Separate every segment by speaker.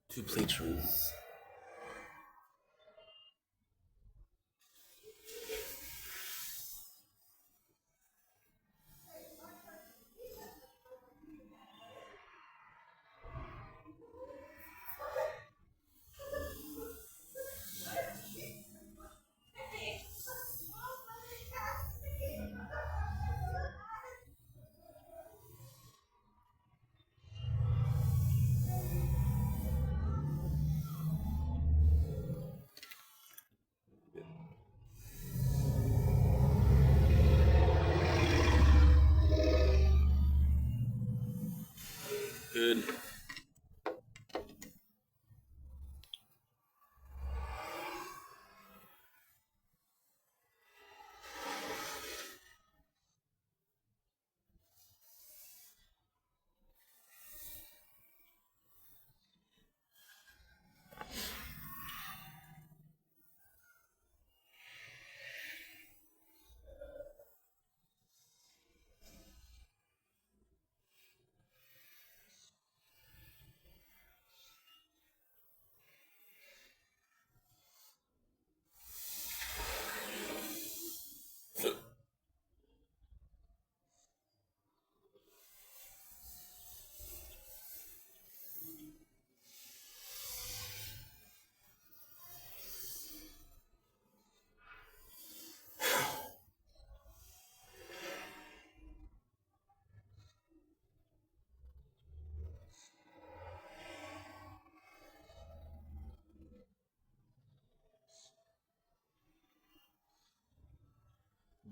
Speaker 1: Two playthroughs. Good.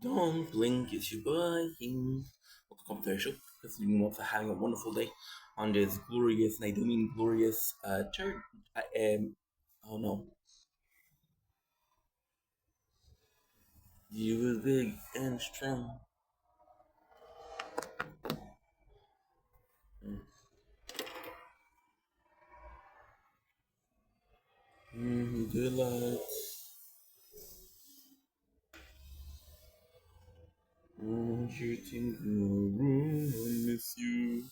Speaker 1: Don't blink, it's your boy. Welcome to the show. Hopefully, for having a wonderful day on this glorious, and I do mean glorious, church. I am. Oh no. You were big and strong. Good luck. You think no room, I miss you.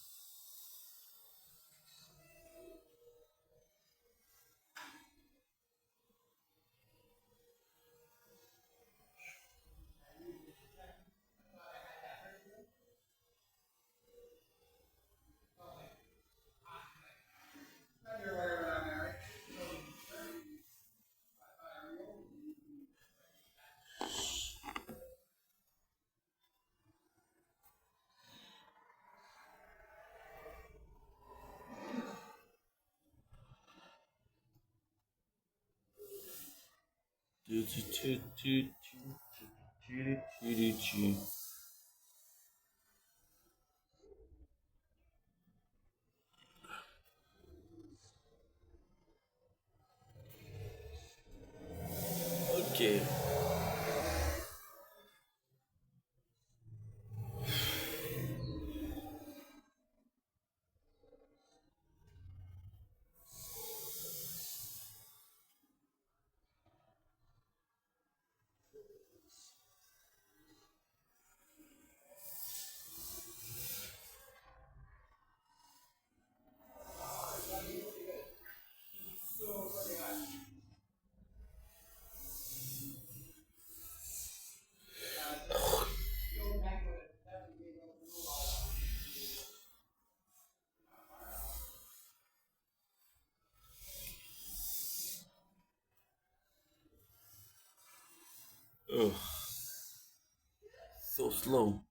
Speaker 1: Okay. Ugh, so slow.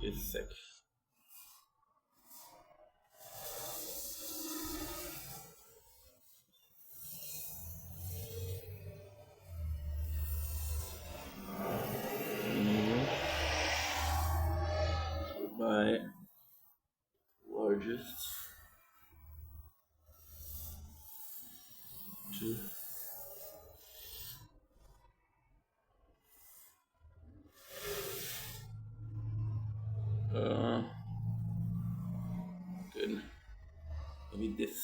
Speaker 1: Wait a sec. My largest to uh good. Maybe this.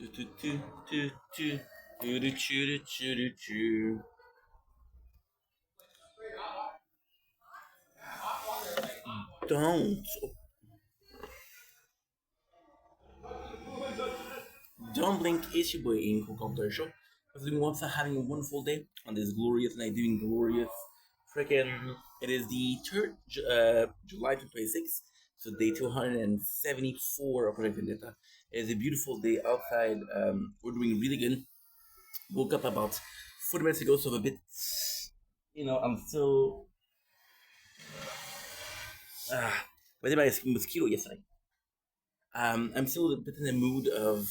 Speaker 1: Do, do, do, do, do. Do, do, do, do, do, do. Don't. Don't blink, it's your boy Inko Computer Show. Everyone wants to having a wonderful day on this glorious night, doing glorious freaking. It is the third July 2026, so day 274 of Project Vendetta. It is a beautiful day outside. We're doing really good. Woke up about 40 minutes ago, so I'm a bit, I'm still. Whether I had a mosquito yesterday. I'm still a bit in the mood of,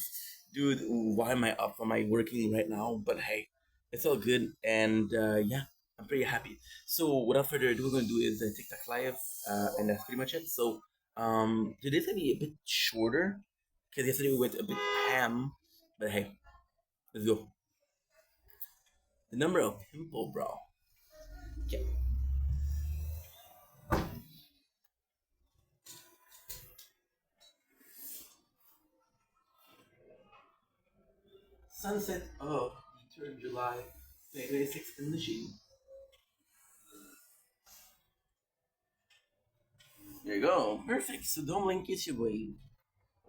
Speaker 1: dude, why am I up? Am I working right now? But hey, it's all good, and yeah, I'm pretty happy. So without further ado, we're gonna do is a TikTok live, and that's pretty much it. So today's gonna be a bit shorter because yesterday we went a bit ham, but hey, let's go. The number of pimple, bro. Okay. Sunset of the 3rd of July, 2026 in the machine. There you go. Perfect. So don't blink, it's your boy.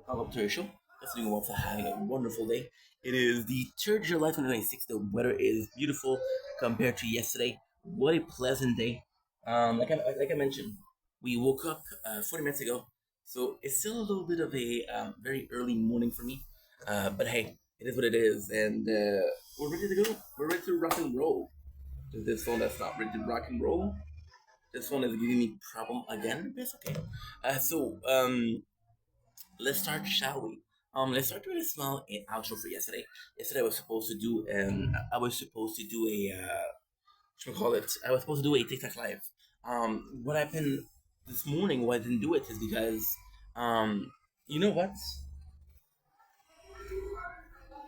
Speaker 1: Welcome to our show. That's doing well for having a wonderful day. It is the 3rd of July 2026. The weather is beautiful compared to yesterday. What a pleasant day. Like I mentioned, we woke up 40 minutes ago, so it's still a little bit of a very early morning for me. But hey, it is what it is, and we're ready to go. We're ready to rock and roll. This phone that's not ready to rock and roll. This one is giving me problem again. But it's okay. Let's start, shall we? Let's start with a small outro for yesterday. Yesterday I was supposed to do a what call it? I was supposed to do a TikTok live. What happened this morning? Why I didn't do it is because, um, you know what?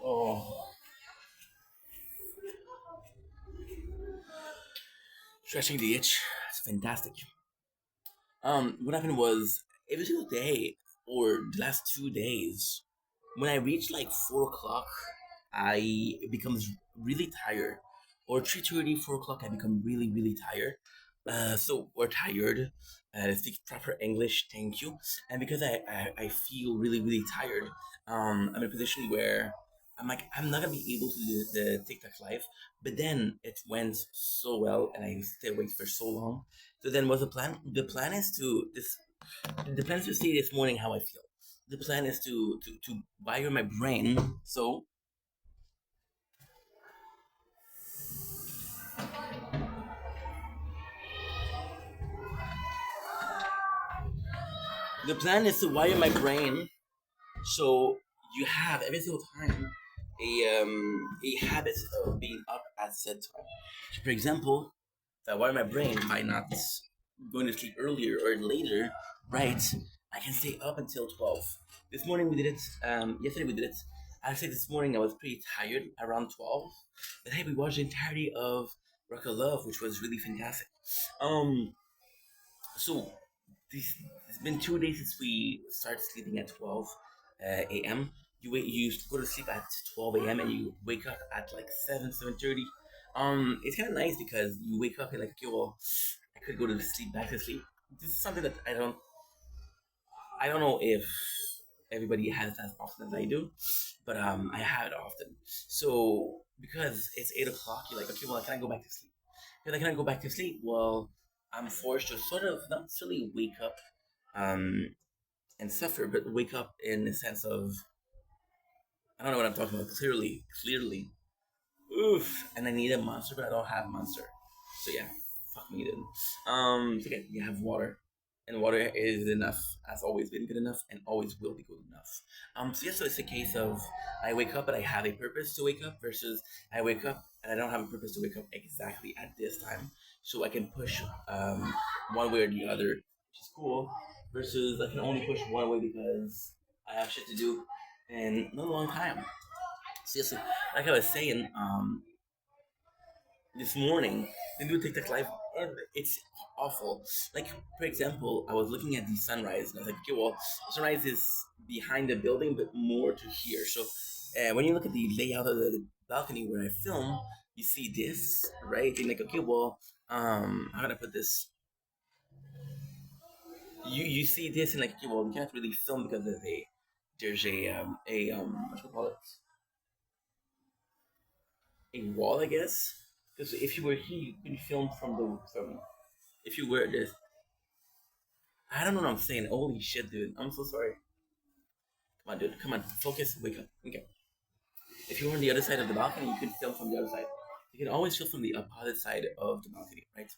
Speaker 1: Oh, stretching the itch. It's fantastic. What happened was every single day or the last 2 days, when I reach like 4 o'clock, I it becomes really tired. Or 3:30, 4 o'clock, I become really, really tired. So we're tired. I speak proper English, thank you. And because I feel really, really tired, I'm in a position where I'm like, I'm not gonna be able to do the TikTok live. But then it went so well, and I stay awake for so long. So then, what's the plan? The plan is to see this morning how I feel. The plan is to wire my brain. So the plan is to wire my brain so you have every single time a habit of being up at said time. So for example, if I wire my brain by not going to sleep earlier or later, right? I can stay up until 12. This morning we did it. Yesterday we did it. I say this morning I was pretty tired around 12, but hey, we watched the entirety of Rock of Love, which was really fantastic. Um, so this, it's been 2 days since we started sleeping at 12 a.m. You go to sleep at 12 a.m. and you wake up at like 7:30. It's kind of nice because you wake up and like, okay, well, I could go to sleep, back to sleep. This is something that I don't know if everybody has it as often as I do, but I have it often. So because it's 8 o'clock, you're like, okay, well, can I go back to sleep? You're like, can I go back to sleep? Well, I'm forced to sort of not necessarily wake up um, and suffer, but wake up in the sense of I don't know what I'm talking about. Clearly, oof. And I need a monster, but I don't have monster. So yeah, fuck me then. So again, you have water, and water is enough. Has always been good enough, and always will be good enough. So yes, so it's a case of I wake up, but I have a purpose to wake up, versus I wake up and I don't have a purpose to wake up exactly at this time, so I can push one way or the other, which is cool. Versus I can only push one way because I have shit to do, and not a long time. Seriously, like I was saying, this morning, they do TikTok live, and it's awful. Like for example, I was looking at the sunrise, and I was like, okay, well, the sunrise is behind the building, but more to here. So when you look at the layout of the balcony where I film, you see this, right? And like, okay, well, how can I put this? You see this and like, okay, well, we can't really film because of a there's what do you call it, a wall, I guess. Because if you were here, you could film from the from. If you were this, I don't know what I'm saying. Holy shit, dude! I'm so sorry. Come on, dude. Come on, focus. Wake up. Okay. If you were on the other side of the balcony, you could film from the other side. You can always film from the opposite side of the balcony, right?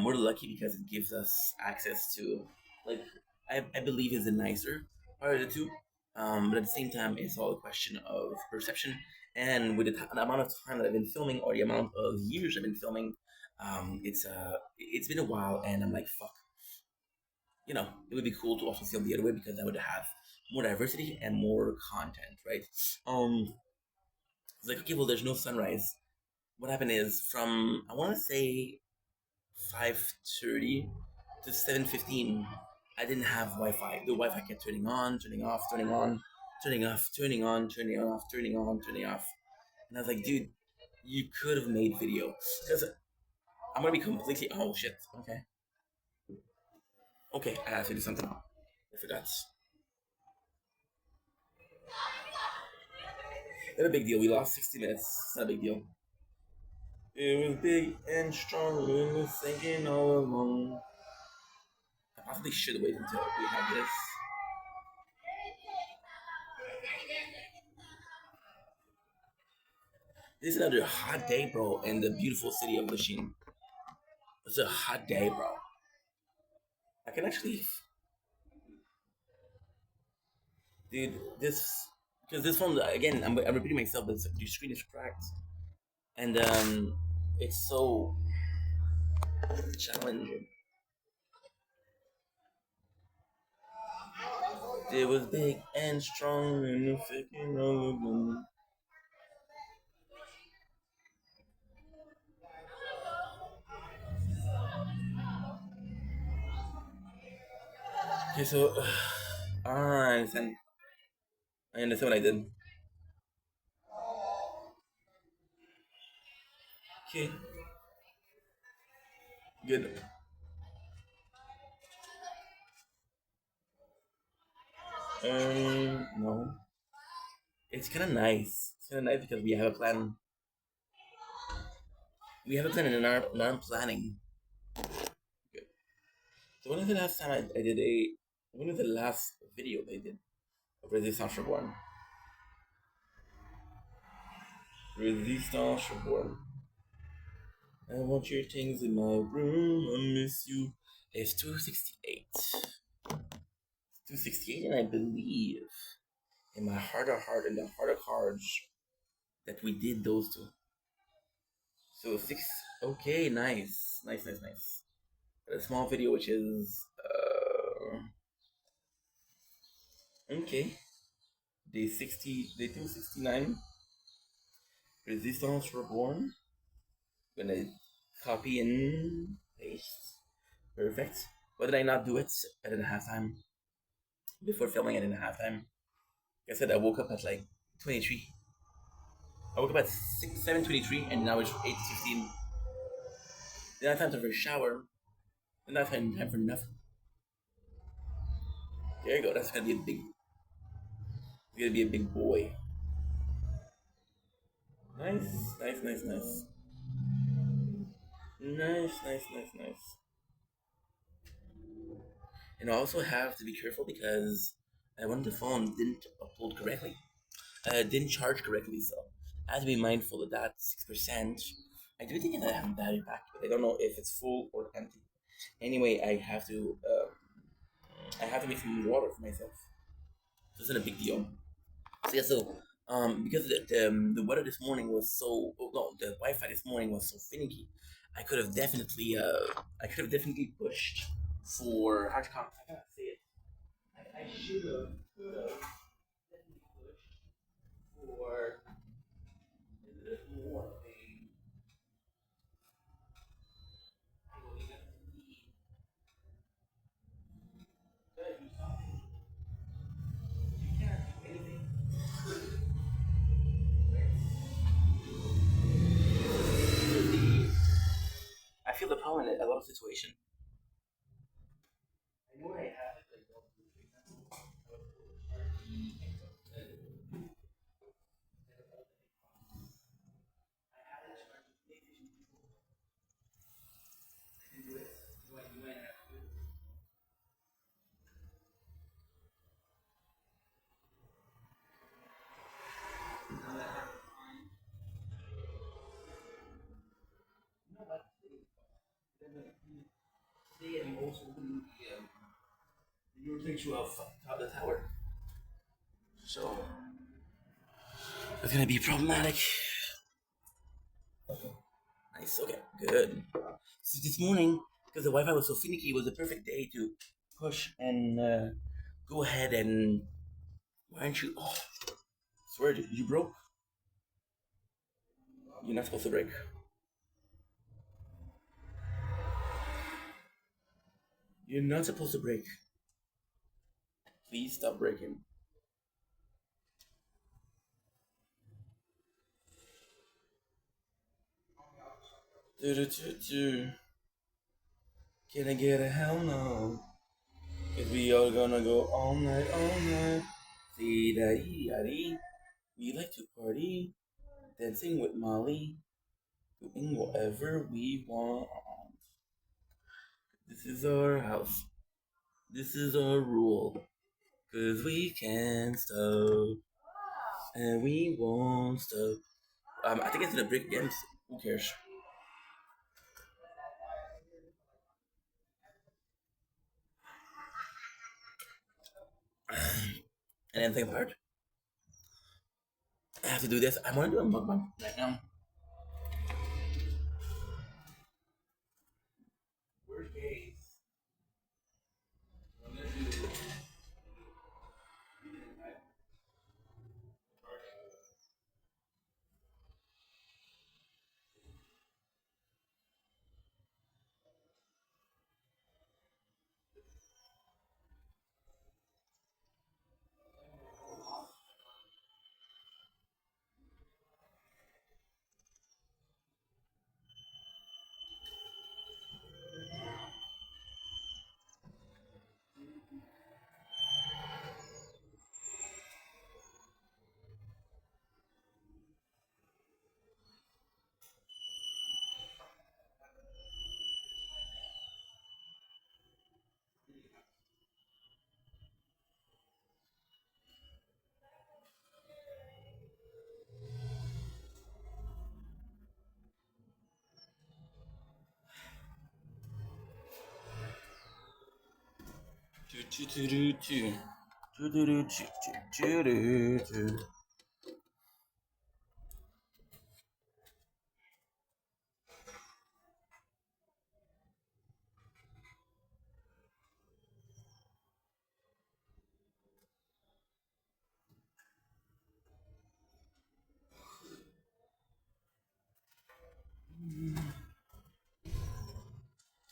Speaker 1: We're lucky because it gives us access to, like, I believe is the nicer part of the two. But at the same time, it's all a question of perception. And with the amount of time that I've been filming, or the amount of years I've been filming, it's been a while, and I'm like, fuck, it would be cool to also film the other way because I would have more diversity and more content, right? It's like, okay, well, there's no sunrise. What happened is from, I want to say, 5:30 to 7:15, I didn't have Wi-Fi. The Wi-Fi kept turning on, turning off, turning on, turning off, turning on, turning off, turning on, turning off. And I was like, dude, you could have made video. Because I'm going to be completely, oh shit, okay. Okay, I have to do something. I forgot. Not a big deal. We lost 60 minutes. It's not a big deal. It was big and strong. It was sinking all along. I probably should wait until we have this. This is another hot day, bro, in the beautiful city of Lachine. It's a hot day, bro. I can actually, dude, this, because this one, again, I'm repeating myself, but your screen is cracked. And it's so challenging. It was big and strong and faking all of them. Okay, so I understand. I understand what I did. Okay, good. No, it's kind of nice. It's kind of nice because we have a plan. We have a plan in our planning. Good. So when was the last time I did a? When was the last video they did of Resistance Reborn? Resistance Reborn. I want your things in my room. I miss you. It's 268. 268, and I believe in my heart of heart and the heart of cards that we did those two. So six. Okay, nice, nice, nice, nice. A small video, which is okay. Day 269. Resistance Reborn. Gonna copy and paste. Perfect. Why did I not do it? I didn't have time. Before filming, I didn't have time. Like I said, I woke up at like 23. I woke up at 7:23, and now it's 8:15. Didn't have time to have a shower. Didn't have time for nothing. There you go. That's gonna be a big. It's gonna be a big boy. Nice, nice, nice, nice. Nice, nice, nice, nice. And I also have to be careful because when the phone didn't upload correctly, didn't charge correctly, so I have to be mindful of that 6%. I do think that I have a battery pack, but I don't know if it's full or empty. Anyway, I have to make some water for myself. So it's not a big deal. So yeah, so because the weather this morning was so, oh, no, the Wi-Fi this morning was so finicky, I could have definitely pushed for how to come. I gotta say it. I should have could have definitely pushed for a little more of a. You know, gotta do something. You can't do anything. I feel the problem in a lot of situations. I know I have it like also the new things you have top the tower. So it's gonna be problematic. Nice. Okay. Good. So this morning, because the Wi-Fi was so finicky, it was the perfect day to push and go ahead and. Why aren't you? Oh, swear you broke. You're not supposed to break. You're not supposed to break. Please stop breaking. Do do do do. Can I get a hell no? Cause we are gonna go all night, all night. See daddy. We like to party, dancing with Molly, doing whatever we want. This is our house. This is our rule. Cause we can't stop. And we won't stop. I think it's gonna break again. Who cares? And then the second part, I have to do this. I want to do a mukbang right now. Worst case. Do do do do do. Do do do do do do do.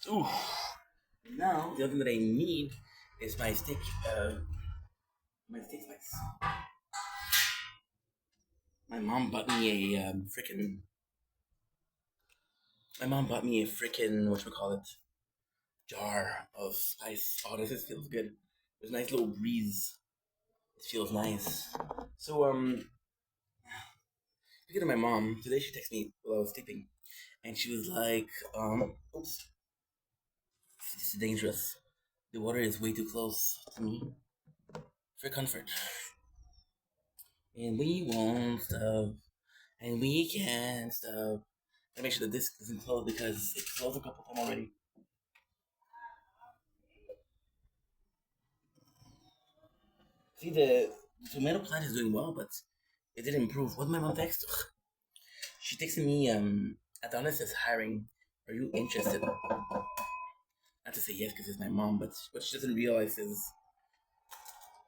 Speaker 1: Ooh. Now the other thing that I need is my stick. My stick spice. My mom bought me a freaking. My mom bought me a freaking whatchamacallit jar of spice. Oh, this feels good. There's a nice little breeze. It feels nice. So speaking of my mom, today she texted me while I was sleeping, and she was like, oops, this is dangerous. The water is way too close to me for comfort, and we won't stop, and we can't stop. Gotta make sure the disc doesn't close because it closed a couple times already. See, the tomato plant is doing well, but it didn't improve. What did my mom text? She texted me, Adonis is hiring. Are you interested? Not to say yes because it's my mom, but what she doesn't realize is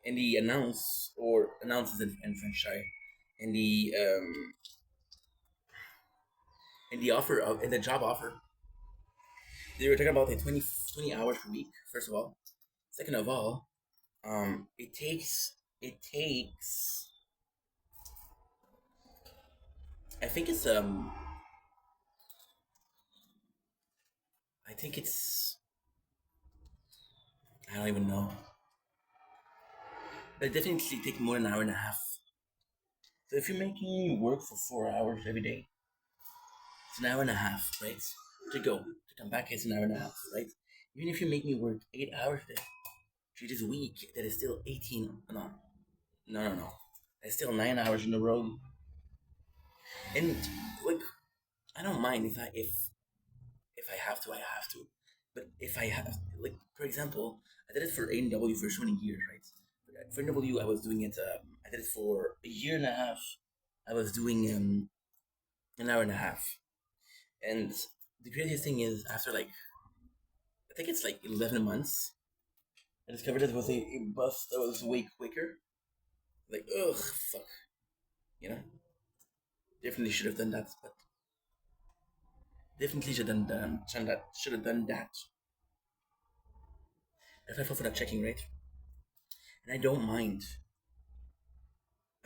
Speaker 1: in the announces in French, sorry, in the offer of in the job offer, they were talking about the 20 hours per week. First of all, second of all, it takes I think it's I think it's I don't even know, but it definitely takes more than an hour and a half. So if you're making me work for 4 hours every day, it's an hour and a half, right? To go to come back, it's an hour and a half, right? Even if you make me work 8 hours a day, 3 days a week, that is still 18. No. That's still 9 hours in a row. And like, I don't mind if I have to, I have to. But if I have, like, for example, I did it for A&W for so many years, right? For A&W, I was doing it. I did it for a year and a half. I was doing an hour and a half, and the craziest thing is, after like, I think it's like 11 months, I discovered it was a bus that was way quicker. Like, ugh, fuck, you know. Definitely should have done that, but definitely should have done that. If I fell for that checking rate, and I don't mind.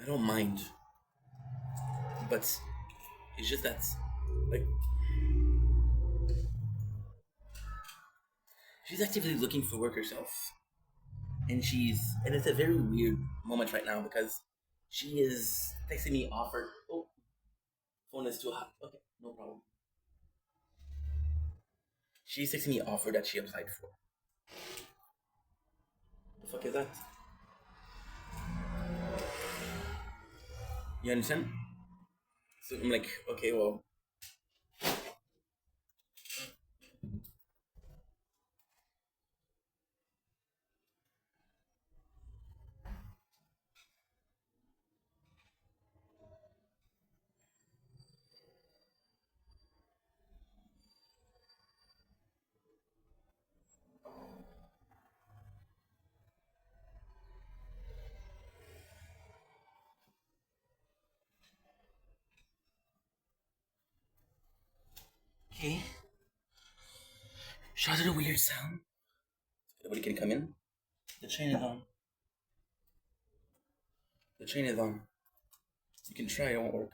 Speaker 1: I don't mind, but it's just that, like, she's actively looking for work herself, and it's a very weird moment right now because she is texting me offered. Oh, phone is too hot. Okay, no problem. She's texting me offer that she applied for. The fuck is that? You understand? So I'm like, okay, well, okay. Shout out a weird sound. Nobody can come in. The chain is on. The chain is on. You can try, it won't work.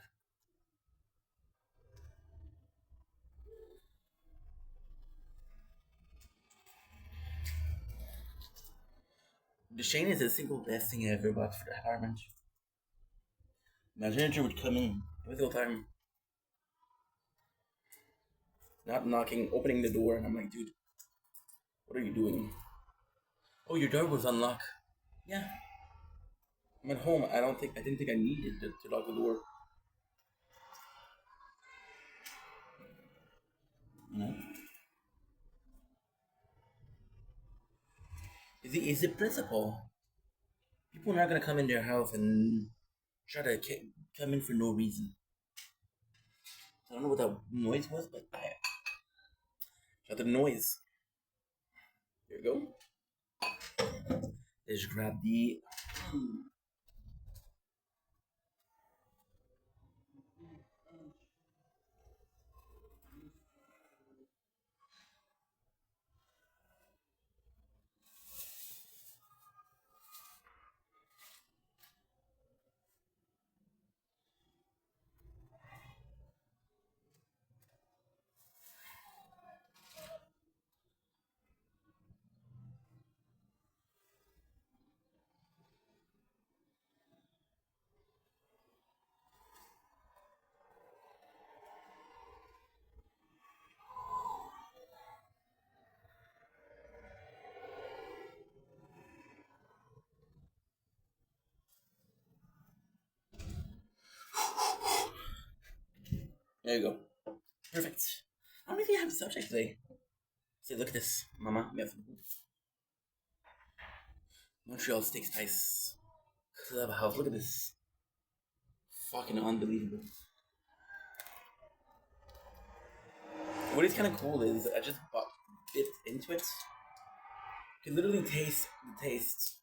Speaker 1: The chain is the single best thing I ever bought for the apartment. My manager would come in every single time, not knocking, opening the door, and I'm like, dude, what are you doing? Oh, your door was unlocked. Yeah, I'm at home. I didn't think I needed to lock the door. You know, is it principle? People are not gonna come in their house and try to come in for no reason. I don't know what that noise was, but I shut the noise. There you go. Just grab the. There you go. Perfect. I don't know if you have a subject today. Say, look at this, Mama. We have Montreal Steak Spice Clubhouse. Look at this. Fucking unbelievable. What is kind of cool is I just bit into it. You can literally taste the taste.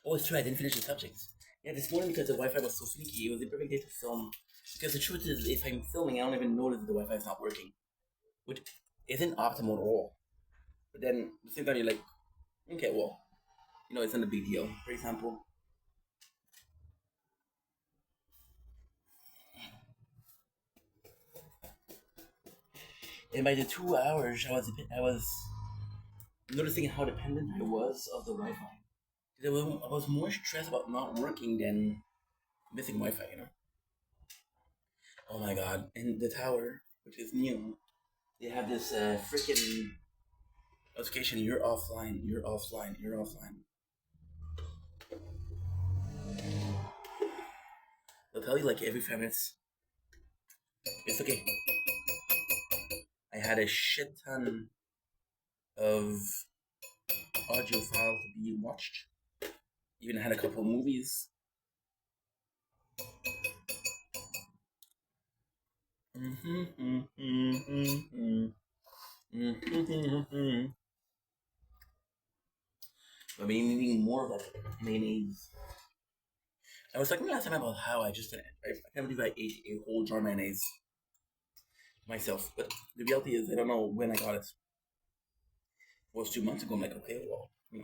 Speaker 1: Oh, it's true. I didn't finish the subject. Yeah, this morning because the Wi-Fi was so finicky, it was the perfect day to film. Because the truth is, if I'm filming, I don't even notice that the Wi-Fi is not working, which isn't optimal at all. But then at the same time, you're like, okay, well, it's not a big deal. For example, and by the 2 hours, I was noticing how dependent I was of the Wi-Fi. I was more stressed about not working than missing Wi-Fi. Oh my god! And the tower, which is new, they have this freaking notification: you're offline, you're offline, you're offline. They'll tell you like every 5 minutes. It's okay. I had a shit ton of audio files to be watched. Even had a couple of movies. I've been eating more of that mayonnaise. I was talking last time about how I can't believe I ate a whole jar of mayonnaise myself. But the reality is, I don't know when I got it. It was 2 months ago. I'm like, okay, well, a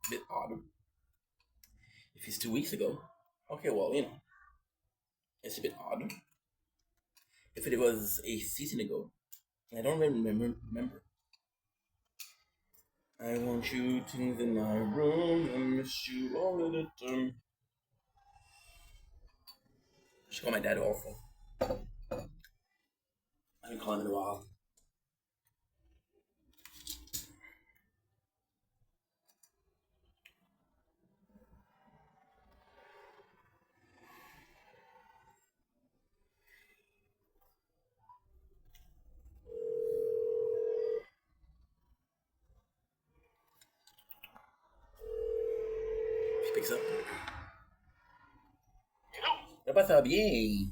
Speaker 1: bit odd. If it's 2 weeks ago, okay, well, it's a bit odd. If it was a season ago, I don't really remember. I want you to in my room. I miss you all of the time. I should call my dad awful. I haven't called him in a while. Je pique ça. Ça passe ça bien.
Speaker 2: Et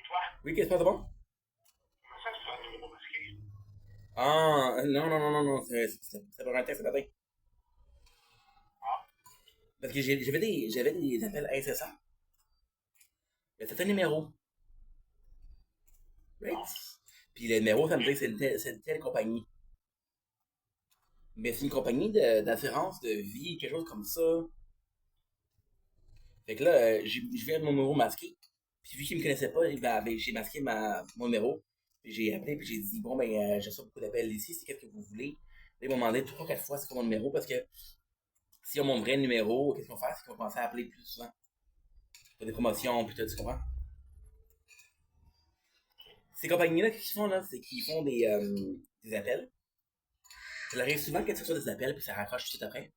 Speaker 2: toi?
Speaker 1: Oui, qu'est-ce qui se passe de bon?
Speaker 2: Comment ça, c'est un numéro masqué?
Speaker 1: Ah, non. C'est pas un texte ce matin.
Speaker 2: Ah,
Speaker 1: Parce que j'avais des appels incessants. Il y a certains numéros. Right? Puis le numéro, ça me dit que c'est une telle compagnie. Mais c'est une compagnie d'assurance de vie, quelque chose comme ça. Fait que là, je viens de mon numéro masqué. Puis vu qu'il me connaissait pas, j'ai masqué mon numéro. Puis j'ai appelé, puis j'ai dit, bon, ben, j'ai reçu beaucoup d'appels ici, c'est qu'est-ce que vous voulez? Là, ils m'ont demandé 3 4 fois c'est quoi mon numéro, parce que si on mon vrai numéro, qu'est-ce qu'ils vont faire? C'est qu'ils vont commencer à appeler plus souvent. Pour des promotions, puis tout, tu comprends? Ces compagnies-là, qu'est-ce qu'ils font, là? C'est qu'ils font des appels. Ça arrive souvent que tu reçois des appels, puis ça raccroche tout de suite après.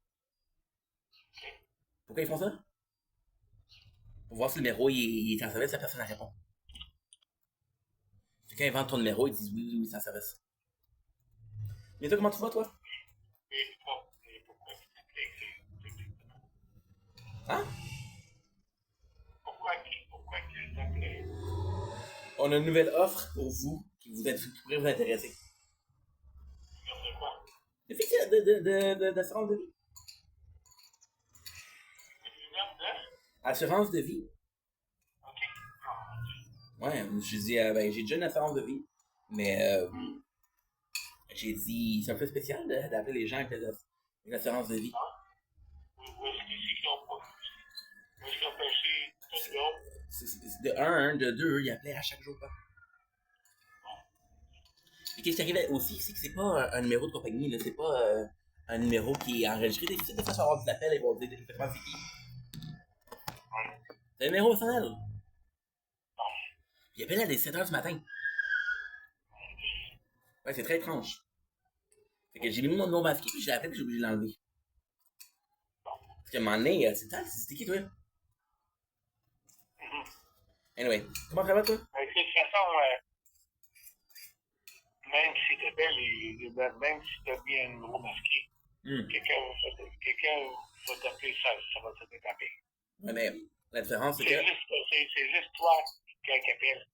Speaker 1: Pourquoi ils font ça? Pour voir si le numéro il est en service, la personne répond. Fait quand ils vendent ton numéro, ils disent oui, c'est en service. Mais toi, comment tu vas, toi?
Speaker 2: et pourquoi tu t'appelais exactement?
Speaker 1: Hein?
Speaker 2: Pourquoi tu t'appelais?
Speaker 1: On a une nouvelle offre pour vous qui pourrait vous intéresser.
Speaker 2: Sur de quoi?
Speaker 1: Des fiches d'assurance de vie.
Speaker 2: Une lumière de?
Speaker 1: Assurance de vie.
Speaker 2: Ok. Ah,
Speaker 1: Ouais, je dis, ben, j'ai déjà une assurance de vie. Mais j'ai dit, c'est un peu spécial d'appeler les gens avec une assurance de vie.
Speaker 2: ah. Où est-ce qu'ils ont pas? Où est-ce qu'ils ont pêché tout le long?
Speaker 1: De un, de deux, ils appelaient à chaque jour. Quoi. Et qu'est-ce qui arrive aussi, c'est que c'est pas un numéro de compagnie, là, c'est pas un numéro qui est enregistré. Des fois, ça va avoir des appels, ils vont dire exactement c'est qui.
Speaker 2: Ouais.
Speaker 1: C'est un numéro personnel.
Speaker 2: Non.
Speaker 1: Ils appellent à des 7h du matin. Ouais, c'est très étrange. Fait que j'ai mis mon nom masqué, puis j'ai appelé, puis j'ai obligé de l'enlever. Parce qu'à un moment donné, c'était qui, toi? Anyway, comment ça va, toi?
Speaker 2: De toute façon, même si tu appelles, même si tu as mis un numéro masqué, quelqu'un va t'appeler, ça va te taper.
Speaker 1: Ouais, mais la différence, c'est que.
Speaker 2: C'est juste toi qui appelle,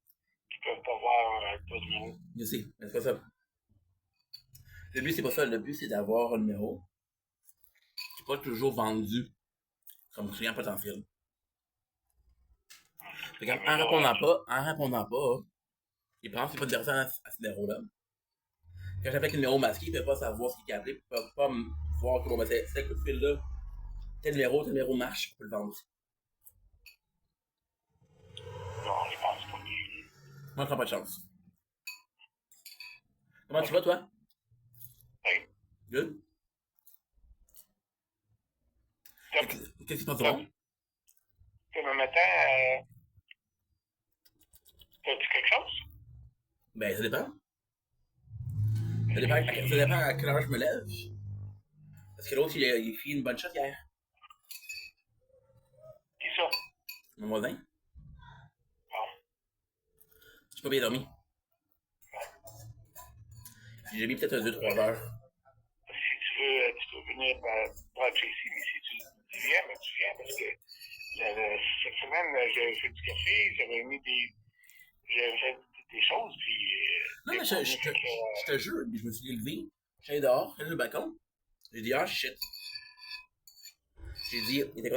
Speaker 2: qui ne peuvent pas voir ton numéro.
Speaker 1: Je sais, mais c'est pas ça. Le but, c'est pas ça. Le but, c'est d'avoir un numéro qui n'est pas toujours vendu comme client potentiel. Fait qu'en répondant pas, il pense qu'il n'y a pas de personne à ce numéro-là. Quand j'appelle avec le numéro masqué, il ne peut pas savoir ce qu'il a appelé, il ne peut pas voir que bon, ben, c'est un coup de fil-là. Tel numéro marche, on peut le vendre.
Speaker 2: Non, je pense pas.
Speaker 1: Moi, je prends pas de chance. Comment tu vas, toi?
Speaker 2: Oui.
Speaker 1: Good? Qu'est-ce qui se passe de bon?
Speaker 2: Demain matin, t'as-tu quelque chose?
Speaker 1: Ben, ça dépend. Ça dépend à quelle heure je me lève. Parce que l'autre, il a écrit une bonne shot hier.
Speaker 2: Qui ça?
Speaker 1: Mon voisin.
Speaker 2: Bon.
Speaker 1: J'ai pas bien dormi. J'ai mis peut-être 2-3 heures.
Speaker 2: Si tu peux venir bruncher ici, mais si tu viens, mais tu viens parce que cette semaine, j'avais fait du café, j'avais fait des choses, puis
Speaker 1: Non,
Speaker 2: t'es
Speaker 1: mais
Speaker 2: pas venu, fait que
Speaker 1: je te jure, je me suis levé, j'allais dehors, j'allais sur le balcon. J'ai dit, ah shit. J'ai dit, il était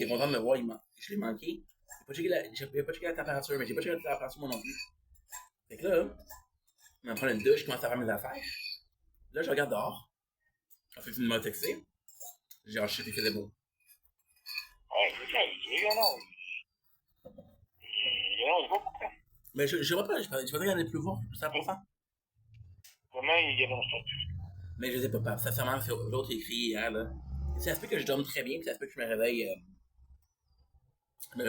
Speaker 1: content de me voir, je l'ai manqué. J'ai pas checké la température, mais j'ai pas checké la température moi non plus. Fait que là, je m'en prends une douche, je commence à faire mes affaires. Là, je regarde dehors. En fait, il m'a texté. J'ai dit, ah shit, il faisait beau.
Speaker 2: ouais, c'est ça, il annonce. Il annonce beaucoup.
Speaker 1: Mais je vois pas, je pensais qu'il allait pleuvoir, 100%.
Speaker 2: Comment il annonce ça?
Speaker 1: Mais je sais pas, sincèrement, l'autre écrit hier, là. Ça se peut que je dorme très bien, puis ça se peut que je me réveille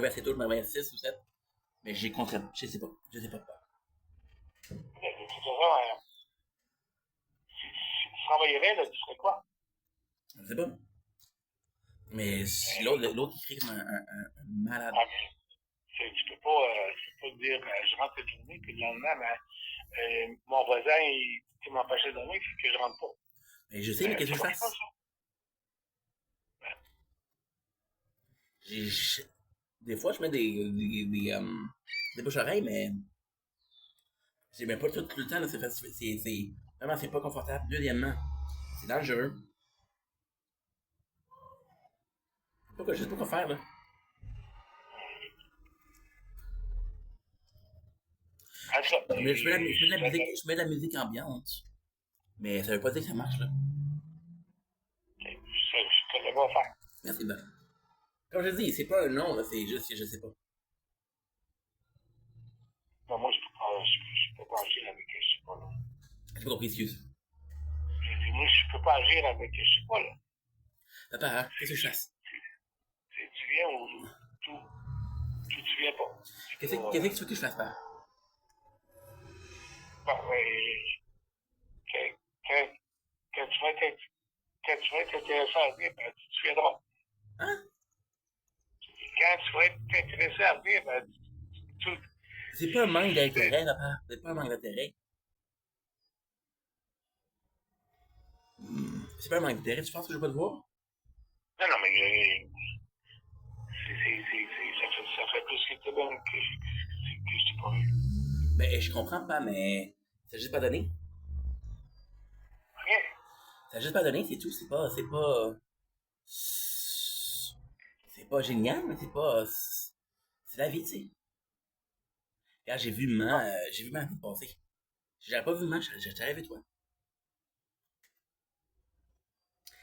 Speaker 1: assez tôt, je me réveille à 6 ou 7. Mais j'ai contre, je sais pas.
Speaker 2: De toute façon, si tu travaillerais, là, tu ferais quoi?
Speaker 1: Je sais pas. Mais si l'autre écrit comme un malade.
Speaker 2: Ah, mais tu peux pas dire, je rentre cette journée, puis le lendemain, mon voisin, il m'empêchait de dormir, puis que je rentre pas.
Speaker 1: Mais je sais, mais qu'est-ce que
Speaker 2: Tu
Speaker 1: je
Speaker 2: ferais pas
Speaker 1: fasse?
Speaker 2: ça?
Speaker 1: J'ai- Des fois, je mets des bouches-oreilles, mais c'est même pas tout le temps, là, vraiment, c'est pas confortable. Deuxièmement, c'est dangereux. Je sais pas quoi faire, là.
Speaker 2: En tout cas,
Speaker 1: Je mets de la musique ambiante. Mais ça veut pas dire que ça marche, là.
Speaker 2: je te le vais faire.
Speaker 1: Merci, ben. Comme je dis, c'est pas un nom, là, c'est juste que je sais pas.
Speaker 2: Non, moi, je peux pas agir avec, je sais pas, là.
Speaker 1: J'ai pas compris, excuse.
Speaker 2: Je dis, moi, je peux pas agir avec, je sais pas, là.
Speaker 1: Papa, hein, qu'est-ce que je fasse?
Speaker 2: Tu viens ou tu viens pas.
Speaker 1: Qu'est-ce que tu veux que je fasse, papa?
Speaker 2: Bon, quand, quand, quand tu vas être intéressé à venir, tu viendras.
Speaker 1: Hein?
Speaker 2: Quand tu vas être intéressé à venir, tu,
Speaker 1: C'est pas un manque d'intérêt, papa. C'est pas un manque d'intérêt. C'est pas un manque d'intérêt, tu penses que je vais pas te voir?
Speaker 2: non, non, mais ça fait plus que t'es bon que je t'ai pas vu.
Speaker 1: Ben, je comprends pas, mais ça a juste pas donné.
Speaker 2: Rien.
Speaker 1: Ça a juste pas donné, c'est tout. C'est pas génial, mais c'est pas. C'est la vie, tu sais. Regarde, j'ai vu ma vie passer. J'avais pas vu ma, j'étais avec toi.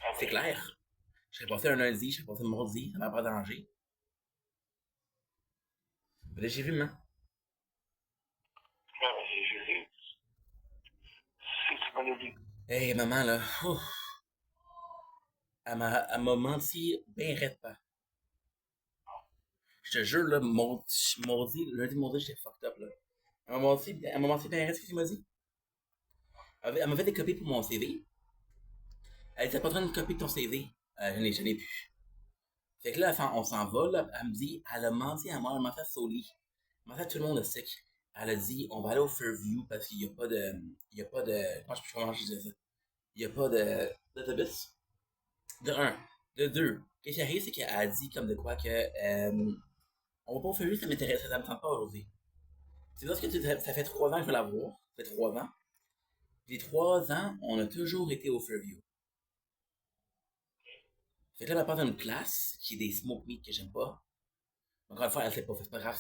Speaker 2: Ah,
Speaker 1: C'est clair. Je serais passé un lundi, je serais passé un mardi, ça m'a pas danger. Mais là, j'ai vu ma.
Speaker 2: non, mais c'est ce qu'on a dit.
Speaker 1: Hey, maman, là. Ouf, elle m'a menti bien raide, pas. Je te jure, là, lundi, mardi, j'étais fucked up, là. Elle m'a menti bien raide, ce qu'elle m'a dit. Elle m'a fait des copies pour mon CV. Elle était pas en train de copier ton CV. Je n'ai plus. Fait que là, on s'en va, là. Elle me dit, elle a menti à moi, elle m'a fait Soli. Elle m'a fait tout le monde le sick. Elle a dit, on va aller au Fairview parce qu'il y a pas de. Il y a pas de. Comment je disais ça? Il y a pas d'autobus. De un. De deux. Qu'est-ce qui arrive, c'est qu'elle a dit comme de quoi que. On va pas au Fairview, ça m'intéresse, ça me tente pas aujourd'hui. C'est parce que ça fait 3 ans que je veux la voir. Ça fait 3 ans. Les 3 ans, on a toujours été au Fairview. Fait que là, elle m'apporte une place qui est des smoke meat que j'aime pas. Encore une fois, elle sait pas, c'est pas grave,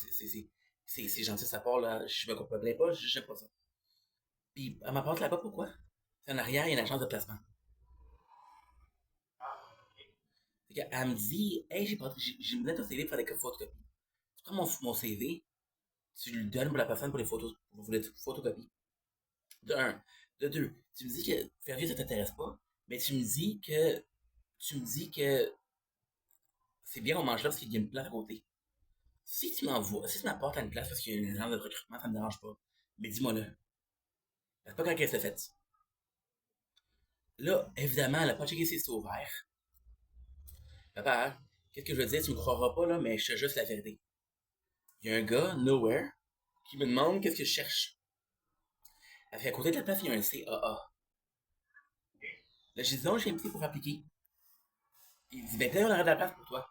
Speaker 1: c'est gentil de sa part, là. Je me plains pas, j'aime pas ça. Puis, elle m'apporte là-bas, pourquoi? C'est en arrière, il y a une agence de placement. Fait qu'elle me dit, hey, j'ai besoin de ton CV pour faire des photocopies. Tu prends mon CV, tu le donnes pour la personne pour les photocopies. De un. De deux, tu me dis que faire vieux, ça t'intéresse pas, mais tu me dis que c'est bien qu'on mange là parce qu'il y a une place à côté. Si tu m'apportes à une place parce qu'il y a une agence de recrutement, ça me dérange pas. Mais dis-moi-le. C'est pas quand qu'elle s'est faite. Là, évidemment, elle a pas checké si c'était ouvert. Papa, hein, qu'est-ce que je veux dire? Tu me croiras pas, là, mais je te juste la vérité. Il y a un gars, Nowhere, qui me demande qu'est-ce que je cherche. Elle fait à côté de la place, il y a un CAA. Là, j'ai dit non, j'ai un petit pour appliquer. Il dit, ben, peut-être on aurait de la place pour toi.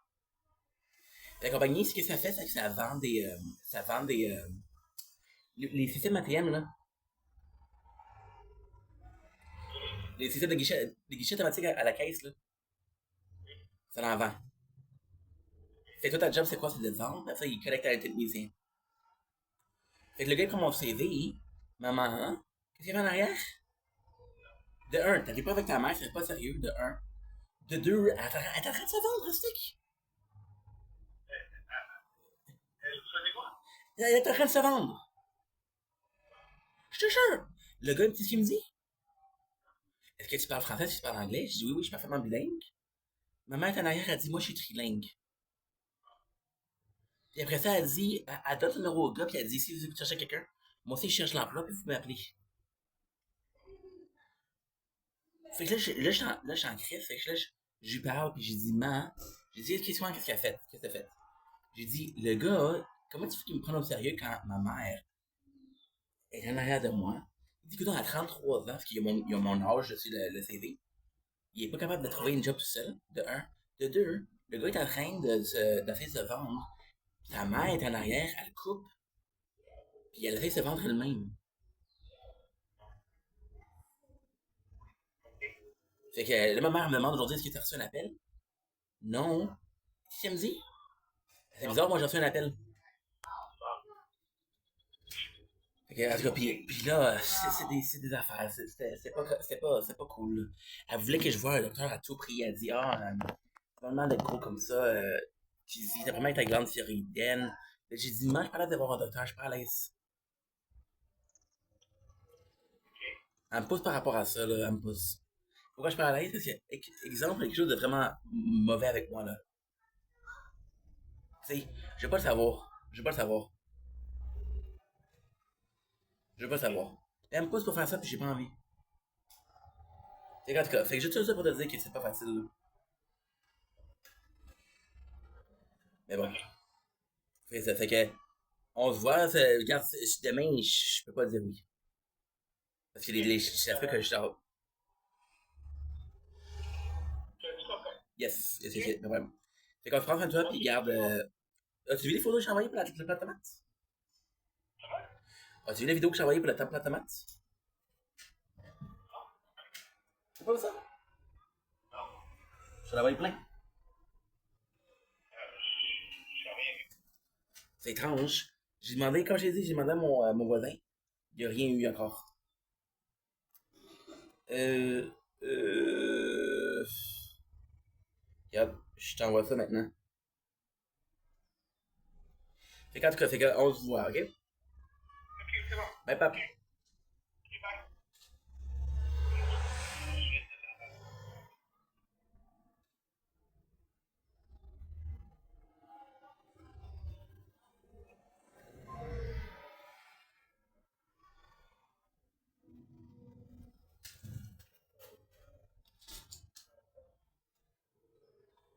Speaker 1: La compagnie, ce que ça fait, c'est que ça vend les systèmes ATM, là. Les systèmes de guichet automatique à la caisse, là. Ça en vend. Fait que toi, ta job, c'est quoi? C'est de vendre. Après ça, il collecte à la technicien. Fait que le gars, il prend mon CV. Maman, hein? Qu'est-ce qu'il y avait en arrière? De un, t'arrives pas avec ta mère, c'est pas sérieux, de un. De deux, elle est en train de se vendre, Rustic. Elle est en train de se vendre. Je te jure. Le gars, tu sais ce qu'il me dit? Est-ce que tu parles français, est-ce que tu parles anglais? Je dis oui, oui, je suis parfaitement bilingue. Ma mère est en arrière, elle dit, moi, je suis trilingue. Puis après ça, elle dit, elle donne le numéro au gars, puis elle dit, si vous cherchez quelqu'un, moi aussi, je cherche l'emploi, puis vous m'appelez. Fait que là, je suis en crise, fait que là, je lui parle, puis j'ai dit, man, j'ai dit, qu'est-ce qu'elle a fait? Qu'est-ce qu'elle a fait? J'ai dit, le gars, comment tu fais qu'il me prenne au sérieux quand ma mère est en arrière de moi? Il dit, écoute, à 33 ans, parce qu'il a mon âge dessus le CV, il est pas capable de trouver une job tout seul, de un. De deux, le gars est en train d'essayer de se vendre. Sa mère est en arrière, elle coupe, puis elle essaie de se vendre elle-même. Fait que là, ma mère me demande aujourd'hui est-ce que tu as reçu un appel? Non. Qu'est-ce qu'elle me dit? C'est bizarre, moi j'ai reçu un appel. Fait que, en tout cas, puis là, c'est des affaires. C'était pas cool. Là. Elle voulait que je voie un docteur à tout prix. Elle dit, vraiment d'être gros comme ça. J'ai dit, t'as vraiment avec ta glande thyroïdienne. J'ai dit, moi, je parlais d'avoir un docteur, je suis pas à l'aise. Elle me pousse par rapport à ça, là, elle me pousse. Pourquoi je suis pas à l'aise? Parce que, exemple, quelque chose de vraiment mauvais avec moi, là. Tu sais, je veux pas le savoir. Je veux pas le savoir. Je veux pas le savoir. Elle me pousse pour faire ça, puis j'ai pas envie. Fait en tout cas, fait que juste ça pour te dire que c'est pas facile, là. Mais bon. Fait que, on se voit, regarde, demain, je peux pas dire oui. Parce que ça fait que je sors. Yes, no problème. Fait qu'on se prend soin de toi, puis garde. As-tu vu les photos que j'ai envoyées pour la plate tomate? As-tu vu la vidéo que j'ai envoyée pour la plate tomate? C'est pas ça? Je t'en ai envoyé plein. C'est étrange. J'ai demandé, comme j'ai dit, j'ai demandé à mon voisin. Il n'y a rien eu encore. Euh. Euh. Regarde, je t'envoie ça maintenant. Fait qu'en tout cas, c'est qu'on se voit, ok? Bye, pap.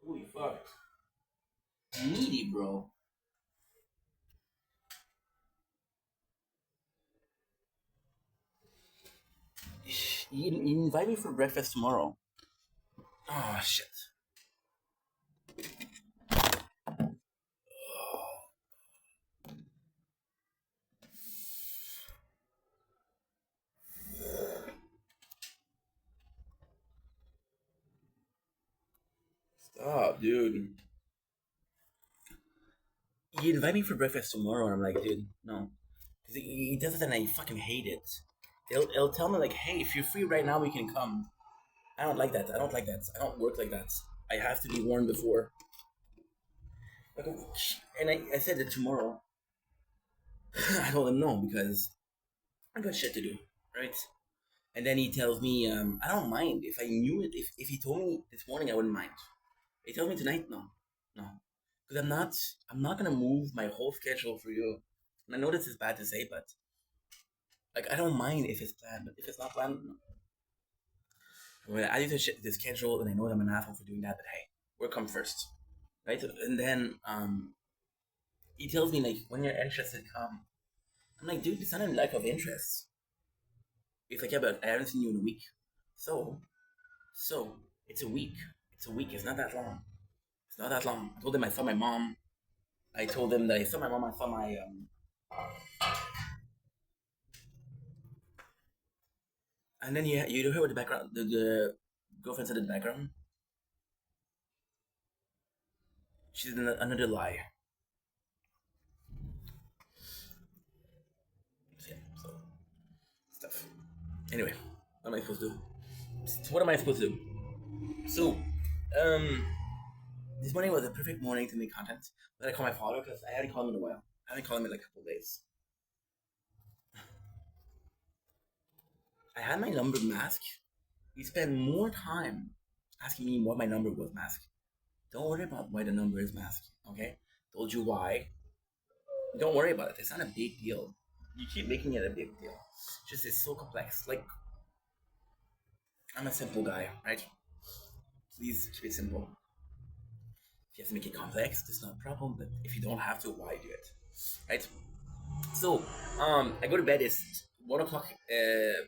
Speaker 1: Holy fuck. Needy, bro. You invite me for breakfast tomorrow. Oh, shit. Stop, dude. You invite me for breakfast tomorrow, and I'm like, dude, no. Because he does it and I fucking hate it. He'll tell me, like, hey, if you're free right now, we can come. I don't like that. I don't like that. I don't work like that. I have to be warned before. Like, and I said that tomorrow. I told him no because I got shit to do, right? And then he tells me, I don't mind if I knew it. If he told me this morning, I wouldn't mind. He tells me tonight, no, no, because I'm not gonna move my whole schedule for you. And I know this is bad to say, but like I don't mind if it's planned, but if it's not planned, no. Well, I need to the schedule, and I know that I'm an asshole for doing that. But hey, work comes first, right? And then he tells me like, when you're interested, come. I'm like, dude, it's not a lack of interest. It's like, yeah, but I haven't seen you in a week, so So it's a week. It's a week. It's not that long. It's not that long. I told them I saw my mom. I told them that I saw my mom. I saw my And then you hear what the background the girlfriend said in the background. She's in another lie. So, yeah, so stuff. Anyway, what am I supposed to do? So what am I supposed to do? So, um, this morning was a perfect morning to make content. But I called my father because I hadn't called him in a while. I haven't called him in like a couple of days. I had my number masked. He spent more time asking me what my number was masked. Don't worry about why the number is masked, okay? Told you why. Don't worry about it. It's not a big deal. You keep making it a big deal. Just it's so complex. Like I'm a simple guy, right? Please keep it simple. If you have to make it complex, that's not a problem. But if you don't have to, why do it, right? So, I go to bed. It's 1 o'clock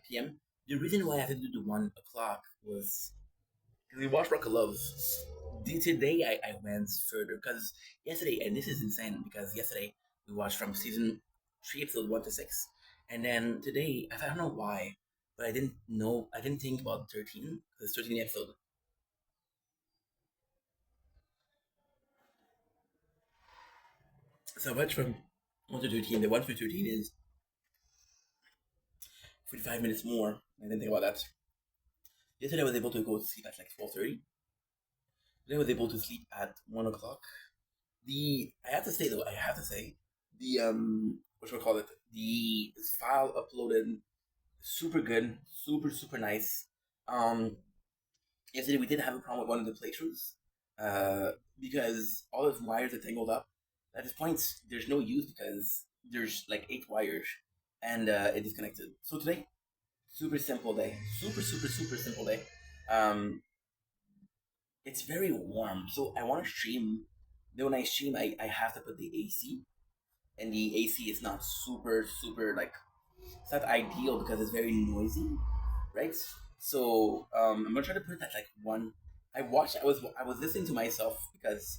Speaker 1: p.m. The reason why I had to do the 1 o'clock was because we watched Rock of Love. Today I went further because yesterday, and this is insane because yesterday we watched from season 3, episode 1 to 6, and then today I don't know why, but I didn't think about 13 because 13 episode. So I watched from 1 to 13. The 1 to 13 is 45 minutes more. I didn't think about that. Yesterday I was able to go to sleep at like 12:30. Today I was able to sleep at 1 o'clock. The I have to say though, I have to say the what should we call it? The file uploaded super good, super nice. Um, Yesterday we did have a problem with one of the playthroughs, because all of the wires are tangled up. At this point, there's no use because there's like 8 wires, and it disconnected. So today, super simple day, super simple day. Um, it's very warm, so I want to stream. Then when I stream, I have to put the AC, and the AC is not super like it's not ideal because it's very noisy, right? So I'm gonna try to put that like one. I was listening to myself because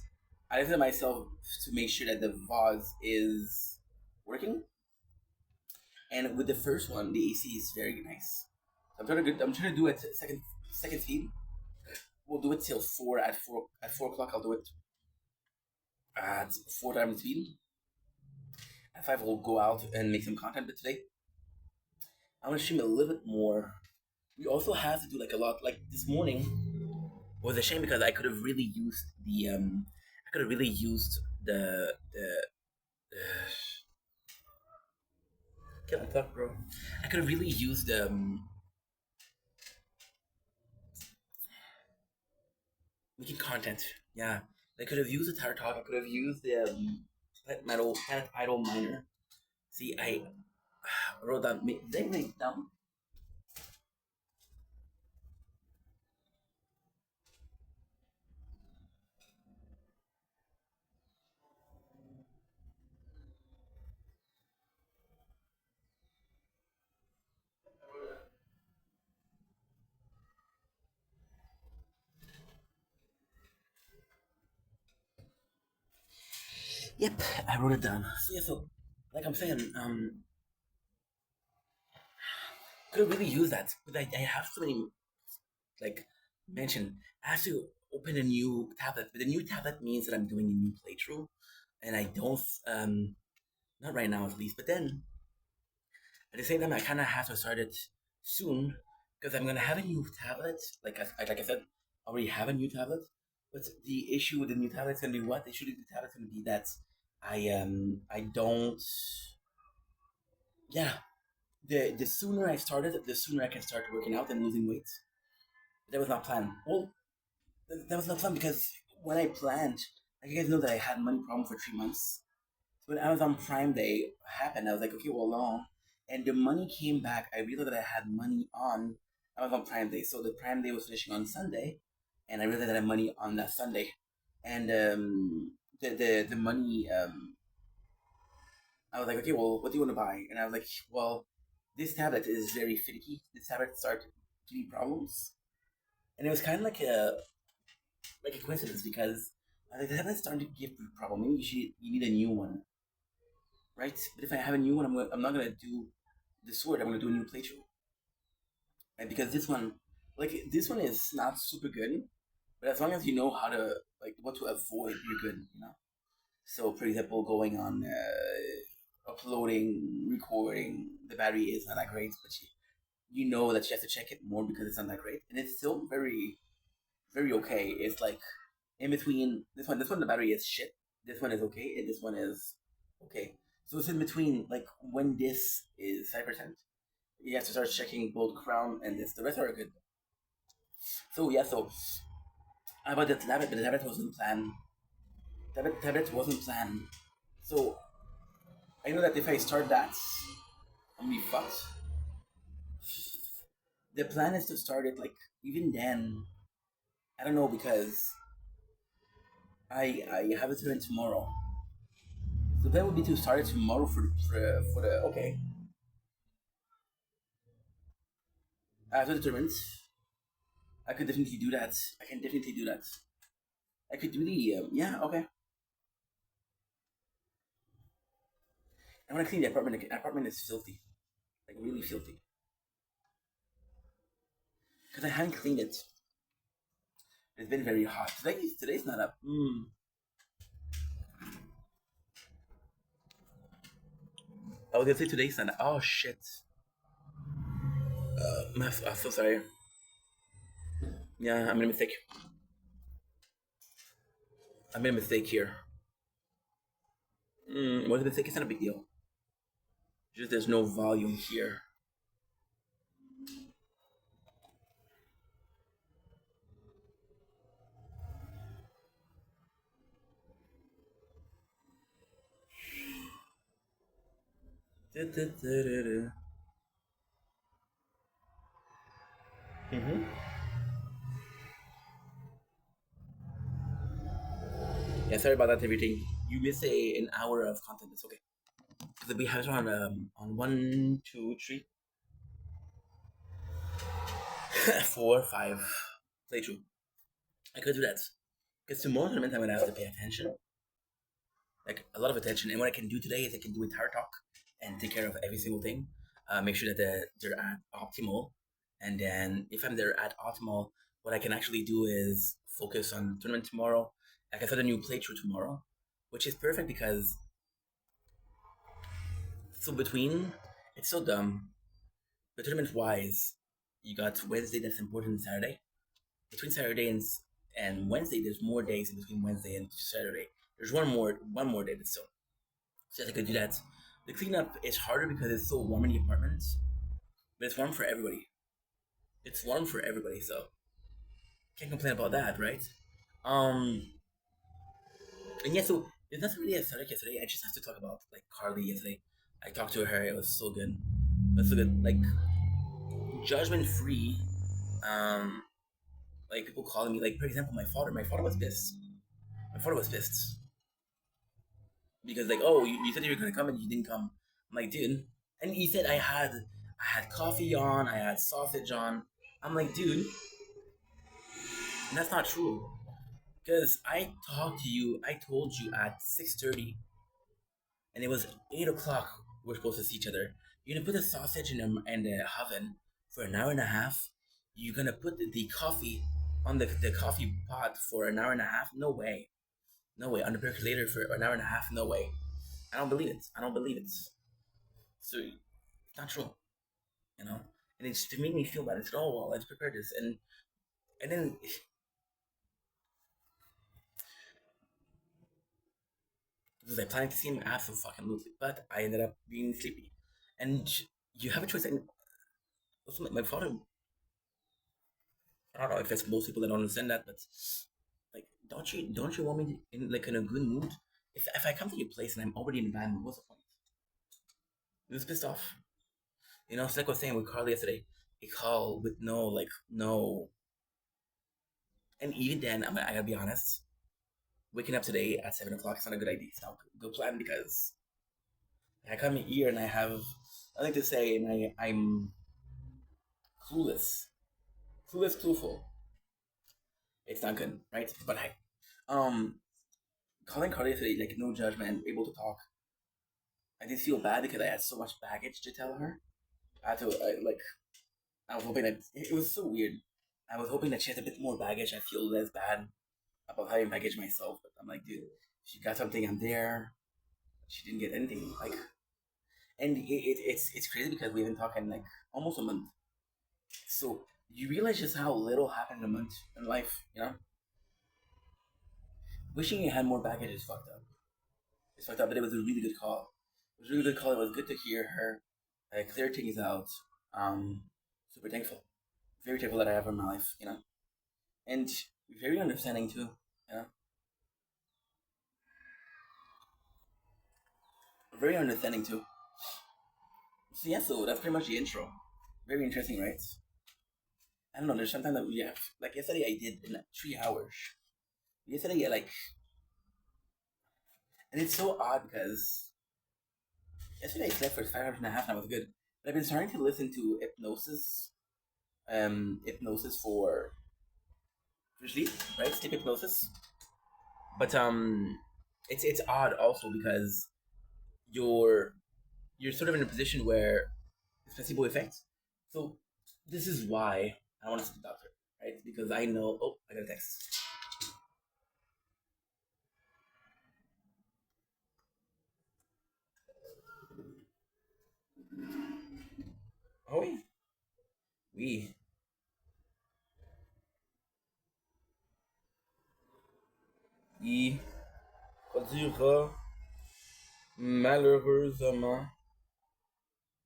Speaker 1: I listened to myself to make sure that the vods is working, and with the first one, the AC is very nice. I'm trying to do it second speed. We'll do it till 4 o'clock. I'll do it at 4 times speed. At 5, we'll go out and make some content. But today, I want to stream a little bit more. We also have to do like a lot. Like this morning was a shame because I could have really used the can I talk, bro? I could have really used making content. Yeah, I could have used the tire talk. I could have used the planet idol miner. See, I wrote down. Did I write down? Yep, I wrote it down. So yeah, so like I'm saying, could have really used that, but I have so many like mentioned. I have to open a new tablet, but the new tablet means that I'm doing a new playthrough, and I don't not right now at least. But then at the same time, I kind of have to start it soon because I'm gonna have a new tablet. Like I said, I already have a new tablet. But the issue with the new tablet's gonna be what? The issue with the tablet's gonna be that I don't yeah. The sooner I started, the sooner I can start working out and losing weight. That was not planned. Well, that was not fun because when I planned, like you guys know that I had money problem for 3 months. So when Amazon Prime Day happened, I was like, okay, well, no. And the money came back. I realized that I had money on Amazon Prime Day. So the Prime Day was finishing on Sunday, and I realized that I had money on that Sunday. And the money, I was like, okay, well, what do you want to buy? And I was like, well, this tablet is very finicky. This tablet started giving problems. and it was kind of like a coincidence because the tablet's starting to give me a problem. Maybe you need a new one, right? But if I have a new one, I'm not gonna do the sword. I'm gonna do a new playthrough, right? Because this one is not super good, but as long as you know how to like what to avoid, you're good, you know. So, for example, going on uploading, recording, the battery is not that great, but you know that you have to check it more because it's not that great, and it's still very okay. It's like in between this one. This one the battery is shit. This one is okay, and this one is okay. So it's in between. Like when this is 5%, you have to start checking both crown and this. The rest are good. So yeah. So about the tablet, but the tablet wasn't planned. Tablet wasn't planned. So I know that if I start that, I'm gonna be fucked. The plan is to start it like even then. I don't know because I have a tournament tomorrow. So the plan would be to start it tomorrow for the okay. After the tournament, I could definitely do that. I can definitely do that. I could do the yeah okay. I want to clean the apartment. The apartment is filthy, like really filthy. Because I haven't cleaned it. It's been very hot. Today's not up. I was gonna say today's not up. Oh shit. I'm so sorry. Yeah, I made a mistake. I made a mistake here. What's a mistake? It's not a big deal. Just there's no volume here. Mm-hmm. Yeah, sorry about that, everything. You missed an hour of content. It's okay. Because we have it on one, two, three, 4, 5 playthrough. I could do that. Because tomorrow tournament I'm gonna have to pay attention, like a lot of attention. And what I can do today is I can do entire talk and take care of every single thing. Make sure that they're at optimal, and then if I'm there at optimal, what I can actually do is focus on the tournament tomorrow. Like I said, a new playthrough tomorrow, which is perfect because so between it's so dumb. But tournament wise, you got Wednesday that's important and Saturday. Between Saturday and Wednesday, there's more days in between Wednesday and Saturday. There's one more day that's so I could do that. The cleanup is harder because it's so warm in the apartments, but it's warm for everybody. It's warm for everybody, so can't complain about that, right? Um, and yeah, so there's nothing really aesthetic yesterday. I just have to talk about like Carly yesterday. I talked to her. It was so good. It was so good. Like judgment free. Um, like people calling me. Like for example, my father. My father was pissed. My father was pissed because like, oh, you said you were gonna come and you didn't come. I'm like, dude. And he said I had coffee on. I had sausage on. I'm like, dude, that's not true. Because I talked to you. I told you at 6:30 and it was 8 o'clock. We're supposed to see each other. You're gonna put the sausage in the oven for an hour and a half. You're gonna put the coffee on the coffee pot for an hour and a half. No way, no way. On the percolator for an hour and a half. No way. I don't believe it. I don't believe it. So it's not true, you know. And it's to make me feel bad. It's oh well, let's prepare this, and then was I planning to see him? Absolutely, but I ended up being sleepy. And you have a choice. And also, my father, I don't know if it's most people that don't understand that, but like, don't you want me in a good mood? If I come to your place and I'm already in a bad mood, what's the point? He was pissed off. You know, it's like I was saying with Carly yesterday. A call with no, and even then, I gotta be honest. Waking up today at 7 o'clock is not a good idea. It's not a good plan because I come here and I have I like to say, and I'm clueless, clueless, clueful. It's not good, right? But hey, um, calling Carly today, like no judgment, able to talk. I did feel bad because I had so much baggage to tell her. I had to like I was hoping that it was so weird. I was hoping that she has a bit more baggage. I feel less bad about having baggage myself, but I'm like, dude, she got something. I'm there. She didn't get anything. Like, and it's crazy because we've been talking like almost a month. So you realize just how little happened in a month in life, you know? Wishing you had more baggage is fucked up. It's fucked up, but it was a really good call. It was a really good call. It was good to hear her clear things out. Super thankful. Very thankful that I have her in my life, you know? And very understanding too, you know? Very understanding too. So yeah, so that's pretty much the intro. Very interesting, right? I don't know, there's sometimes that we have, like yesterday I did in 3 hours. Yesterday, and it's so odd because yesterday I slept for 5 hours and a half and I was good. But I've been starting to listen to hypnosis for sleep, right? Sleep hypnosis. But it's odd also because you're you're sort of in a position where it's placebo effect. So this is why I want to see the doctor, right? Because I know. Oh, I got a text. Oh oui, oui, il produira malheureusement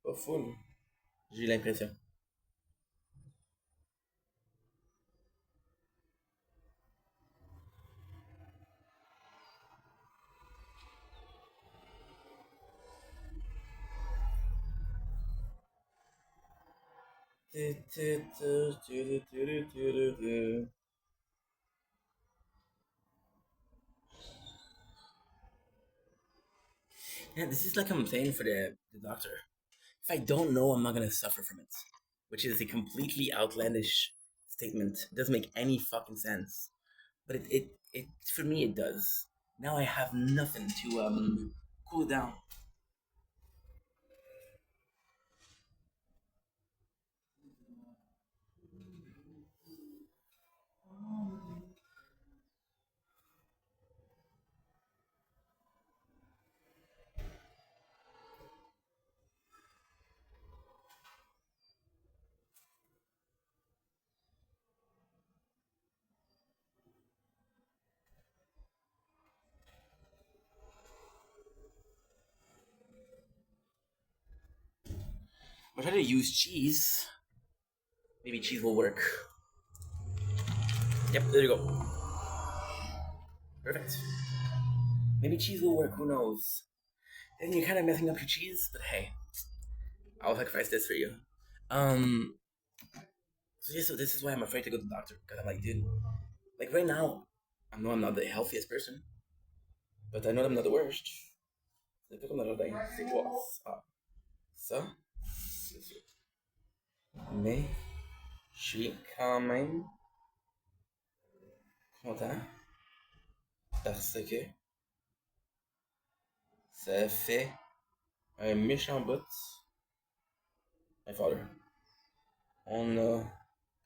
Speaker 1: pas full. J'ai l'impression. Yeah, this is like I'm saying for the doctor. If I don't know, I'm not gonna suffer from it. Which is a completely outlandish statement. It doesn't make any fucking sense. But it for me it does. Now I have nothing to cool it down. I'll try to use cheese. Maybe cheese will work. Yep, there you go. Perfect. Maybe cheese will work, who knows? And you're kind of messing up your cheese, but hey, I'll sacrifice this for you. Um, so yeah, so this is why I'm afraid to go to the doctor because I'm like, dude, like right now, I know I'm not the healthiest person, but I know I'm not the worst. C'est pas comme dans le jardin, c'est quoi ça? C'est sûr. Mais je suis quand même content parce que ça fait un méchant bout. My father. On n'a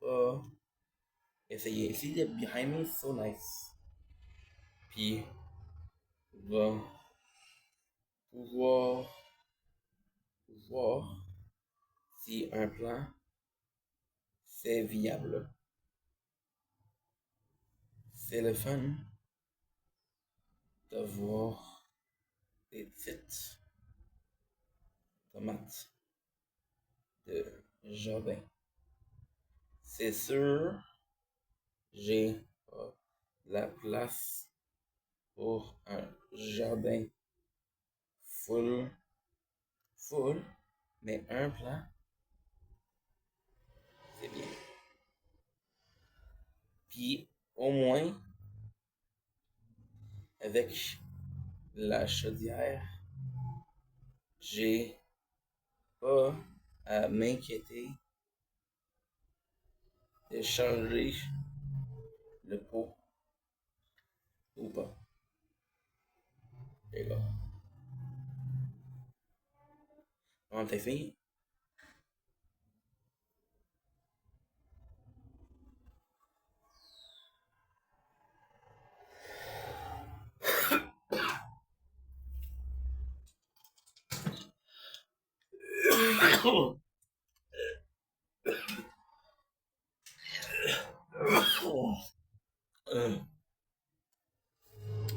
Speaker 1: pas essayé. See that behind me is so nice. Puis va pouvoir voir si un plan c'est viable. C'est le fun de voir des petites tomates de jardin. C'est sûr, j'ai pas la place pour un jardin full, full, mais un plan, c'est bien. Puis au moins, avec la chaudière, j'ai pas à m'inquiéter de changer Le pot. Oopa. There you go. Want to taste me?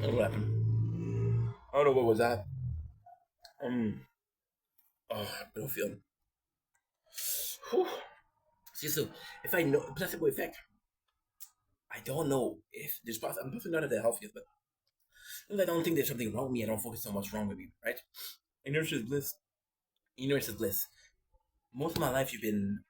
Speaker 1: I don't know what happened. I don't know what was that. Um. Oh, I don't feel. Whew. See, so if I know placebo effect, I don't know if there's. I'm definitely not at the healthiest, but I don't think there's something wrong with me. I don't focus on what's wrong with me, right? Ignorance is bliss. Ignorance is bliss. Most of my life, you've been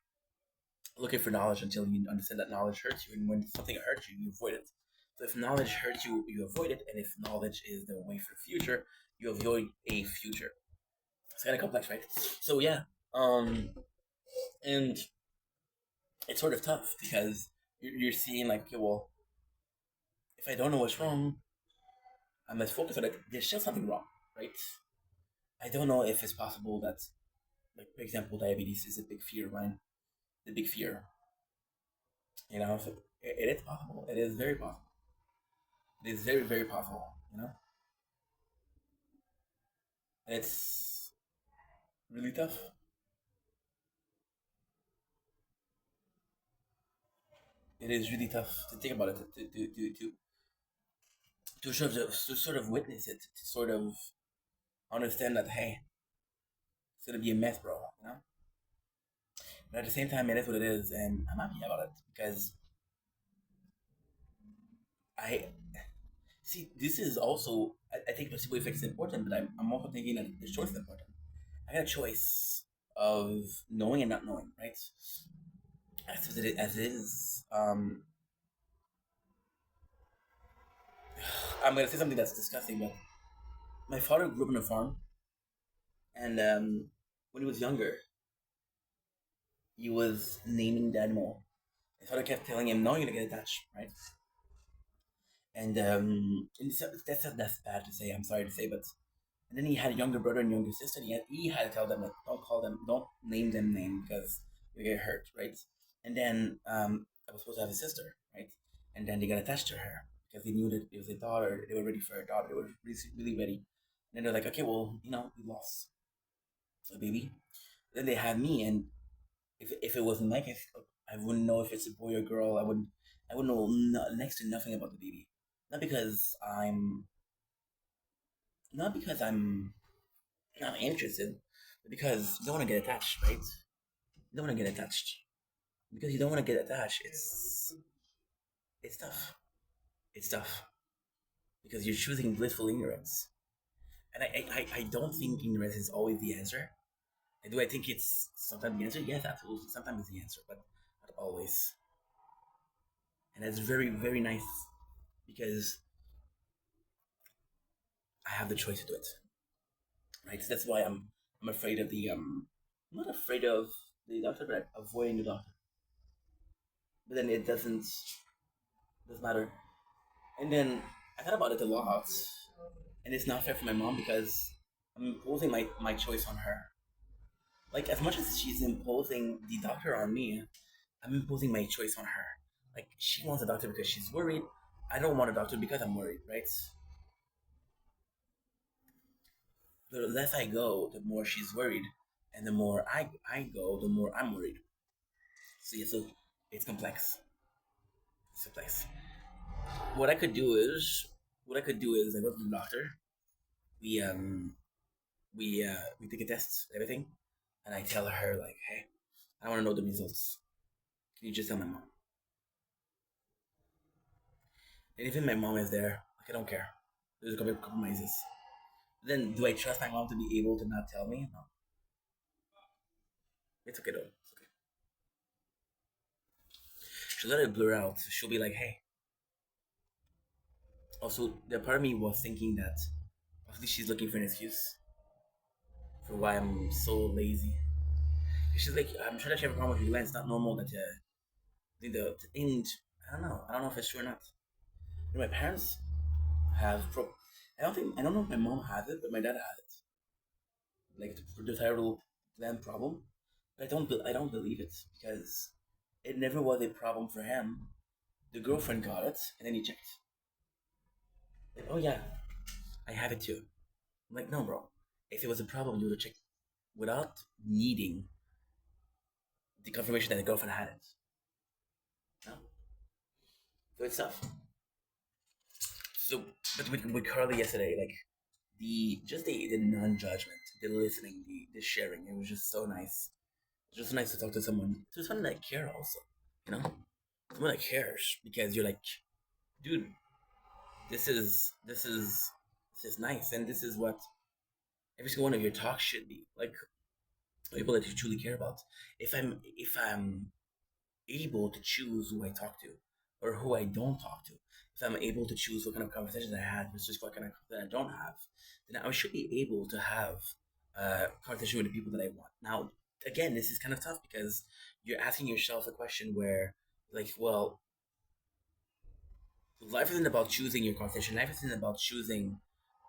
Speaker 1: looking for knowledge until you understand that knowledge hurts you, and when something hurts you, you avoid it. So if knowledge hurts you, you avoid it, and if knowledge is the way for the future, you avoid a future. It's kind of complex, right? So yeah, um, and it's sort of tough because you're seeing like, okay, well, if I don't know what's wrong, I must focus on it. There's still something wrong, right? I don't know if it's possible that, like, for example, diabetes is a big fear of mine. The big fear, so it is possible. It is very possible. It is very, very possible, And it's really tough. It is really tough to think about it, to sort of witness it, to sort of understand that, hey, it's gonna be a mess, bro. But at the same time, it is what it is, and I'm happy about it because I see. This is also, I think placebo effect is important, but I'm also thinking that the choice is important. I got a choice of knowing and not knowing, right? As it is. I'm gonna say something that's disgusting, but my father grew up on a farm, and when he was younger, he was naming the animal. His father kept telling him, "No, you're gonna get attached, right?" And that's bad to say. I'm sorry to say, but and then he had a younger brother and younger sister. And he had to tell them that don't name them name because you get hurt, right? And then I was supposed to have a sister, right? And then they got attached to her because they knew that it was a daughter. They were ready for a daughter. They were really, really ready. And then they're like, okay, well, we lost a baby. Then they had me, and if it wasn't my case, I wouldn't know if it's a boy or girl. I wouldn't know next to nothing about the baby. Not because I'm not because I'm not interested, but because you don't want to get attached, right? You don't want to get attached because you don't want to get attached. It's tough. It's tough because you're choosing blissful ignorance, and I don't think ignorance is always the answer. Do I think it's sometimes the answer? Yes, absolutely. Sometimes it's the answer, but not always. And that's very, very nice because I have the choice to do it, right? So that's why I'm afraid of I'm not afraid of the doctor, but I'm avoiding the doctor. But then it doesn't matter. And then I thought about it a lot, and it's not fair for my mom because I'm imposing my choice on her. Like, as much as she's imposing the doctor on me, I'm imposing my choice on her. Like, she wants a doctor because she's worried. I don't want a doctor because I'm worried, right? The less I go, the more she's worried, and the more I go, the more I'm worried. So yeah, so it's complex. It's complex. What I could do is, I go to the doctor. We we take a test, everything, and I tell her like, hey, I want to know the results. Can you just tell my mom? And even my mom is there, like, I don't care. There's a couple of compromises. Then do I trust my mom to be able to not tell me? No, it's okay though. It's okay. She'll let it blur out. She'll be like, hey. Also, the part of me was thinking that possibly she's looking for an excuse for why I'm so lazy. She's like, I'm sure that she have a problem with you. It's not normal that the end. I don't know. I don't know if it's true or not. My parents have I don't know if my mom has it, but my dad has it. Like the thyroid gland problem. But I don't believe it because it never was a problem for him. The girlfriend got it, and then he checked. Like, oh yeah, I have it too. I'm like, no, bro. If it was a problem, you would have checked without needing the confirmation that the girlfriend had it. No, so it's tough. So, but with Carly yesterday, like the non judgment, the listening, the sharing, it was just so nice. It's just nice to talk to someone that care also, you know, someone that cares because you're like, dude, this is this is this is nice, and this is what every single one of your talks should be like. People that you truly care about. If I'm able to choose who I talk to or who I don't talk to, if I'm able to choose what kind of conversations I had versus what kind of that I don't have, then I should be able to have conversation with the people that I want. Now, again, this is kind of tough because you're asking yourself a question where, like, well, life isn't about choosing your conversation. Life isn't about choosing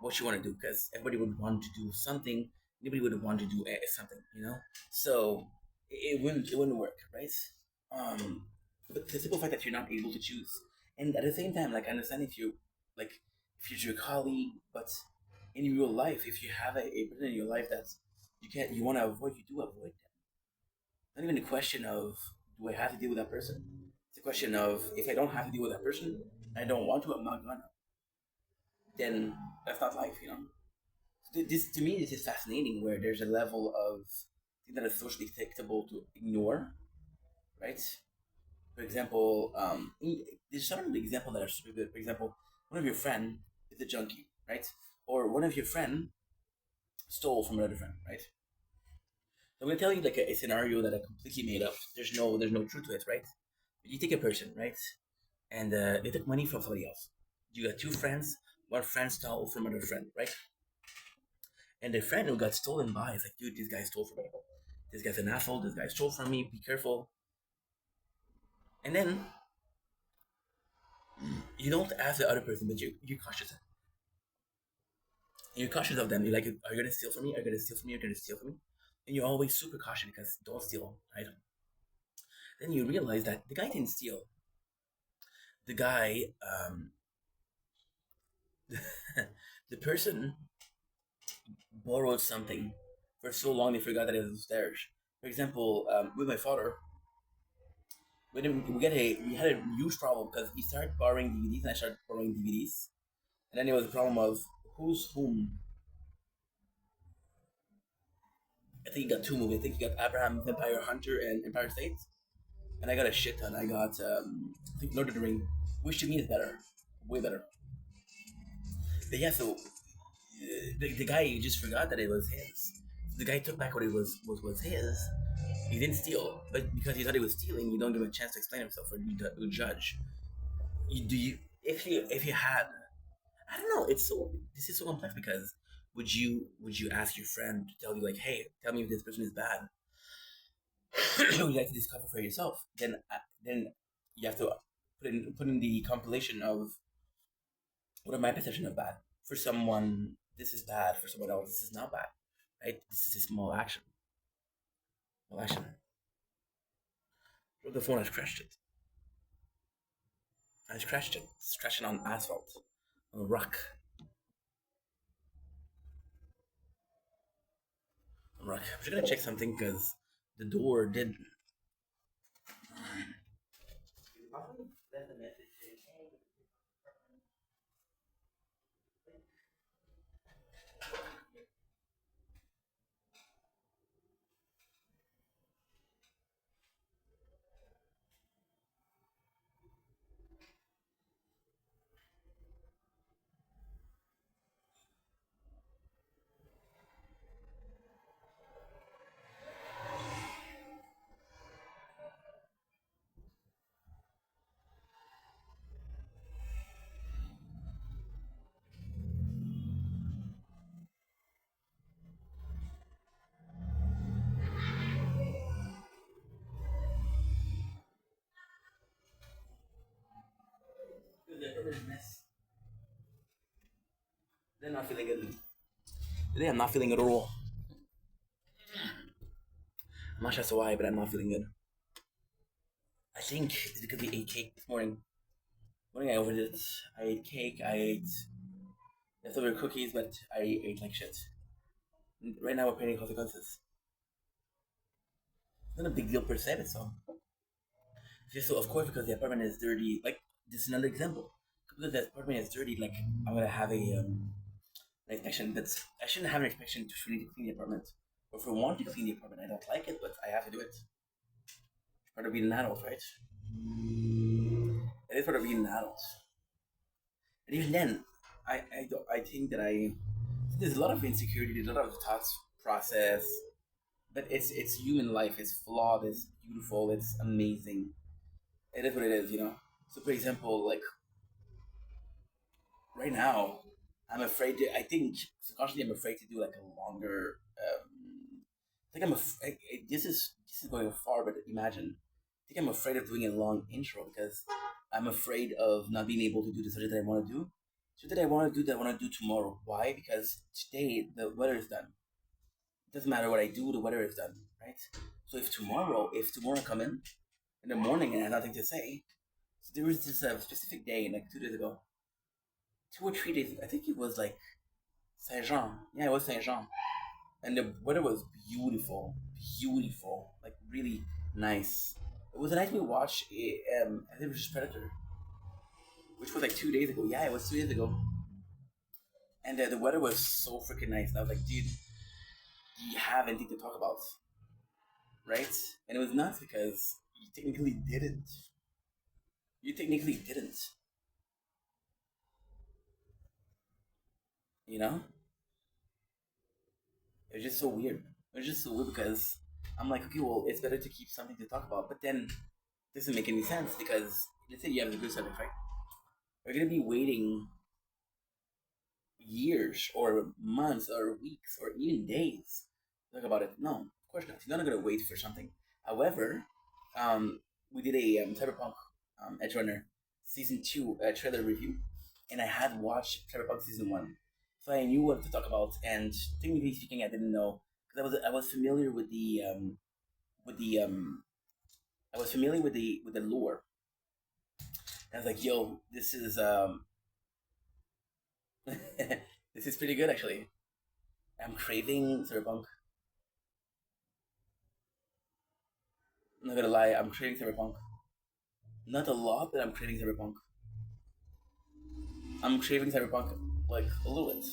Speaker 1: what you want to do because everybody would want to do something. Nobody would want to do something, you know. So it wouldn't work, right? Um, but the simple fact that you're not able to choose, and at the same time, like I understand like if you're your colleague, but in real life, if you have a person in your life that you want to avoid, you do avoid them. Not even a question of do I have to deal with that person. It's a question of if I don't have to deal with that person, I don't want to, I'm not gonna. Then that's not life, you know. This to me, this is fascinating. Where there's a level of thing that is socially acceptable to ignore, right? For example, there's some example that are super good. For example, one of your friend is a junkie, right? Or one of your friend stole from another friend, right? So I'm gonna tell you like a scenario that I completely made up. There's no truth to it, right? You take a person, right, and they took money from somebody else. You got two friends. One friend stole from another friend, right? And the friend who got stolen by is like, dude, this guy stole from me. This guy's an asshole. This guy stole from me. Be careful. And then you don't ask the other person, but you're cautious. You're cautious of them. You're like, are you gonna steal from me? Are you gonna steal from me? Are you gonna steal from me? And you're always super cautious because don't steal, right? Then you realize that the guy didn't steal. The guy, the person borrowed something for so long they forgot that it was theirs. For example, with my father, we had a huge problem because he started borrowing DVDs and I started borrowing DVDs, and then there was a problem of who's whom. I think he got two movies. I think he got Abraham Vampire Hunter and Empire State, and I got a shit ton. I got I think Lord of the Ring, which to me is better, way better. But yeah, so the guy just forgot that it was his. The guy took back what it was his. He didn't steal, but because he thought he was stealing, you don't give him a chance to explain himself or you judge. If you had, I don't know. This is so complex because would you ask your friend to tell you like, hey, tell me if this person is bad? Would you like to discover for yourself? Then you have to put in the compilation of what are my perception of bad. For someone, this is bad. For someone else, this is not bad. Right? This is a small action. Small action. The phone has crashed it. Has crashed it. It's crashing on asphalt, on a rock, on rock. I'm just gonna check something because the door did. there's a mess. Today I'm not feeling good. Today I'm not feeling good at all. I'm not sure as to why, but I'm not feeling good. I think it's because we ate cake this morning. Morning I overdid it. I ate cake. I ate leftover cookies, but I ate like shit. Right now we're paying consequences. It's not a big deal per se, but so of course because the apartment is dirty. Like this is another example. Because the apartment is dirty, like I'm gonna have an inspection. But I shouldn't have an inspection to need to clean the apartment. Or if I want to clean the apartment, I don't like it, but I have to do it. It's part of being an adult, right? It is part of being an adult. And even then, I think that there's a lot of insecurity, there's a lot of thoughts process, but it's human life. It's flawed. It's beautiful. It's amazing. It is what it is, you know. So, for example, like right now, I'm afraid to. I think subconsciously, I'm afraid to do like a longer. I think this is going far, but imagine. I think I'm afraid of doing a long intro because I'm afraid of not being able to do the subject that I want to do. So that I want to do that I want to do tomorrow. Why? Because today the weather is done. It doesn't matter what I do, the weather is done, right? So if tomorrow I come in the morning and I have nothing to say, so there was this specific day, like 2 days ago, 2 or 3 days. I think it was like Saint Jean. Yeah, it was Saint Jean, and the weather was beautiful, beautiful, like really nice. It was a nice way to watch. I think it was just Predator, which was like 2 days ago. Yeah, it was 2 days ago, and the weather was so freaking nice. And I was like, dude, do you have anything to talk about, right? And it was nuts because you technically didn't. You technically didn't. You know, it was just so weird. It was just so weird because I'm like, okay, well, it's better to keep something to talk about, but then it doesn't make any sense because let's say you have a good subject, right? You're gonna be waiting years or months or weeks or even days to talk about it. No, of course not. You're not gonna wait for something. However, um, we did a Cyberpunk Edge Runner season 2 trailer review, and I had watched Cyberpunk season 1, so I knew what to talk about. And technically speaking, I didn't know because I was familiar with the I was familiar with the lore. And I was like, yo, this is this is pretty good actually. I'm craving Cyberpunk. I'm not gonna lie, I'm craving Cyberpunk. Not a lot, but I'm craving Cyberpunk. I'm craving Cyberpunk like a little bit.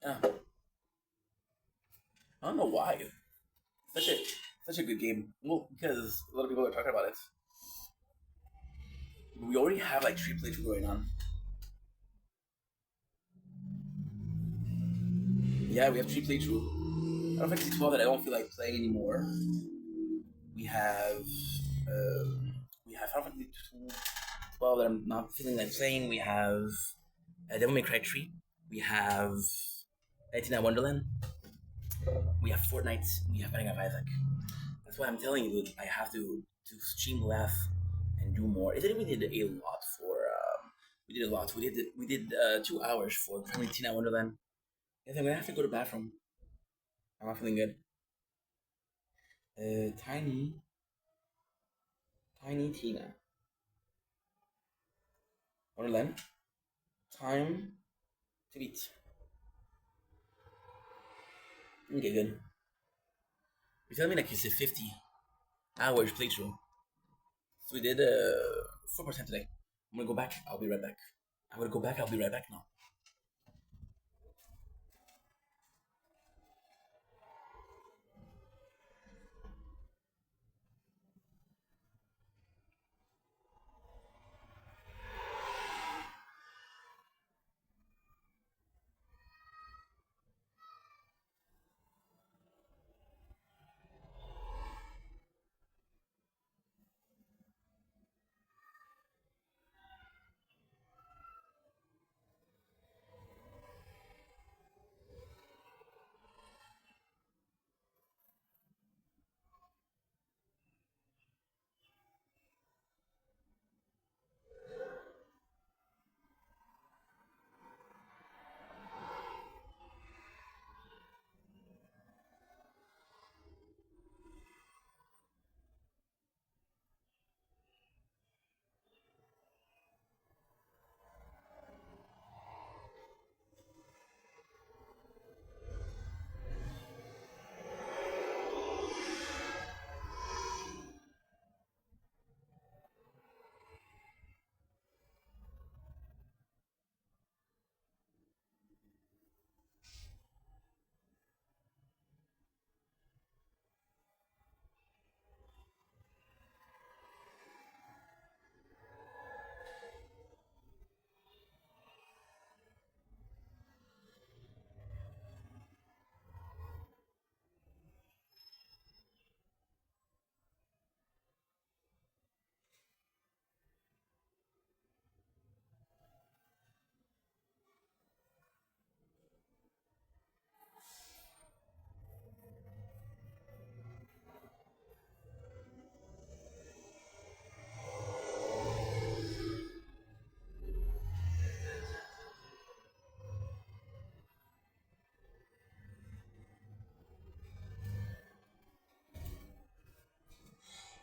Speaker 1: Yeah, I don't know why. Such a such a good game. Well, because a lot of people are talking about it. We already have like 3 playthroughs going on. Yeah, we have 3 playthroughs. Final Fantasy 12 that I don't feel like playing anymore. We have we have Final Fantasy 12 that I'm not feeling like playing. We have Devil May Cry 3. We have 19 Wonderland. We have Fortnite. We have Binding of Isaac. That's why I'm telling you, dude, I have to stream, laugh, and do more. Is it we did a lot for? We did a lot. We did 2 hours for 19 Wonderland. Yes, I'm gonna have to go to the bathroom. I'm not feeling good. Tiny Tina. Wonderland. Time to beat. Okay, good. You tell me like you said 50 hours playthrough. So we did 4% today. I'm gonna go back. I'll be right back. I'm gonna go back. I'll be right back now.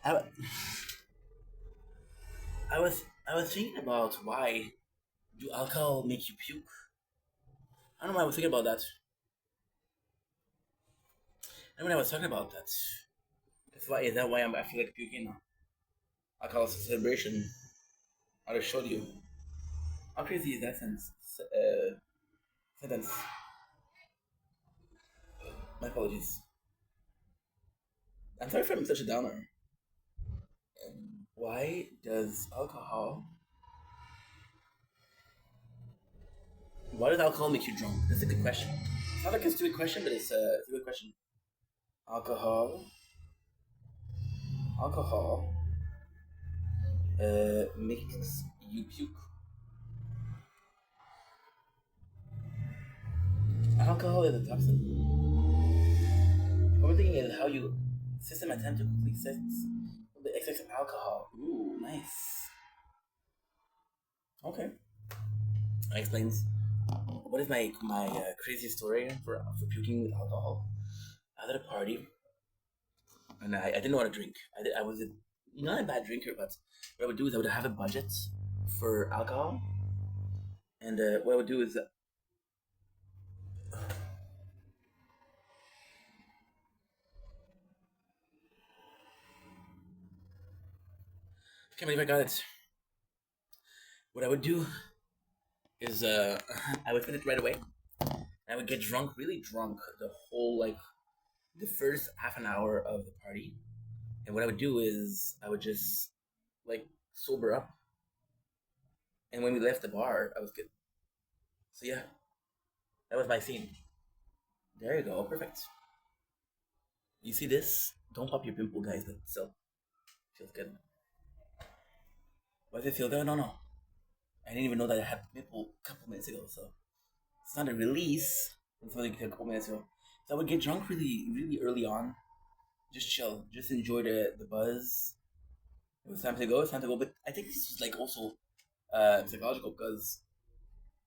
Speaker 1: I, I was thinking about why do alcohol make you puke? I don't know why I was thinking about that. And when I was talking about that, that's why is that why I feel like puking now? Alcohol celebration. I just showed you. How crazy is that sentence? My apologies. I'm sorry for I'm such a downer. Why does alcohol? Why does alcohol make you drunk? That's a good question. It's not like a stupid question, but it's a good question. Alcohol, alcohol, makes you puke. Alcohol is a toxin. What we're thinking is how you system attempt to complete sex with the excess of alcohol. Ooh, nice. Okay, that explains. What is my crazy story for puking with alcohol? I was at a party and I didn't know how to drink. I was not a bad drinker, but what I would do is I would have a budget for alcohol, and what I would do is can't believe I got it. What I would do is I would finish right away. I would get drunk, really drunk, the whole like the first half an hour of the party. And what I would do is I would just like sober up. And when we left the bar, I was good. So yeah, that was my scene. There you go, perfect. You see this? Don't pop your pimple, guys. But still, feels good. Why does it feel good? No, no. I didn't even know that I had a pimple a couple minutes ago. So it's not a release. It's only a couple minutes ago. So I would get drunk really, really early on. Just chill. Just enjoy the buzz. It was time to go. It's time to go. But I think this was like also psychological because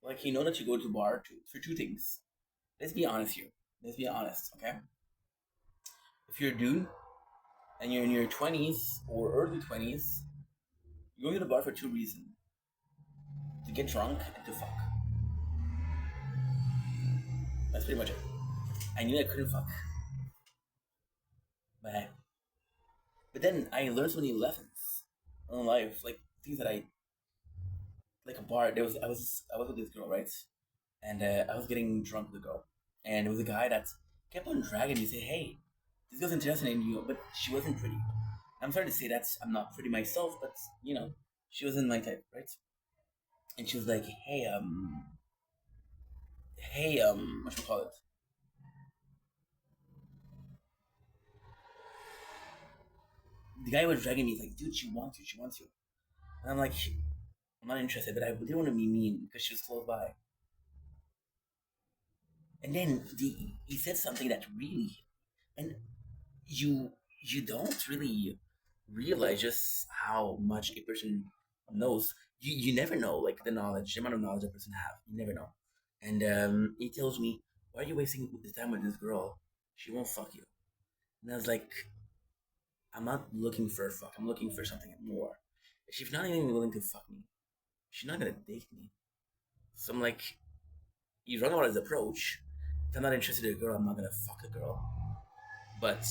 Speaker 1: like you know that you go to bar for two things. Let's be honest here. Let's be honest, okay? If you're a dude and you're in your 20s or early 20s, you're going to the bar for two reasons: to get drunk and to fuck. That's pretty much it. I knew I couldn't fuck, but then I learned so many lessons in life, like things that I like a bar. I was with this girl, right? And I was getting drunk with the girl, and it was a guy that kept on dragging me. Say, hey, this girl's interested in you, but she wasn't pretty. I'm sorry to say that I'm not pretty myself, but you know, she wasn't my type, right? And she was like, what should we call it? The guy was dragging me. He's like, dude, she wants you. And I'm like, I'm not interested, but I didn't want to be mean because she was close by. And then he said something that really, and you you don't really realize just how much a person knows. You never know, like the amount of knowledge a person have. You never know. And he tells me, "Why are you wasting the time with this girl? She won't fuck you." And I was like, "I'm not looking for a fuck. I'm looking for something more. If she's not even willing to fuck me, she's not gonna date me." So I'm like, "He's wrong about his approach. If I'm not interested in a girl, I'm not gonna fuck a girl." But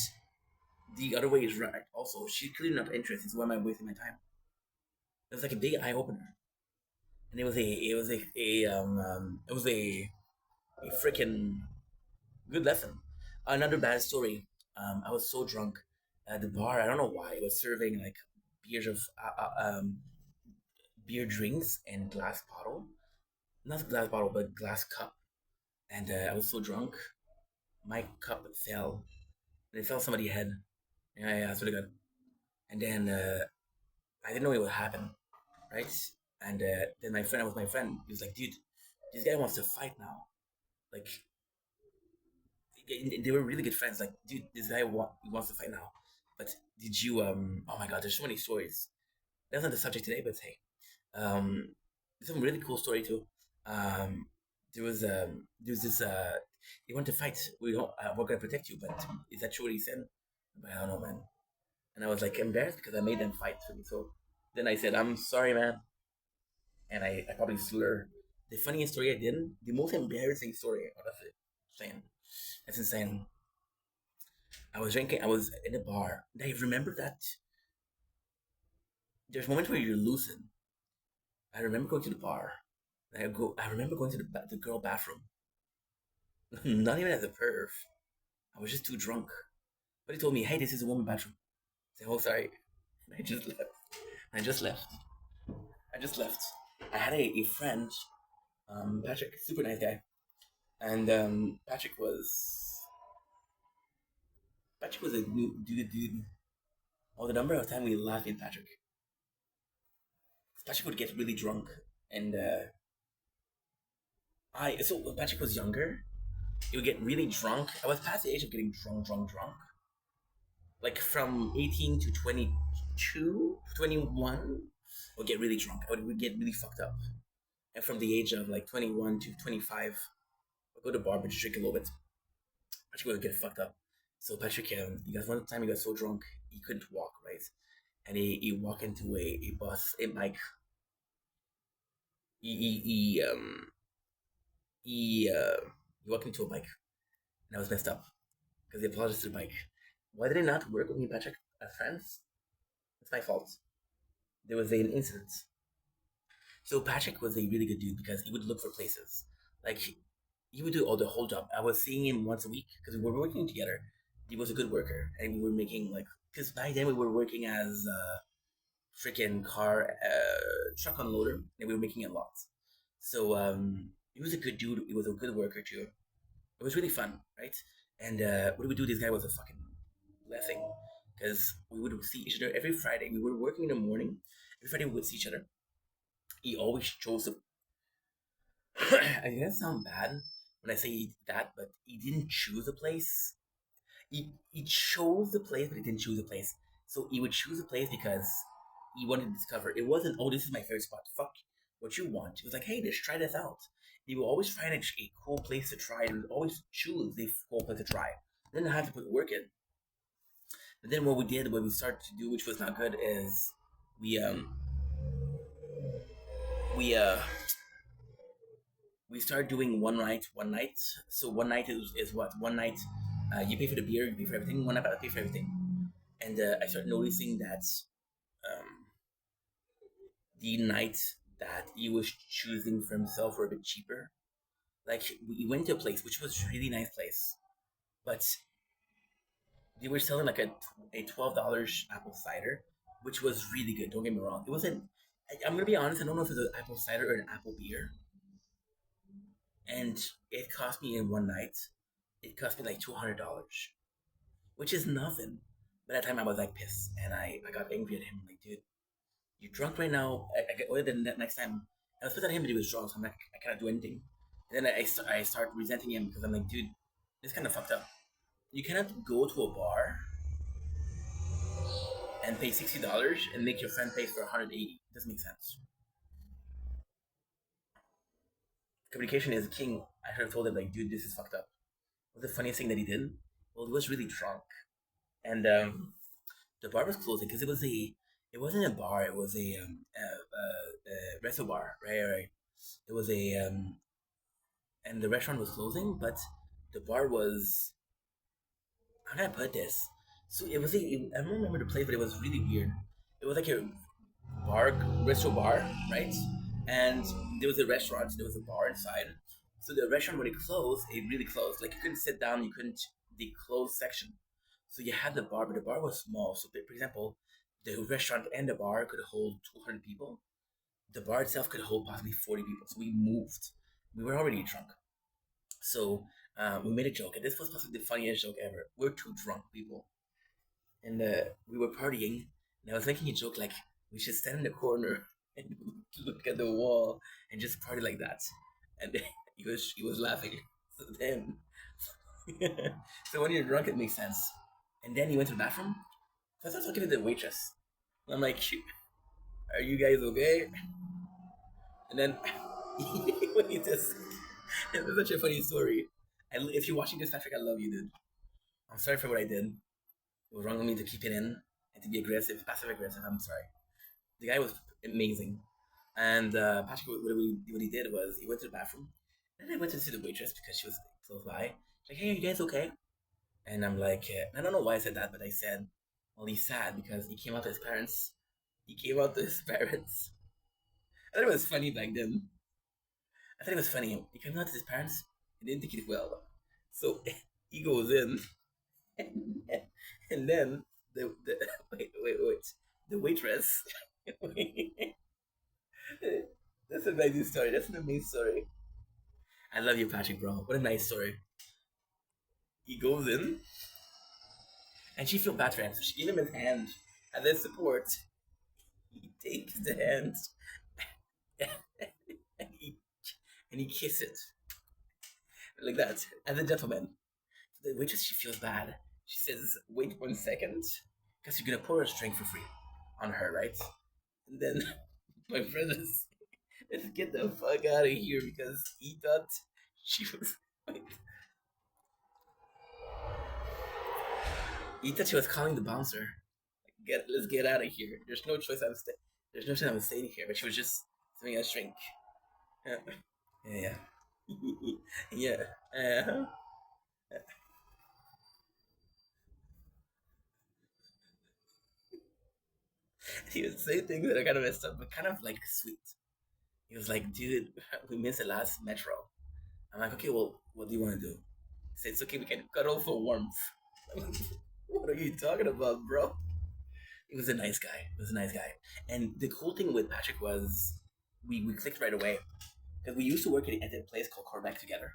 Speaker 1: the other way is right. Also, she's clearly not interested. So why am I wasting my time? It was like a big eye opener, and it was a freaking good lesson. Another bad story. I was so drunk at the bar. I don't know why. It was serving like beers of beer drinks and glass bottle, not glass bottle, but glass cup. And I was so drunk, my cup fell, and it fell on somebody's head. Yeah, yeah, that's really good. And then I didn't know it would happen, right? And then my friend, I was my friend. He was like, "Dude, this guy wants to fight now." Like they were really good friends. Like, dude, this guy wants to fight now. But did you? Oh my God, there's so many stories. That's not the subject today, but hey, there's some really cool story too. Um, there was this. He wanted to fight. We're gonna protect you, but is that true what he said? But I don't know, man. and I was like embarrassed because I made them fight for me. So then I said, "I'm sorry, man," and I probably slur. The funniest story I did, the most embarrassing story out of it, saying, that's insane. I was drinking. I was in a bar. I remember that there's moments where you're lucid. I remember going to the bar. I remember going to the girl bathroom. Not even as a perv. I was just too drunk. But he told me, "Hey, this is a woman bathroom." I said, "Oh, sorry." And I just left. I just left. I just left. I had a friend, Patrick, super nice guy, and Patrick was a dude. Oh, the number of time we laughed at Patrick. Patrick would get really drunk, and I so when Patrick was younger, he would get really drunk. I was past the age of getting drunk. Like from 18 to 22, 21, I would get really drunk. Would get really fucked up. And from the age of like 21 to 25, I'd go to bar but just drink a little bit. Patrick would get fucked up. So Patrick, he got one time he got so drunk he couldn't walk, right? And he walked into a bus, a bike. He he he um he he walked into a bike, and I was messed up because he apologized to the bike. Why did it not work with me, Patrick, as friends? It's my fault. There was an incident. So Patrick was a really good dude because he would look for places. Like he would do all the whole job. I was seeing him once a week because we were working together. He was a good worker, and we were making like because by then we were working as freaking car truck unloader, and we were making a lot. So he was a good dude. He was a good worker too. It was really fun, right? And what did we do? This guy was a fucking blessing because we would see each other every Friday. We were working in the morning. Every Friday we would see each other. He always chose the. I think that sound bad when I say that, but he didn't choose a place. He chose the place, but he didn't choose a place. So he would choose a place because he wanted to discover. It wasn't, oh, this is my favorite spot. Fuck what you want. It was like, hey, let's try this out. He would always find a cool place to try. He would always choose a cool place to try. Then I had to put work in. But then what we did, what we started to do, which was not good, is we we uh we started doing one night. So one night is what? One night you pay for the beer, you pay for everything. One night I pay for everything. And I started noticing that um, the nights that he was choosing for himself were a bit cheaper. Like we went to a place which was a really nice place, but they were selling like a $12 apple cider, which was really good. Don't get me wrong. It wasn't. I'm gonna be honest. I don't know if it was an apple cider or an apple beer, and it cost me in one night. It cost me like $200, which is nothing. But at that time I was like pissed, and I got angry at him. I'm like, dude, you're drunk right now. I get wait. Then next time, I was pissed at him, but he was drunk, so I'm like, I cannot do anything. And then I start resenting him because I'm like, dude, this kind of fucked up. You cannot go to a bar and pay $60 and make your friend pay for 180. It doesn't make sense. Communication is king. I should have told him like, dude, this is fucked up. What was the funniest thing that he did? Well, he was really drunk, and the bar was closing because it wasn't a bar. It was a resto bar, right? It was and the restaurant was closing, but the bar was. How can I put this? So it was I don't remember the place, but it was really weird. It was like a bar, resto bar, right? And there was a restaurant. There was a bar inside. So the restaurant when it closed, it really closed. Like you couldn't sit down. You couldn't the closed section. So you had the bar, but the bar was small. So for example, the restaurant and the bar could hold 200 people. The bar itself could hold possibly 40 people. So we moved. We were already drunk. So we made a joke, and this was possibly the funniest joke ever. We were two drunk people, and we were partying, and I was making a joke like we should stand in the corner and look at the wall and just party like that. And he was laughing. So then, so when you're drunk, it makes sense. And then he went to the bathroom. So I started talking to the waitress. I'm like, "Are you guys okay?" And then when he just, it was such a funny story. If you're watching this, Patrick, I love you, dude. I'm sorry for what I did. It was wrong of me to keep it in, and to be aggressive, passive aggressive. I'm sorry. The guy was amazing, and Patrick, what he did was he went to the bathroom, and I went to see the waitress because she was close by. She's like, "Hey, are you guys okay?" And I'm like, I don't know why I said that, but I said, "Well, he's sad because he came out to his parents. He came out to his parents." I thought it was funny back then. I thought it was funny. He came out to his parents and didn't take it well. So he goes in, and, and then the wait, the waitress. That's a nice story. That's an amazing story. I love you, Patrick, bro. What a nice story. He goes in, and she felt bad for him, so she gave him his hand as their support. He takes the hand and he kisses it like that as a gentleman. So the waitress, she feels bad. She says, "Wait 1 second, because you're gonna pour a drink for free on her, right?" And then my brothers, let's get the fuck out of here because he thought she was. He thought she was calling the bouncer. Let's get out of here. There's no choice. There's no choice. I'm staying here. But she was just serving us drink. Yeah, yeah, yeah. Uh-huh. He would say things that are kind of messed up, but kind of like sweet. He was like, "Dude, we missed the last metro." I'm like, "Okay, well, what do you want to do?" He said, "It's okay. We can cuddle for warmth." I'm like, "What are you talking about, bro?" He was a nice guy. He was a nice guy. And the cool thing with Patrick was we clicked right away because we used to work at a place called Cormac together.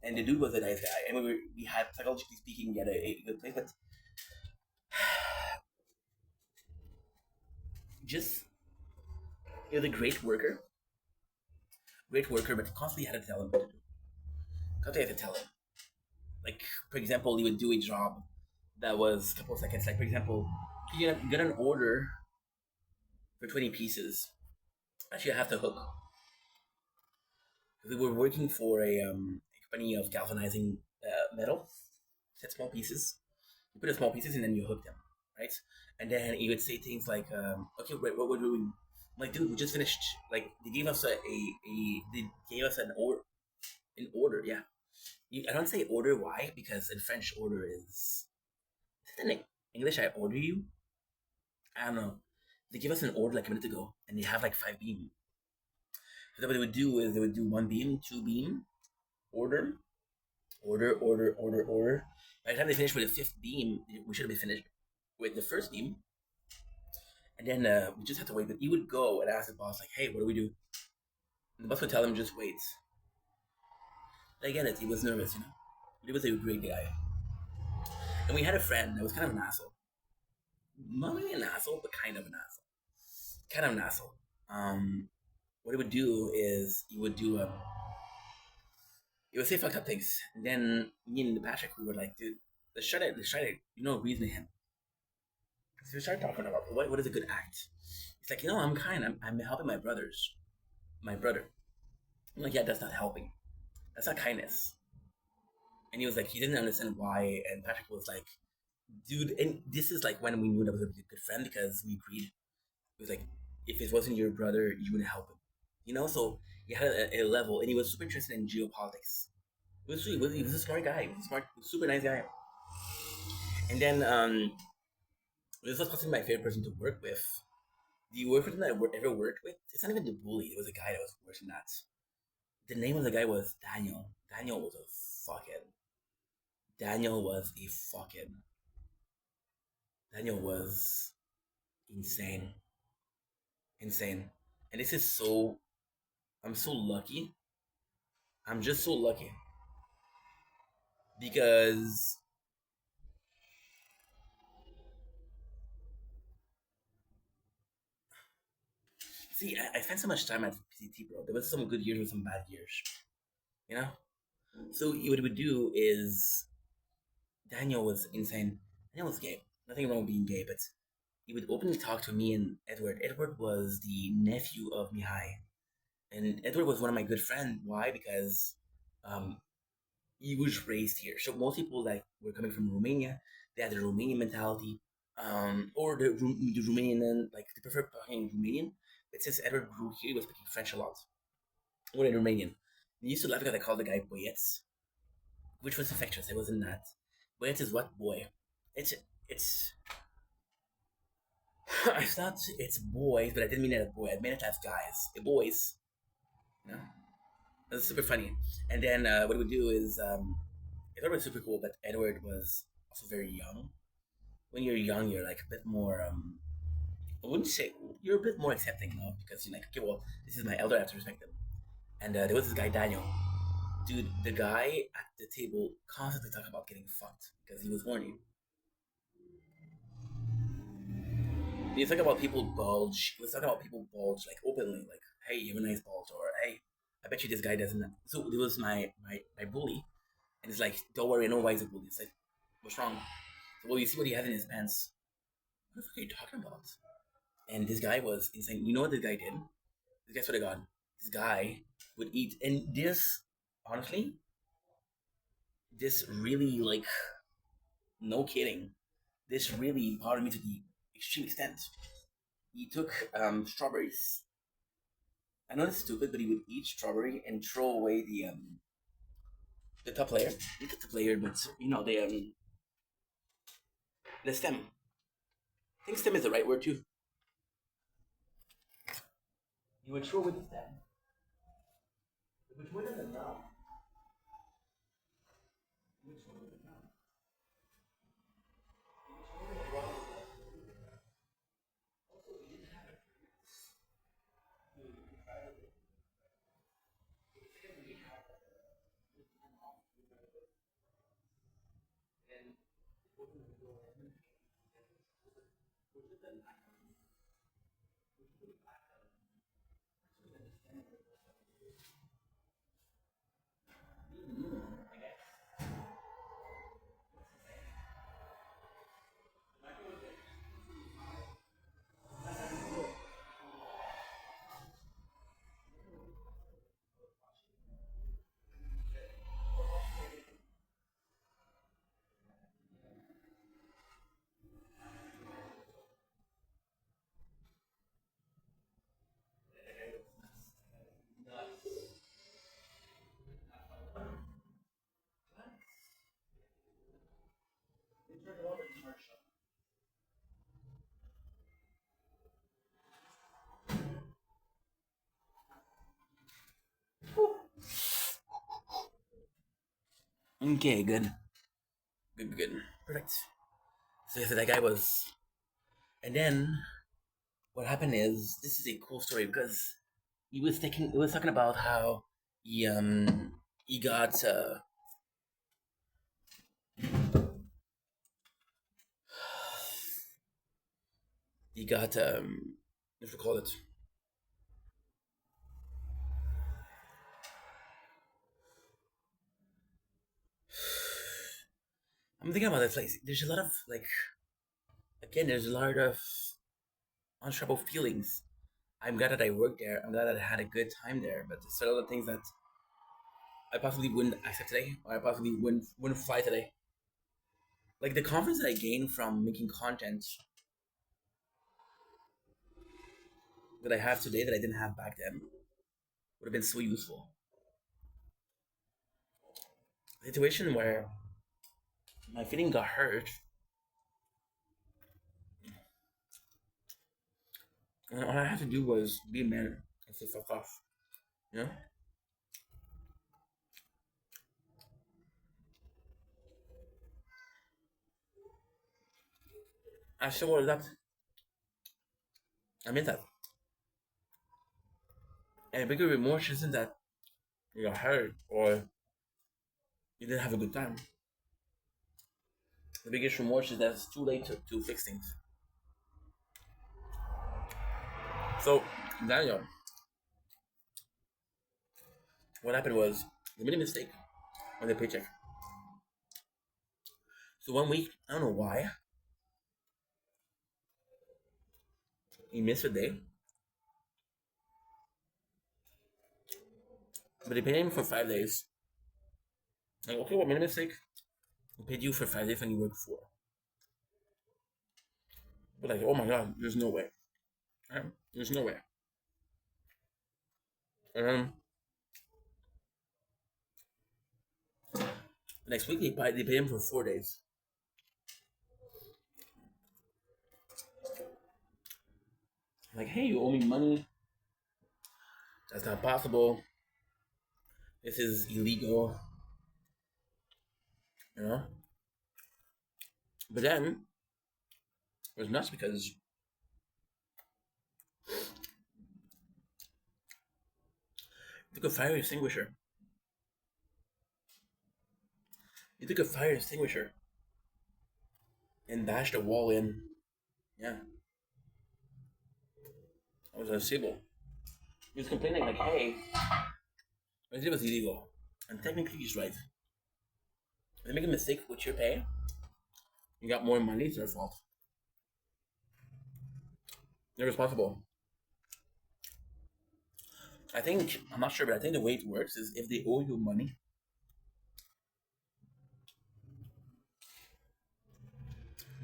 Speaker 1: And the dude was a nice guy. And we had, psychologically speaking, we had a good place, but just, he was a great worker, but constantly had to tell him what to do. Constantly had to tell him. Like, for example, he would do a job that was a couple of seconds. Like, for example, you get an order for 20 pieces. Actually, I have to hook. We were working for a company of galvanizing metal, set small pieces. You put the small pieces and then you hook them, right? And then he would say things like, "Okay, wait, what we're doing?" I'm like, "Dude, we just finished. Like, they gave us they gave us an order. Yeah, I don't say order. Why? Because in French, order is it in English. I order you. I don't know. They give us an order like a minute ago, and they have like 5 beam. So what they would do is they would do 1 beam, 2 beam, order, order. By the time they finish with the fifth beam, we should have been finished with the first beam. And then we just had to wait. But he would go and ask the boss, like, "Hey, what do we do?" And the boss would tell him, "Just wait." I get it. He was nervous, you know. But he was a great guy. And we had a friend that was kind of an asshole. Not really an asshole, but kind of an asshole. Kind of an asshole. What he would do is he would say fucked up things. And then me and Patrick, we were like, "Dude, let's try to, reason him." So we started talking about what is a good act. He's like, I'm kind. I'm helping my brother. I'm like, "Yeah, that's not helping. That's not kindness." And he was like, he didn't understand why. And Patrick was like, "Dude," and this is like when we knew that was a good friend because we agreed. It was like, if it wasn't your brother, you wouldn't help him. So he had a level, and he was super interested in geopolitics. He was a smart guy. He was a smart, super nice guy. And then this was possibly my favorite person to work with. The work person that I ever worked with, it's not even the bully. It was a guy that was worse than that. The name of the guy was Daniel. Fucking. Daniel was a fucking. Daniel was insane. Insane. And this is so. I'm so lucky. I'm just so lucky. Because. See, I spent so much time at PCT, bro. There was some good years and some bad years. You know? So what he would do is. Daniel was insane. Daniel was gay. Nothing wrong with being gay, but he would openly talk to me and Edward. Edward was the nephew of Mihai. And Edward was one of my good friends. Why? Because um, he was raised here. So most people that were coming from Romania, they had the Romanian mentality. or the Romanian, like they prefer talking Romanian. But since Edward grew here, he was speaking French a lot, or in Romanian. They used to laugh because I called the guy Boyets, which was infectious. It wasn't that. Boyets is what boy? It's. I thought it's boys, but I didn't mean it as boy. I meant it as guys. Boys. You know, that's super funny. And then what we would do is, Edward was super cool, but Edward was also very young. When you're young, you're like a bit more. I wouldn't say you're a bit more accepting, because you're like, okay, well, this is my elder, I have to respect them. And there was this guy Daniel, dude. The guy at the table constantly talking about getting fucked because he was horny. He was talking about people bulge. He was talking about people bulge like openly, like, "Hey, you have a nice bulge," or "Hey, I bet you this guy doesn't." So it was my bully, and it's like, "Don't worry, I know why he's a bully." It's like, "What's wrong?" So, well, you see what he has in his pants. What the fuck are you talking about? And this guy was insane. You know what this guy did? This guy, swear to God, this guy would eat, and this, honestly, this really, like, no kidding, this really bothered me to the extreme extent. He took strawberries. I know it's stupid, but he would eat strawberry and throw away the top layer. Not the top layer, but the stem. I think stem is the right word too. He would throw away the stem, which wouldn't have now. Which wouldn't have now. Okay, good. Good. Perfect. So yeah, so that guy was, and then what happened is, this is a cool story because he was talking about how he he got he got what do you call it? I'm thinking about this place. There's a lot of, like, again, there's a lot of unshoreable feelings. I'm glad that I worked there. I'm glad that I had a good time there. But there's a lot of things that I possibly wouldn't accept today, or I possibly wouldn't fly today. Like the confidence that I gained from making content that I have today that I didn't have back then would have been so useful. A situation where my feeling got hurt, and all I had to do was be a man and say fuck off. You know? I still was that. I meant that. And bigger remorse isn't that you got hurt or you didn't have a good time. The biggest remorse is that it's too late to fix things. So, Daniel, what happened was he made a mistake on the paycheck. So 1 week, I don't know why, he missed a day, but they paid him for 5 days. Like, okay, what made a mistake? We paid you for 5 days when you worked 4. But like, oh my god, there's no way. There's no way. And then next week they pay him for 4 days. Like, hey, you owe me money. That's not possible. This is illegal. You know. But then it was nuts because he took a fire extinguisher. He took a fire extinguisher and bashed a wall in. Yeah, it was unstable. He was complaining like, hey, what I did was illegal. And technically he's right. If they make a mistake with your pay, you got more money, it's their fault. They're responsible. I think, I'm not sure, but I think the way it works is if they owe you money,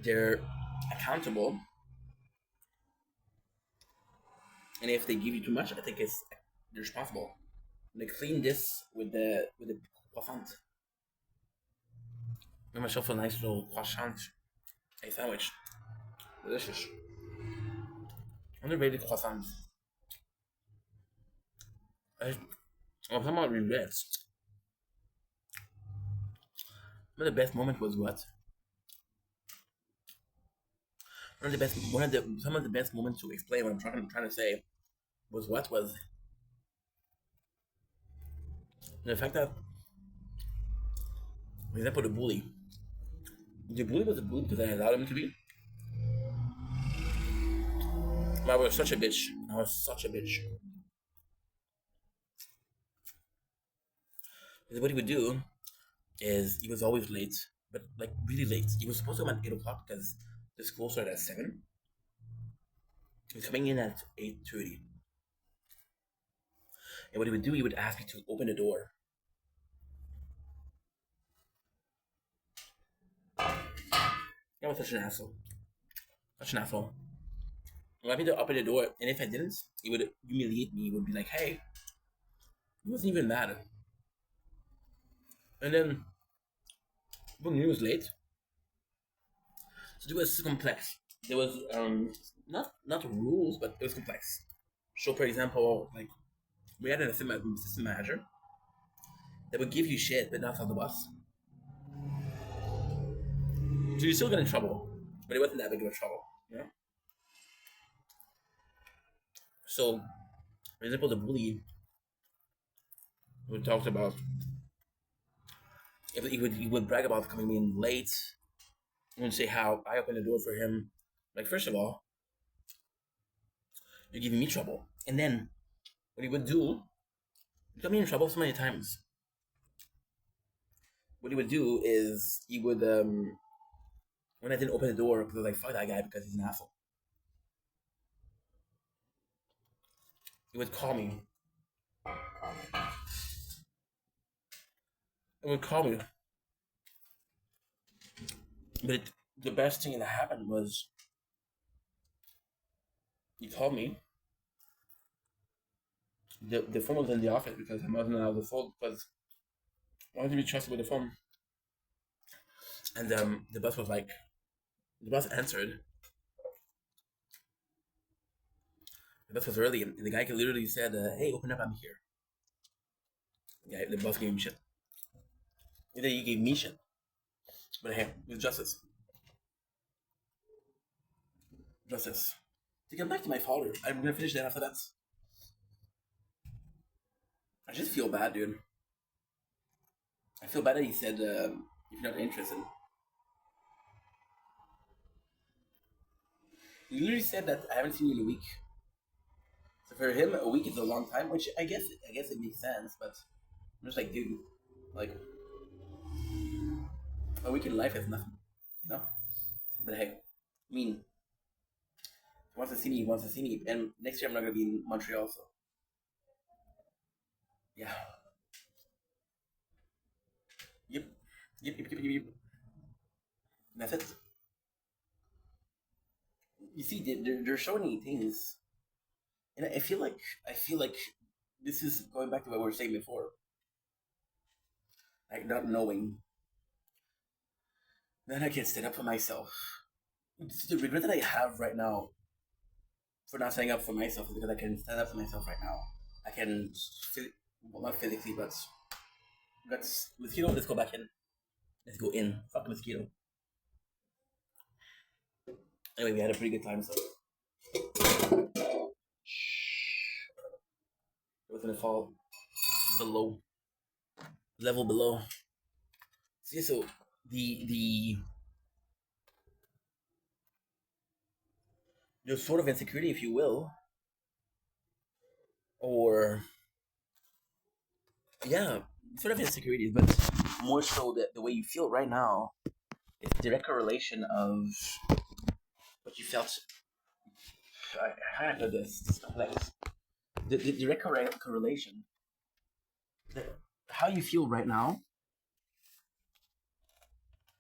Speaker 1: they're accountable. And if they give you too much, I think it's they're responsible. They clean this with the croissant. Made myself a nice little croissant, a sandwich. Delicious. Underrated croissants. I'm talking about regrets. One of the best moments was what? Some of the best moments to explain what I'm trying to say was what was the fact that, for example, the bully was a bully because I allowed him to be. But I was such a bitch. I was such a bitch. Because what he would do is he was always late, but like really late. He was supposed to come at 8 o'clock because the school started at 7. He was coming in at 8:30. And what he would do, he would ask me to open the door. I was such an asshole. Such an asshole. He wanted me to open the door, and if I didn't, he would humiliate me. He would be like, hey, he wasn't even mad. And then, when he was late, so it was complex. There was not rules, but it was complex. So, for example, like we had an assistant manager that would give you shit, but not on the bus. So you still get in trouble, but it wasn't that big of a trouble, you know. So, for example, the bully we talked about, if he would brag about coming in late, he would say how I opened the door for him. Like, first of all, you're giving me trouble, and then what he would do, he got me in trouble so many times. What he would do is he would when I didn't open the door because I was like, fuck that guy because he's an asshole. He would call me. He would call me. But the best thing that happened was he called me. The phone was in the office because I wasn't allowed the phone because I wanted to be trusted with the phone. And the bus answered. The bus was early, and the guy literally said, "Hey, open up, I'm here." Yeah, the bus gave him shit. And then he gave me shit. But hey, with justice. Justice. To get back to my father, I'm gonna finish that after that. I just feel bad, dude. I feel bad that he said, if you're not interested. He literally said that I haven't seen you in a week. So for him, a week is a long time, which I guess it makes sense, but I'm just like, dude, like, a week in life is nothing, you know? But hey, I mean, he wants to see me, he wants to see me. And next year I'm not gonna be in Montreal, so yeah. Yep. Yep. That's it. You see, there's so many things, and I feel like this is going back to what we were saying before, like not knowing that I can stand up for myself. It's the regret that I have right now for not standing up for myself is because I can stand up for myself right now. I can, well, not physically, but let's go back in. Let's go in. Fuck the mosquito. Anyway, we had a pretty good time, so it was gonna fall below level below. See, so the sort of insecurity, if you will, or yeah, sort of insecurities, but more so that the way you feel right now is direct correlation of what you felt. How do I put this? It's complex. The direct correlation. The, how you feel right now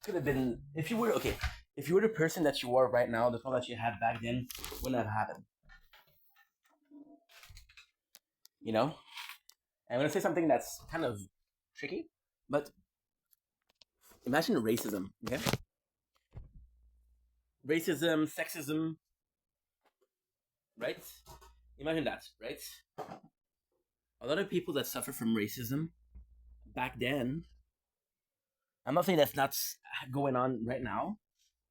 Speaker 1: could have been if you were okay. If you were the person that you are right now, the problem that you had back then wouldn't have happened. You know, and I'm gonna say something that's kind of tricky, but imagine racism. Okay, racism, sexism, right? Imagine that, right? A lot of people that suffer from racism back then. I'm not saying that's not going on right now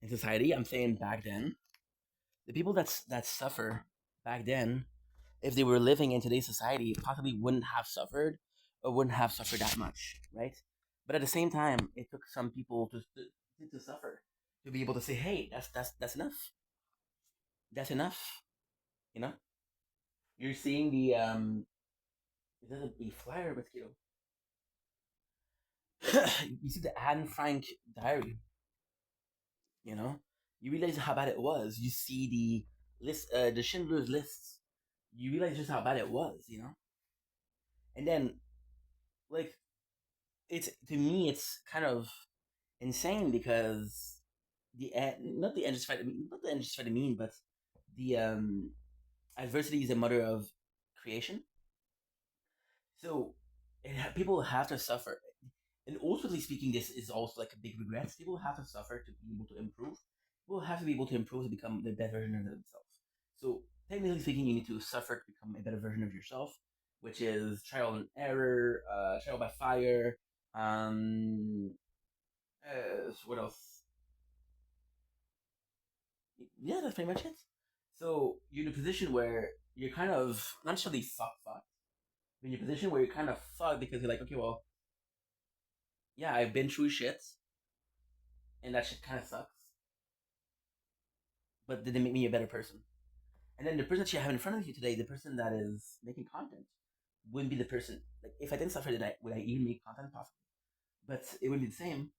Speaker 1: in society. I'm saying back then, the people that suffer back then, if they were living in today's society, possibly wouldn't have suffered or wouldn't have suffered that much, right? But at the same time, it took some people to suffer to be able to say, "Hey, that's enough. That's enough." You know, you're seeing the is that a flyer mosquito? You see the Anne Frank diary. You know, you realize how bad it was. You see the Schindler's List. You realize just how bad it was. You know, and then like it's to me, it's kind of insane because not the end just fight not the end just fight the mean, but the adversity is the mother of creation. So people have to suffer, and ultimately speaking, this is also like a big regret. People have to suffer to be able to improve. People have to be able to improve to become the better version of themselves. So technically speaking, you need to suffer to become a better version of yourself, which is trial and error, trial by fire. What else? Yeah, that's pretty much it. So you're in a position where you're kind of not necessarily fucked, but you're in a position where you're kind of fucked because you're like, okay, well, yeah, I've been through shit, and that shit kind of sucks. But did it make me a better person? And then the person that you have in front of you today, the person that is making content, wouldn't be the person. Like, if I didn't suffer, would I even make content possible? But it wouldn't be the same.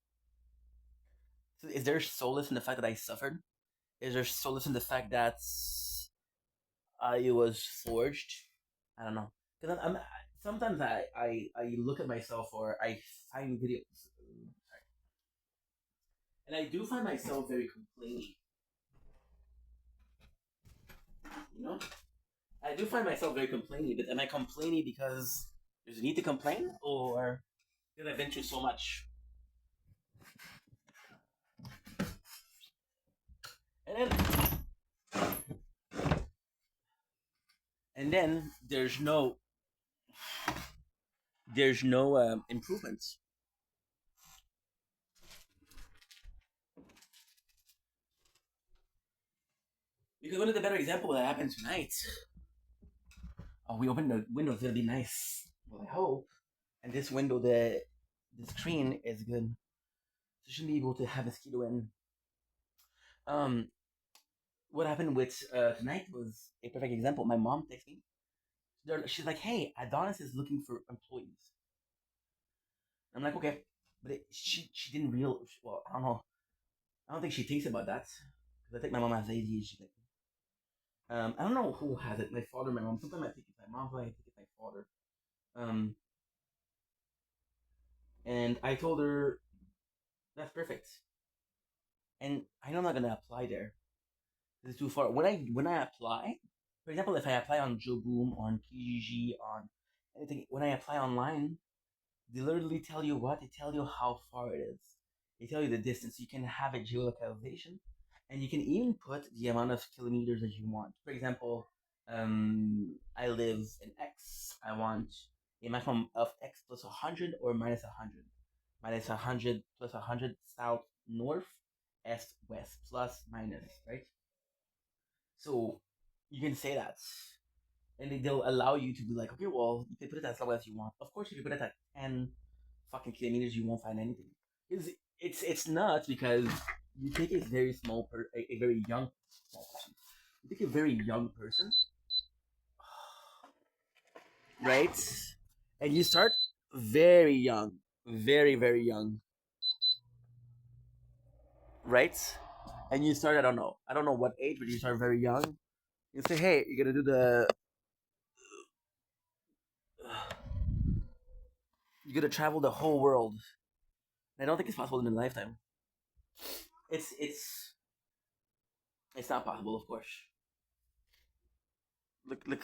Speaker 1: So, is there solace in the fact that I suffered? Is there solace in the fact that I was forged? I don't know. Because sometimes I look at myself or I find videos, and I do find myself very complaining. You know, I do find myself very complaining. But am I complaining because there's a need to complain, or because I've been through so much? And then there's no improvements. Because one of the better example that happened tonight. Oh, we opened the window. It's gonna be nice. Well, I hope. And this window, the screen is good. So shouldn't be able to have mosquito in. Um, what happened with tonight was a perfect example. My mom texted me. She's like, "Hey, Adonis is looking for employees." I'm like, "Okay," but she didn't real. Well, I don't know. I don't think she thinks about that because I think my mom has ADHD. I don't know who has it. My father, my mom. Sometimes I think it's my mom. Sometimes I think it's my father. Um, and I told her that's perfect. And I know I'm not gonna apply there. This is too far. When I apply, for example, if I apply on Joboom, on Kijiji, on anything, when I apply online, they literally tell you what? They tell you how far it is. They tell you the distance. You can have a geolocalization, and you can even put the amount of kilometers that you want. For example, I live in X. I want a maximum of X plus 100 or minus 100. Minus 100 plus 100 south north, east west, plus minus, right? So you can say that, and they'll allow you to be like, okay, well, you can put it as low as you want. Of course, if you put it at 10 fucking kilometers, you won't find anything. It's nuts because you take a very a very young small person. You take a very young person, right? And you start very young, very young, right? And you start, I don't know what age, but you start very young. You say, hey, you're gonna do you're gonna travel the whole world. And I don't think it's possible in a lifetime. It's it's it's not possible, of course. Look.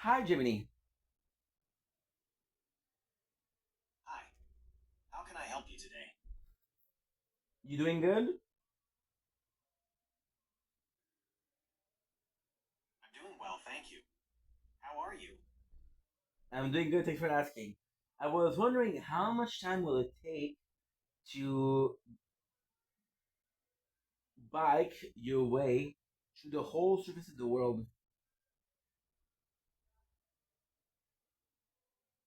Speaker 1: Hi, Jiminy.
Speaker 3: Hi, how can I help you today?
Speaker 1: You doing good?
Speaker 3: I'm doing well, thank you. How are you?
Speaker 1: I'm doing good. Thanks for asking. I was wondering how much time will it take to bike your way through the whole surface of the world?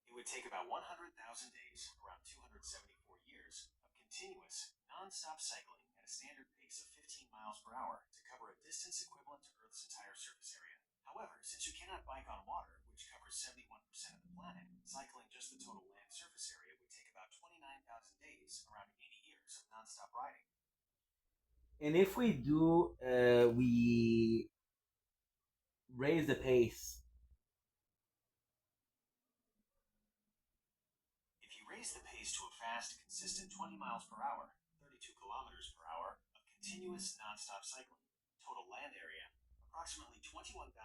Speaker 3: It would take about 100,000 days, around 274 years, of continuous, non-stop cycling at a standard pace of 15 miles per hour to cover a distance equivalent to Earth's entire surface area. However, since you cannot bike on water, which covers 71% of the planet, cycling just the total land surface area would take about 29,000 days, around 80 years of non-stop riding.
Speaker 1: And if we raise the pace.
Speaker 3: If you raise the pace to a fast, consistent 20 miles per hour, 32 kilometers per hour, of continuous non-stop cycling, total land area, approximately 21,750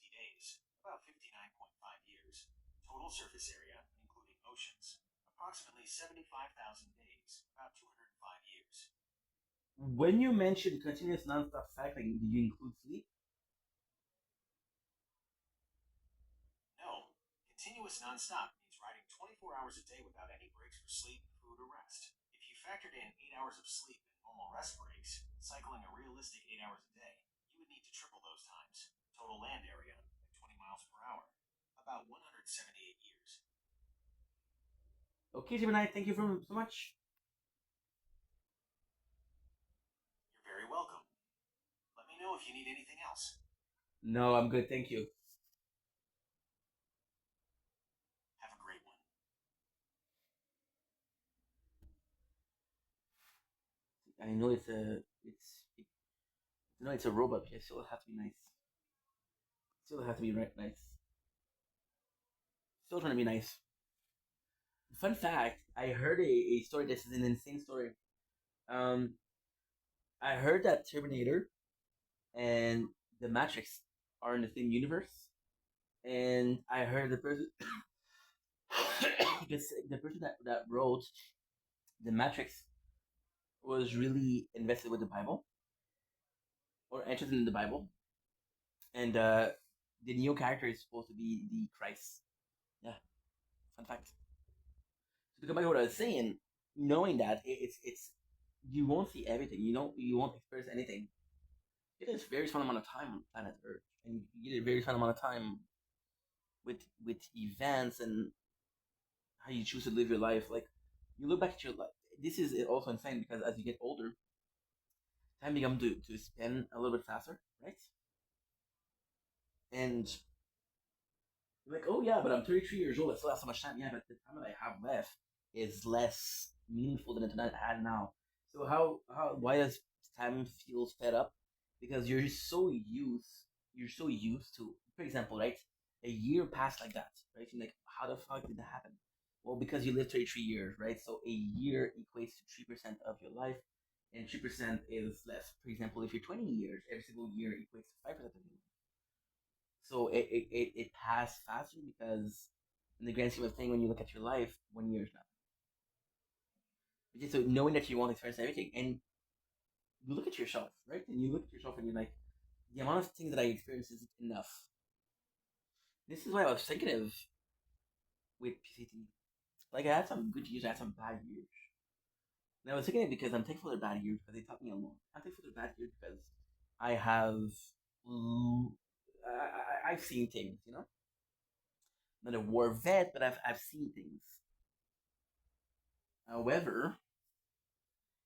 Speaker 3: days, about 59.5 years, total surface area, including oceans, approximately 75,000 days, about 205 years.
Speaker 1: When you mention continuous non-stop cycling, do you include sleep?
Speaker 3: No, continuous non-stop means riding 24 hours a day without any breaks for sleep, food, or rest. If you factored in 8 hours of sleep and normal rest breaks, cycling a realistic 8 hours a day, you would need to triple those times. Total land area at 20 miles per hour, about 178 years.
Speaker 1: Okay, Gemini, thank you so much.
Speaker 3: You're very welcome. Let me know if you need anything else.
Speaker 1: No, I'm good, thank you.
Speaker 3: Have a great one.
Speaker 1: I know it's a robot, but it still have to be nice. Still have to be right nice. Still trying to be nice. Fun fact: I heard a story. This is an insane story. Um, I heard that Terminator and the Matrix are in the same universe, and I heard the person, the person that wrote the Matrix was really invested with the Bible or interested in the Bible, and the Neo character is supposed to be the Christ. Yeah, fun fact. So to come back to what I was saying, knowing that it's you won't see everything, you won't experience anything. You get a very small amount of time on planet Earth, and you get a very small amount of time with events and how you choose to live your life. Like you look back at your life. This is also insane because as you get older, time becomes to spend a little bit faster, right? And you're like, oh yeah, but I'm 33 years old. I still have so much time. Yeah, but the time that I have left is less meaningful than the time I had now. So how why does time feel sped up? Because you're so used to, for example, right? a year passed like that, right? You're like, how the fuck did that happen? Well, because you lived 33 years, right? So a year equates to 3% of your life, and 3% is less. For example, if you're 20 years, every single year equates to 5% of your life. So it passed faster because, in the grand scheme of things, when you look at your life, 1 year is nothing. So knowing that you want to experience everything, and you look at yourself, right? And you look at yourself and you're like, the amount of things that I experience isn't enough. This is why I was thinking of with PCT. Like, I had some good years, I had some bad years. And I was thinking it because I'm thankful they're bad years because they taught me a lot. I'm thankful they're bad years because I have, I've seen things, you know? Not a war vet, but I've seen things. However,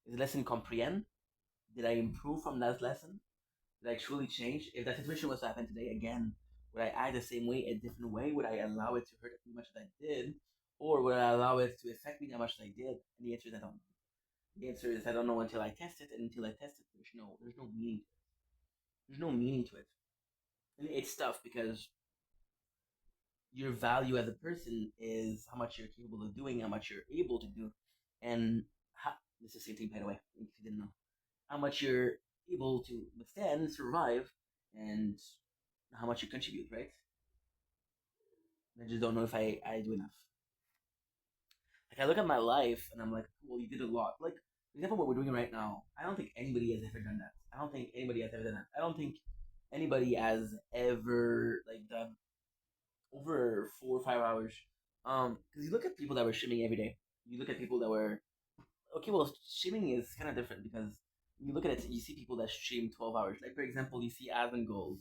Speaker 1: is the lesson comprehend? Did I improve from that lesson? Did I truly change? If that situation was to happen today again, would I act the same way, a different way? Would I allow it to hurt me as much as I did? Or would I allow it to affect me as much as I did? And the answer is I don't know. The answer is I don't know until I test it, and until I test it, there's no meaning. There's no meaning to it. And it's tough because your value as a person is how much you're capable of doing, how much you're able to do, and this is the same thing, by the way, if you didn't know, how much you're able to withstand, survive, and how much you contribute, right? I just don't know if I do enough. Like, I look at my life and I'm like, well, you did a lot. Like, for example, what we're doing right now, I don't think anybody has ever done that. I don't think anybody has ever done that. I don't think anybody has ever like done over 4 or 5 hours. Because you look at people that were streaming every day. You look at people that were okay. Well, streaming is kind of different because you look at it, you see people that stream 12 hours. Like, for example, you see Asmon Gold.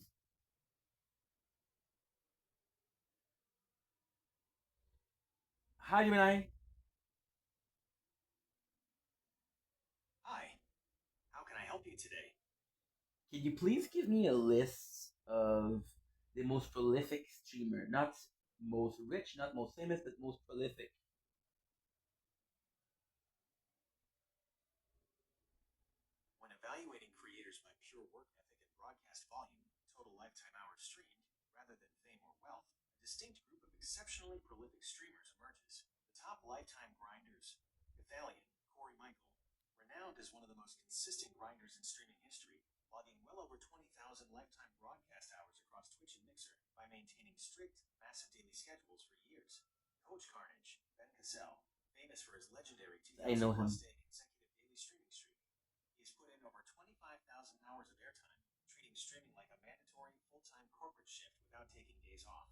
Speaker 1: Hi, Gemini.
Speaker 3: Hi, how can I help you today?
Speaker 1: Can you please give me a list of the most prolific streamer? Not most rich, not most famous, but most prolific.
Speaker 3: When evaluating creators by pure work ethic and broadcast volume, total lifetime hours streamed, rather than fame or wealth, a distinct group of exceptionally prolific streamers emerges. The top lifetime grinders, Gathalion, Corey Michael, renowned as one of the most consistent grinders in streaming history, logging well over 20,000 lifetime broadcast hours across Twitch and Mixer by maintaining strict, massive daily schedules for years. Coach Carnage, Ben Cassell, famous for his legendary
Speaker 1: I
Speaker 3: 2,000
Speaker 1: know
Speaker 3: plus
Speaker 1: him.
Speaker 3: day consecutive daily streaming streak. He's put in over 25,000 hours of airtime, treating streaming like a mandatory full-time corporate shift without taking days off.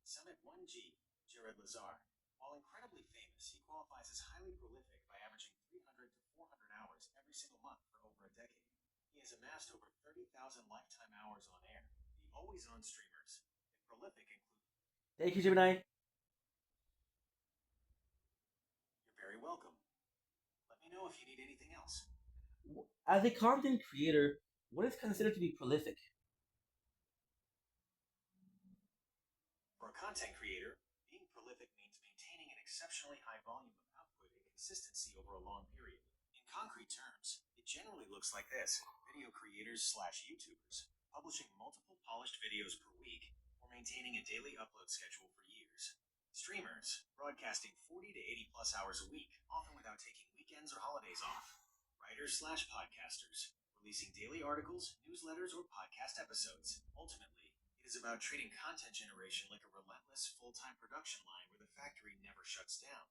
Speaker 3: Summit 1G, Jared Lazar. While incredibly famous, he qualifies as highly prolific by averaging 300 to 400 hours every single month for over a decade. He has amassed over 30,000 lifetime hours on air, the always-on streamers, and prolific include.
Speaker 1: Thank you, Gemini.
Speaker 3: You're very welcome. Let me know if you need anything else.
Speaker 1: As a content creator, what is considered to be prolific?
Speaker 3: For a content creator, being prolific means maintaining an exceptionally high volume of output and consistency over a long period. In concrete terms, it generally looks like this: video creators slash YouTubers, publishing multiple polished videos per week, or maintaining a daily upload schedule for years. Streamers, broadcasting 40 to 80 plus hours a week, often without taking weekends or holidays off. Writers slash podcasters, releasing daily articles, newsletters, or podcast episodes. Ultimately, it is about treating content generation like a relentless full-time production line where the factory never shuts down.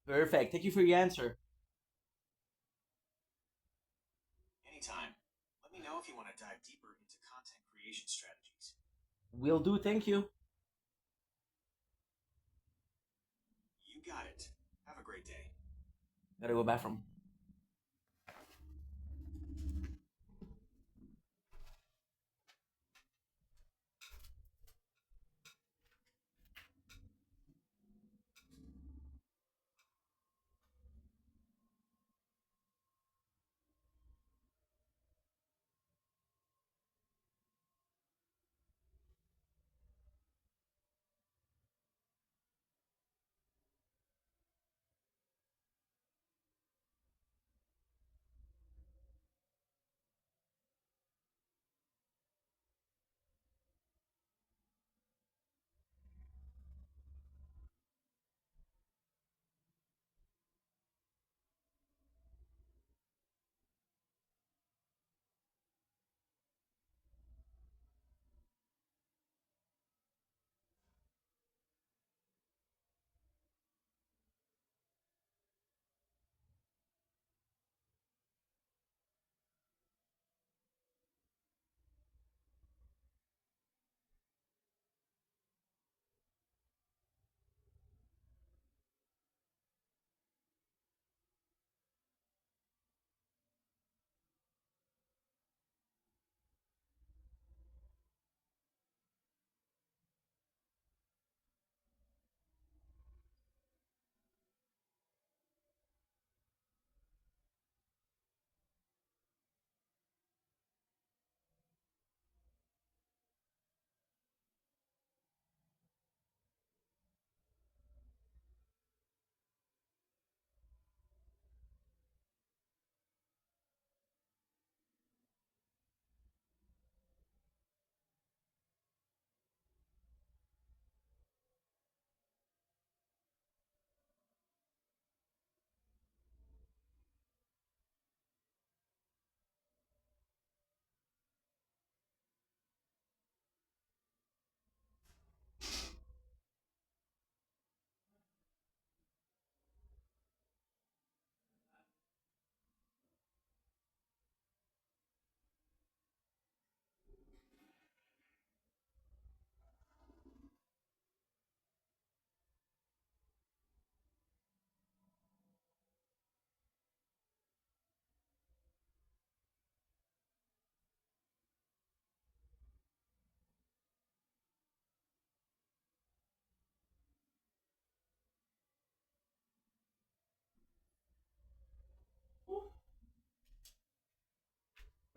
Speaker 1: Perfect. Thank you for your answer.
Speaker 3: Anytime. Let me know if you want to dive deeper into content creation strategies.
Speaker 1: Will do. Thank you.
Speaker 3: You got it. Have a great day.
Speaker 1: Gotta go bathroom.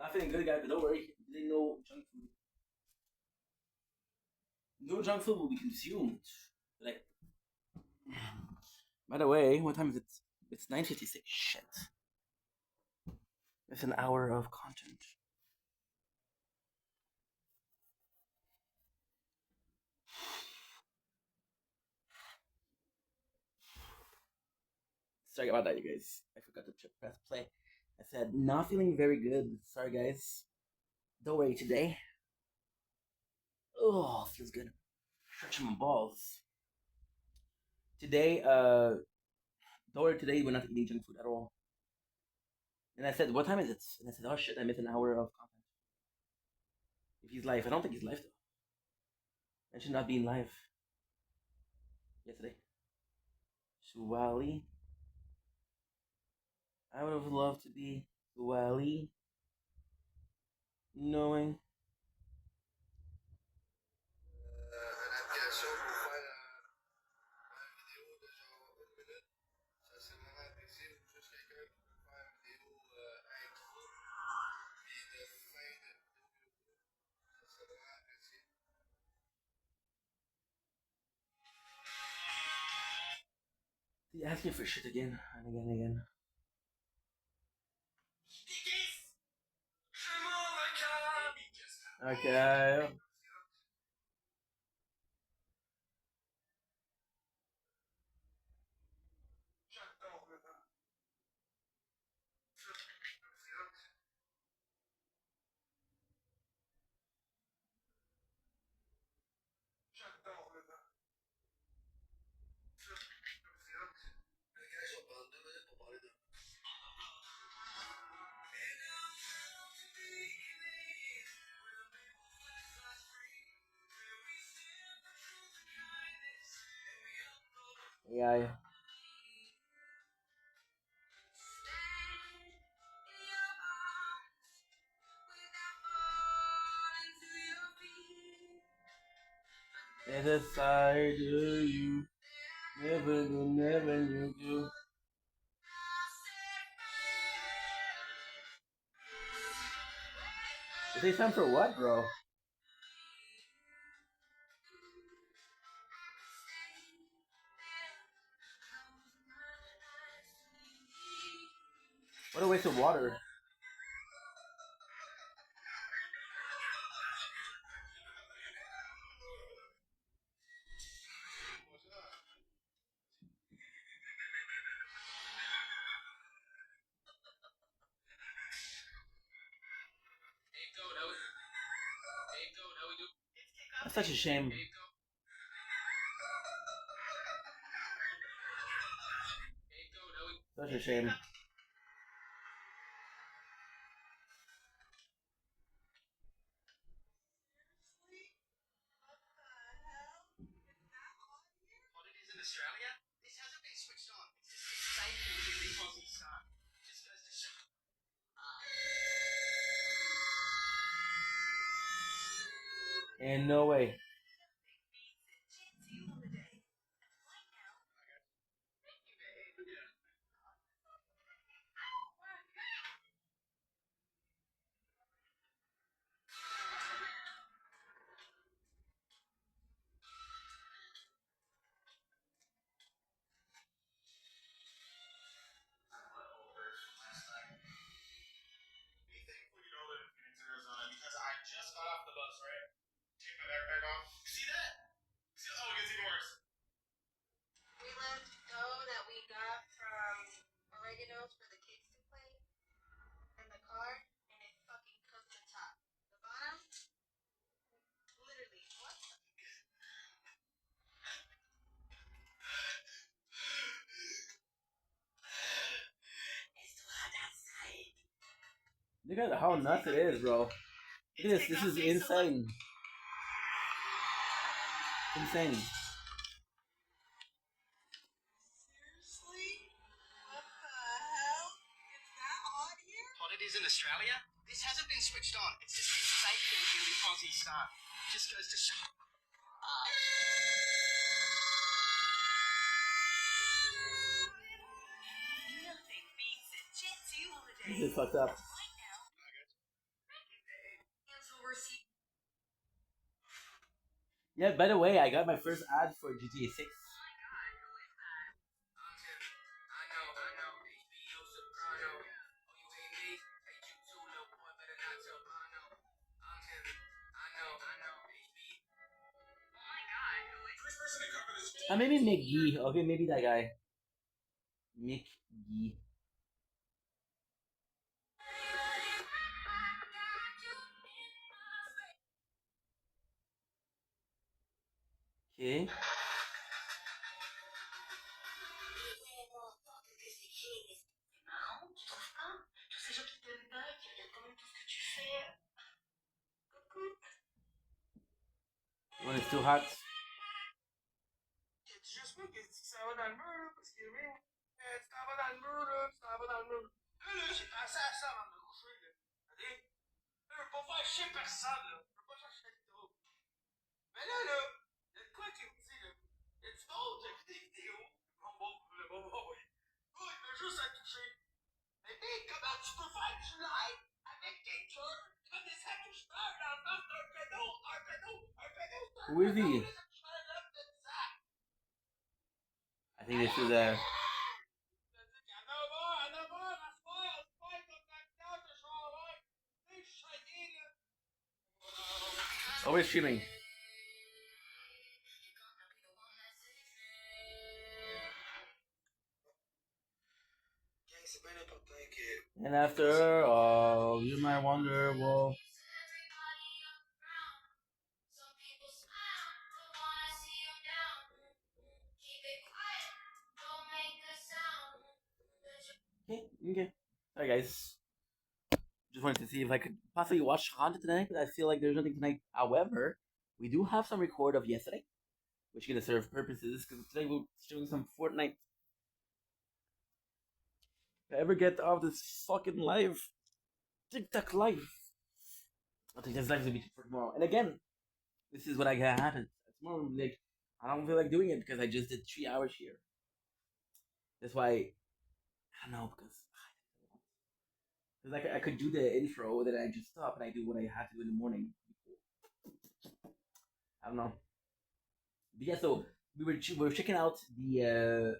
Speaker 1: Not feeling good, guys, but don't worry. There's no junk food. No junk food will be consumed. Like, by the way, what time is it? It's 9:56. Shit. It's an hour of content. Sorry about that, you guys. I forgot to press play. I said, not feeling very good. Sorry, guys. Don't worry today. Oh, feels good. Stretching my balls. Today, don't worry, today we're not eating junk food at all. And I said, what time is it? And I said, oh shit, I missed an hour of content. If he's live, I don't think he's live though. I should not be in live. Yesterday. Suwali. I would have loved to be Suwali. Knowing. He asking for shit again and again and again. Okay. Yeah. There's a side to you. Never do, never you do. Is it time for what, bro? What a waste of water. That's such a shame. Such a shame.
Speaker 3: Australia, this hasn't been switched on. It's just been safe until the Aussie start. Just goes to show.
Speaker 1: And no way.
Speaker 3: Be thankful you don't live in Phoenix, Arizona, because I just got off the bus, right? Take my backpack off. You see that? Oh, it gets even worse.
Speaker 4: We left dough that we got from Oregano's for the kids to play in the car, and it fucking cooked the top. The bottom, literally, what the? It's too hot outside.
Speaker 1: Look at how nuts it is, bro. Look at this. This is insane. Insane.
Speaker 4: Seriously? What the hell? It's that hot here?
Speaker 3: Hot it is in Australia. This hasn't been switched on. It's just been safe until the Aussie start. Just goes to show.
Speaker 4: Nothing beats a Jet 2 holiday.
Speaker 1: This is fucked up.
Speaker 4: Right now.
Speaker 1: Yeah, by the way, I got my first ad for GTA 6. Maybe McGee. Okay, maybe that guy. McGee. Okay. When it's too hot.
Speaker 2: C'est juste moi qui dis que ça va dans le mur, là, parce que oui, tu t'en vas dans le mur, là, tu t'en vas dans le mur. Là, j'ai pensé à ça avant de me coucher, là. OK? Là, je veux pas faire chier personne, là. Je veux pas chercher de trouble. Mais là, il y a de quoi qui me dit, là. Il y a du monde qui a vu des vidéos. Oui. Oh, il m'a juste à toucher. Mais mec, comment tu peux faire du live avec quelqu'un qui va des accoucheurs dans le ventre d'un pédo, un pédo, un pédo, un
Speaker 1: Who is he? I think this is a. Always streaming. And after all, you might wonder, well. Okay. Alright, guys. Just wanted to see if I could possibly watch Haunted tonight, but I feel like there's nothing tonight. However, we do have some record of yesterday, which is gonna serve purposes because today we're doing some Fortnite. If I ever get off this fucking live, TikTok live, I think this live is gonna be for tomorrow. And again, this is what I got happen tomorrow. Like, I don't feel like doing it because I just did 3 hours here. That's why I don't know because I could do the intro, then I just stop and I do what I had to do in the morning. I don't know. But yeah, so we were checking out the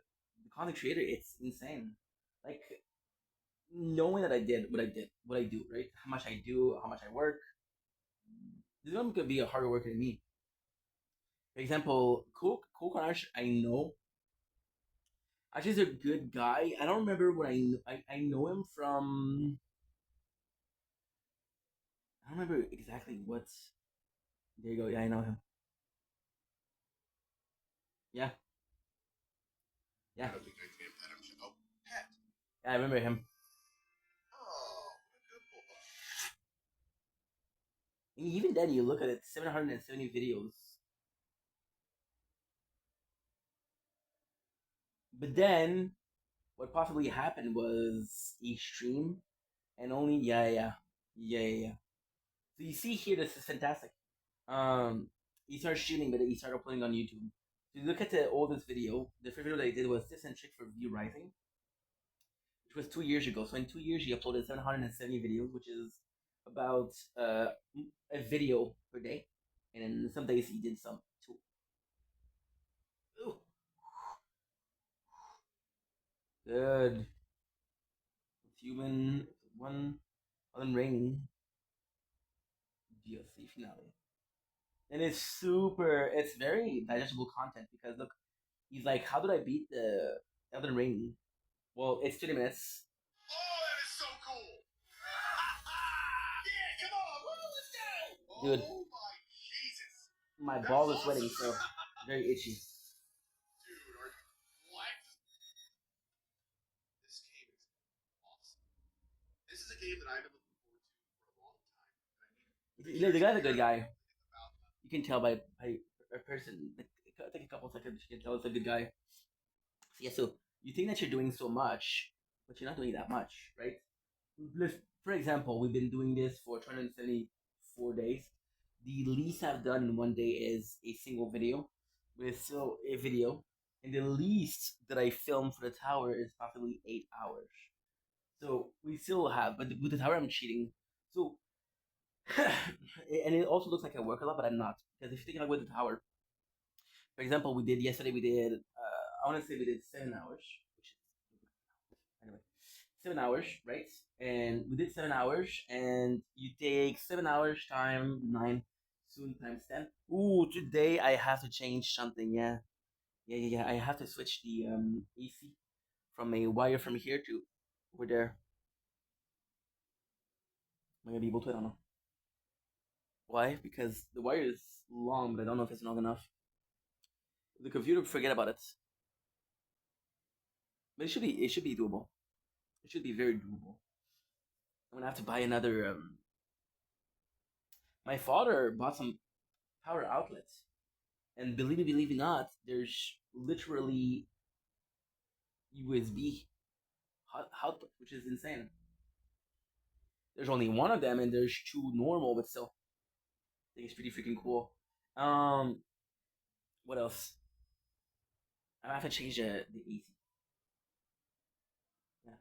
Speaker 1: content creator. It's insane. Like knowing that I did what I do, right? How much I do, how much I work. This one could be a harder worker than me. For example, Cool Carnage, I know. Actually, he's a good guy. I don't remember what I know him from. I don't remember exactly what's. There you go. Yeah, I know him. Yeah, yeah.
Speaker 5: I don't think I can pet him. Oh, pet.
Speaker 1: Yeah, I remember him.
Speaker 5: Oh, what a good boy.
Speaker 1: And even then, you look at it, 770 videos. But then, what possibly happened was a stream, and only yeah. So you see here, this is fantastic. He started streaming, but he started uploading on YouTube. So you look at the oldest video. The first video that he did was Tips and Tricks for View Rising, which was 2 years ago. So in 2 years, he uploaded 770 videos, which is about a video per day. And then some days he did some two. Ooh. Good. Human one on Rain DLC finale. And it's very digestible content because look, he's like, how did I beat the Elden Ring? Well, it's 20 minutes.
Speaker 5: Oh, that is so cool. Yeah, come on, let's go.
Speaker 1: Dude.
Speaker 5: Oh my Jesus.
Speaker 1: My ball is sweating, so very itchy.
Speaker 5: Dude, what? This game is awesome. This is a game that I've been looking forward to for a long time.
Speaker 1: You know, the guy's a good guy. You can tell by a person. Like, take a couple seconds. You can tell it's a good guy. So, yeah, so you think that you're doing so much, but you're not doing that much, right? For example, we've been doing this for 274 days. The least I've done in one day is a single video, but it's still a video. And the least that I filmed for the tower is possibly 8 hours. So we still have, but with the tower, I'm cheating. So, and it also looks like I work a lot, but I'm not. Because if you think about with the tower, For example, we did yesterday. We did. I want to say we did 7 hours, which is anyway 7 hours, right? And we did 7 hours, and you take 7 hours time 9, soon times 10. Ooh, today I have to change something. Yeah, yeah. I have to switch the AC from a wire from here to over there. Am I gonna be able to? I don't know. Why? Because the wire is long, but I don't know if it's long enough. The computer, forget about it. But it should be doable. It should be very doable. I'm gonna have to buy another. My father bought some power outlets, and believe it or not, there's literally USB output, which is insane. There's only one of them, and there's two normal, but still, I think it's pretty freaking cool. What else? I have to change the AC. Yeah,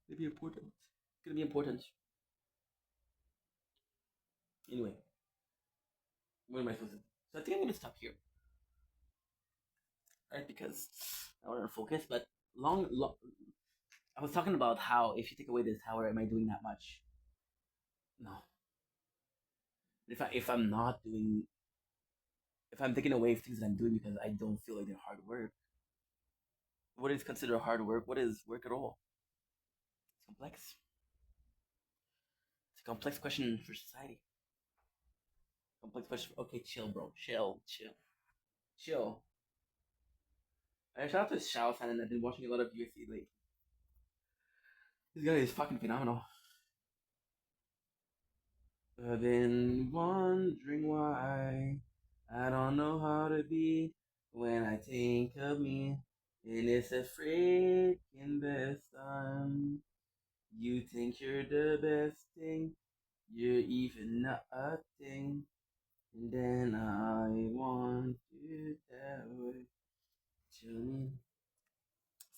Speaker 1: it'll be important. It's gonna be important. Anyway, what am I supposed to do? So I think I'm gonna stop here, right? Because I want to focus. But long, I was talking about how if you take away this, how am I doing that much? No. If I'm not doing, if I'm taking away things that I'm doing because I don't feel like they're hard work, what is considered hard work? What is work at all? It's complex. It's a complex question for society. Complex question. Okay, chill, bro. Chill. Shout out to Shao Fan, and I've been watching a lot of UFC lately. This guy is fucking phenomenal. I've been wondering why I don't know how to be when I think of me. And it's a freaking best time. You think you're the best thing, you're even nothing. And then I want you that way. Chill me.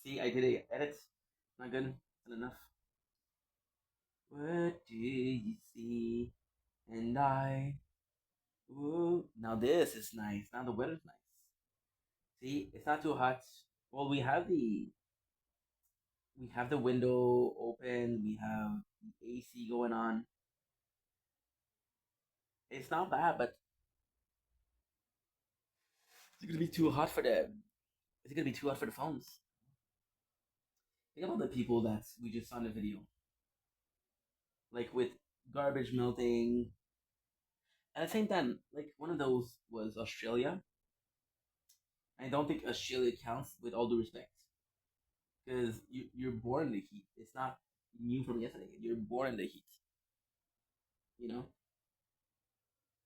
Speaker 1: See, I did it. Edit. Not good. Not enough. What do you see? And I. Ooh. Now this is nice. Now the weather's nice. See, it's not too hot. Well, we have the window open. We have the AC going on. It's not bad, but it's gonna be too hot for the. It's gonna be too hot for the phones. Think about the people that we just saw in the video, like with garbage melting. At the same time, like one of those was Australia. I don't think Australia counts with all due respect because you're born in the heat. It's not new from yesterday. You're born in the heat. You know.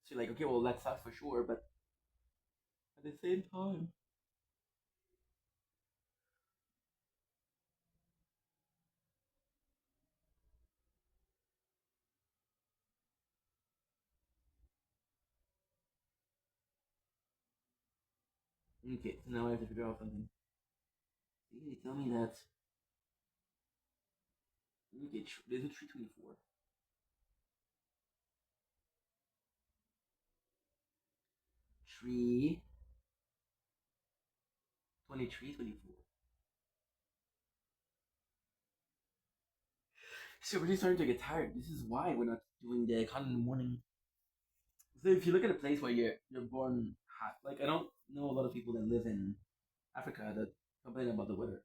Speaker 1: So you're like, okay, well that sucks for sure, but at the same time, okay. So now I have to figure out something. They tell me that okay, there's a 324, 323, 24. So we're really starting to get tired. This is why we're not doing the con in the morning. So if you look at a place where you're born hot, like I don't know a lot of people that live in Africa that complain about the weather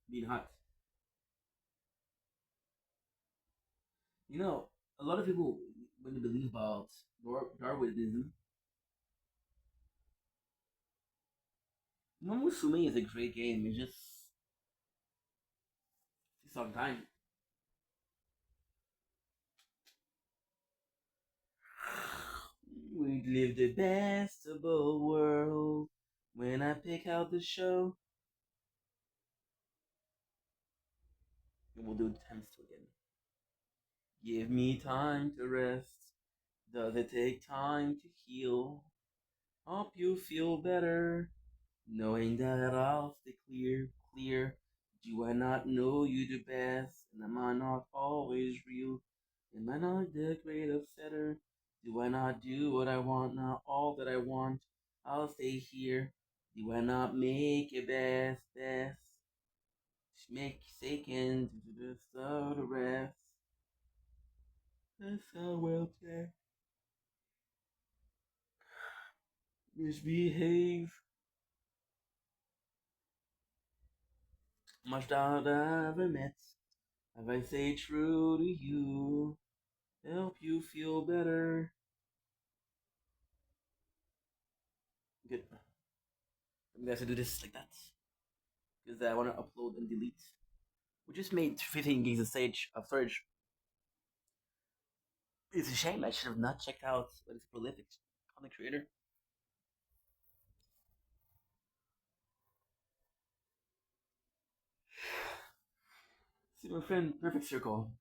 Speaker 1: being hot. You know, a lot of people when they believe about Darwinism, no Musume is a great game. It's just takes some time. We live the best of both worlds. When I pick out the show, we'll do times two again. Give me time to rest. Does it take time to heal? Hope you feel better, knowing that I'll stay clear. Do I not know you the best? And am I not always real? Am I not the great upsetter? Do I not do what I want, not all that I want? I'll stay here. Do I not make it best? Make second to the start of rest. That's how well play. Misbehave. Much doubt I've met. If I say true to you, help you feel better. Good. I'm gonna have to do this like that. Because I want to upload and delete. We just made 15 gigs of storage. It's a shame. I should have not checked out what is prolific content creator. See my friend, perfect circle.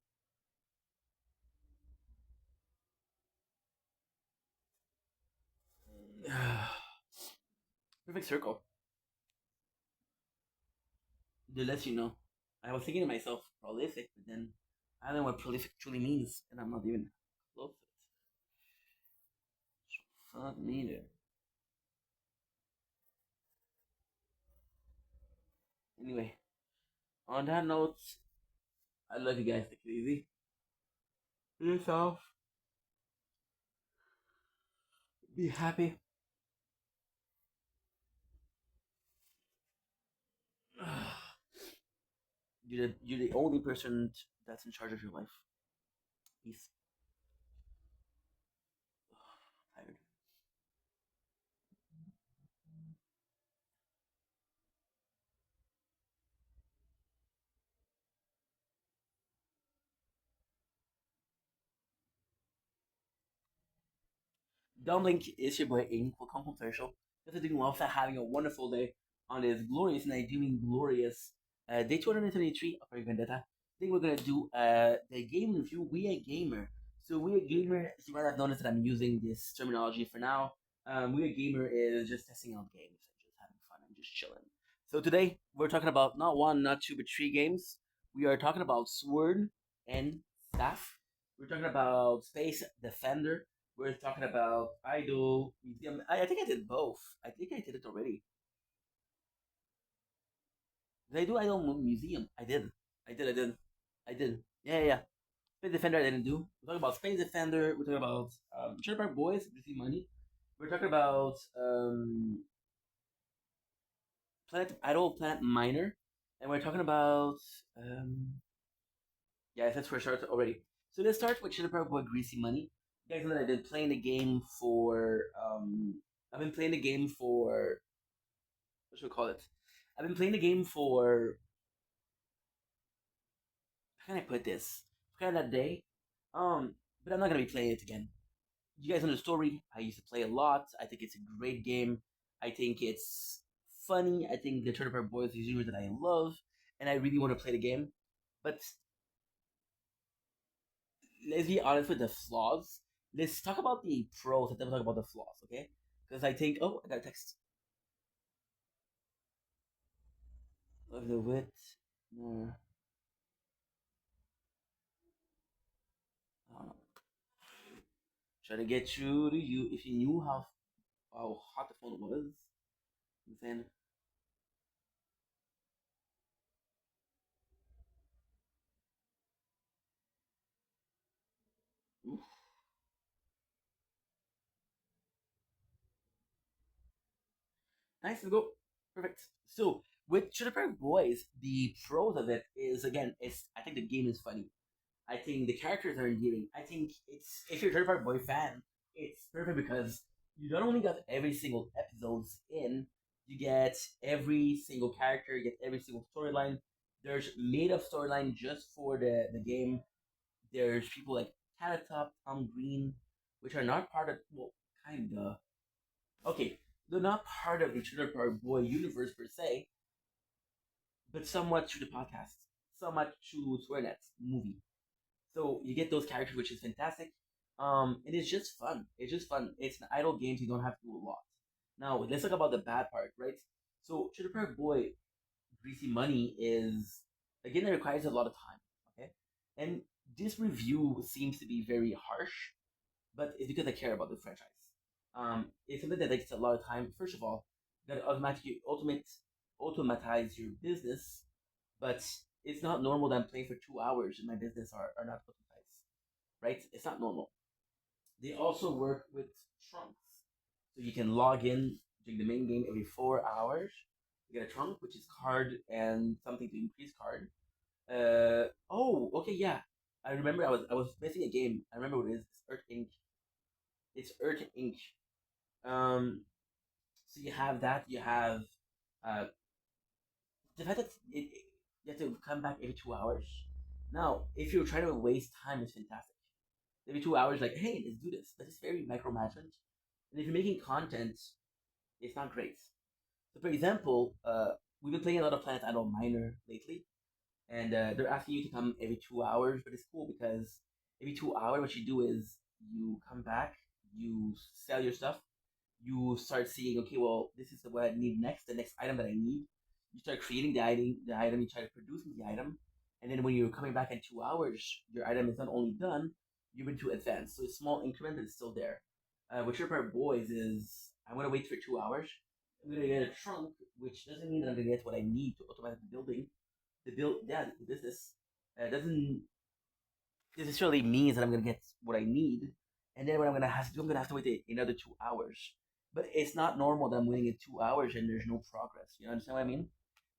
Speaker 1: Perfect circle. To let you know, I was thinking to myself prolific, but then I don't know what prolific truly means, and I'm not even close to it. Fuck neither. Anyway, on that note, I love you guys. Take it easy. Be yourself. Be happy. You're the only person that's in charge of your life. Peace. Tired. Dumbling is your boy Aiden. Welcome home, social. Just doing well, having a wonderful day on this glorious night, doing glorious day 273 of Project Vendetta. Today we're gonna do the game review. We a gamer. So we a gamer. As you might have noticed that I'm using this terminology for now. We a gamer is just testing out games and just having fun and just chilling. So today we're talking about not one, not two, but three games. We are talking about Sword and Staff. We're talking about Space Defender. We're talking about Idol Museum. I think I did both. I think I did it already. Did I do Idol Museum? I did. I did. I did. I did. Yeah, yeah, yeah. Space Defender I didn't do. We're talking about Space Defender. We're talking about Trailer Park Boys, Receive Money. We're talking about Planet Idol, Planet Minor. And we're talking about yeah, that's where it starts already. So let's start with Trailer Park Boy Greasy Money. You guys know that I've been playing the game for I've been playing the game for what should we call it? I've been playing the game for how can I put this? Kind of that day. But I'm not gonna be playing it again. You guys know the story. I used to play a lot. I think it's a great game. I think it's funny. I think the Turtle Park Boys is a genre that I love, and I really want to play the game. But let's be honest with the flaws. Let's talk about the pros and then we'll talk about the flaws, okay? Because I think I got a text. Of the wit. No. I don't know. Try to get through to you. If you knew how hot the phone was, then oof. Nice to go. Perfect. So with Chitterberg Boys, the pros of it is again, it's I think the game is funny. I think the characters are endearing. I think it's if you're a Chitterberg Boy fan, it's perfect because you not only got every single episodes in, you get every single character, you get every single storyline. There's made up storyline just for the game. There's people like Catatop, Tom Green, which are not part of well, kinda. Okay, they're not part of the Trailer Park Boy universe per se, but somewhat through the podcast, somewhat through SwearNet's movie. So you get those characters, which is fantastic. It is just fun. It's just fun. It's an idle game, so you don't have to do a lot. Now let's talk about the bad part, right? So Trailer Park Boy, Greasy Money is again it requires a lot of time. Okay, and this review seems to be very harsh but it's because I care about the franchise. It's something that takes a lot of time. First of all, you gotta automatize your business, but it's not normal that I'm playing for 2 hours and my business are not automatized, right? It's not normal. They also work with trunks, so you can log in during the main game every 4 hours. You get a trunk, which is card and something to increase card. Oh, okay, yeah. I remember I was missing a game. I remember what it is. It's Earth Inc. It's Earth Inc. So you have that. You have uh, the fact that you have to come back every 2 hours. Now, if you're trying to waste time, it's fantastic. Every 2 hours, like, hey, let's do this. But it's very micromanagement. And if you're making content, it's not great. So, for example, we've been playing a lot of Planet Idol Minor lately, and they're asking you to come every 2 hours, but it's cool because every 2 hours, what you do is you come back, you sell your stuff, you start seeing, okay, well, this is what I need next, the next item that I need. You start creating the item, you try to produce the item, and then when you're coming back in 2 hours, your item is not only done, you've been to advance. So it's small increment, but it's still there. What your part boys is, I'm gonna wait for 2 hours. I'm gonna get a trunk, which doesn't mean that I'm gonna get what I need to automate the building. The business doesn't necessarily means that I'm gonna get what I need, and then what I'm gonna have to do, I'm gonna have to wait another 2 hours. But it's not normal that I'm waiting in 2 hours and there's no progress. You understand what I mean?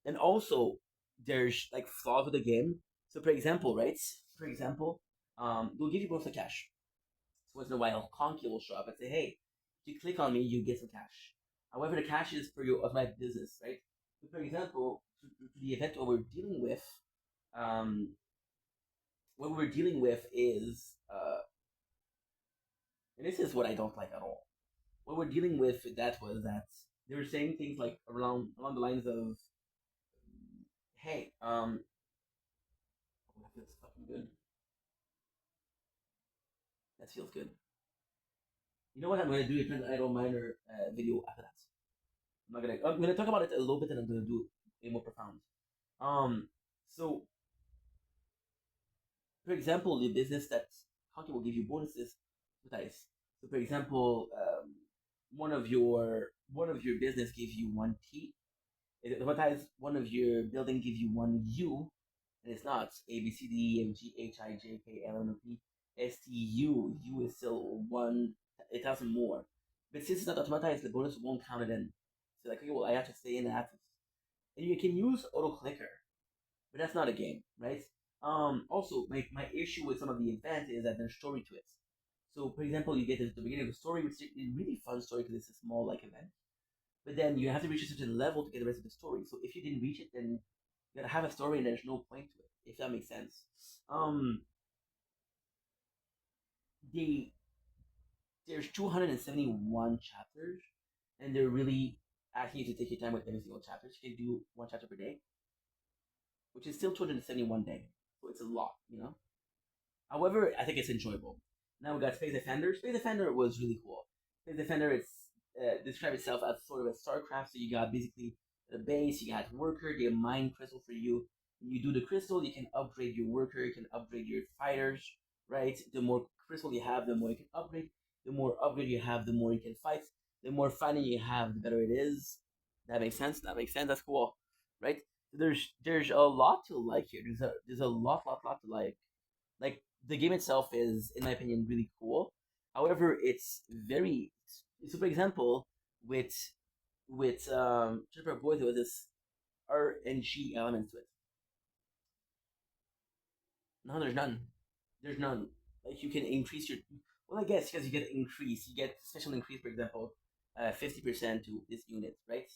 Speaker 1: And also, there's like flaws with the game. So, for example, right? For example, they'll give you both the cash. So once in a while, Conky will show up and say, "Hey, if you click on me, you get some cash." However, the cash is for your automatic business, right? So, for example, to the event what we're dealing with, um, what we're dealing with is and this is what I don't like at all. What we're dealing with that was that they were saying things like along the lines of, "Hey, oh, that feels fucking good. That feels good. You know what? I'm gonna do a Trend Idol Minor video after that. I'm gonna talk about it a little bit, and I'm gonna do it more profound. Um, so for example, the business that Honky will give you bonuses with ice. So for example, one of your business gives you one T. Sometimes one of your building gives you one U, and it's not A B C D E F G H I J K L M N O P S T U. U is still one. It has more, but since it's not automatized, the bonus won't count it in. So like, okay, well, I have to stay in that, and you can use auto clicker, but that's not a game, right? Also, my issue with some of the events is that there's story to it. So, for example, you get to the beginning of the story, which is a really fun story because it's a small like event. But then you have to reach a certain level to get the rest of the story. So if you didn't reach it, then you gotta have a story and there's no point to it. If that makes sense. Um, they there's 271 chapters, and they're really asking you to take your time with every single chapter. So you can do one chapter per day, which is still 271 days. So it's a lot, you know. However, I think it's enjoyable. Now we got Space Defender. Space Defender was really cool. Space Defender, it's describes itself as sort of a StarCraft. So you got basically the base, you got worker, they mine crystal for you. When you do the crystal, you can upgrade your worker, you can upgrade your fighters, right? The more crystal you have, the more you can upgrade. The more upgrade you have, the more you can fight. The more fighting you have, the better it is. That makes sense. That makes sense. That's cool, right? There's a lot to like here. There's a lot to like. Like the game itself is, in my opinion, really cool. However, it's very. So, for example, with Super Boy, there was this RNG element to it. No, there's none. There's none. Like you can increase your. Well, I guess because you get increase, you get special increase, for example, 50% to this unit, right?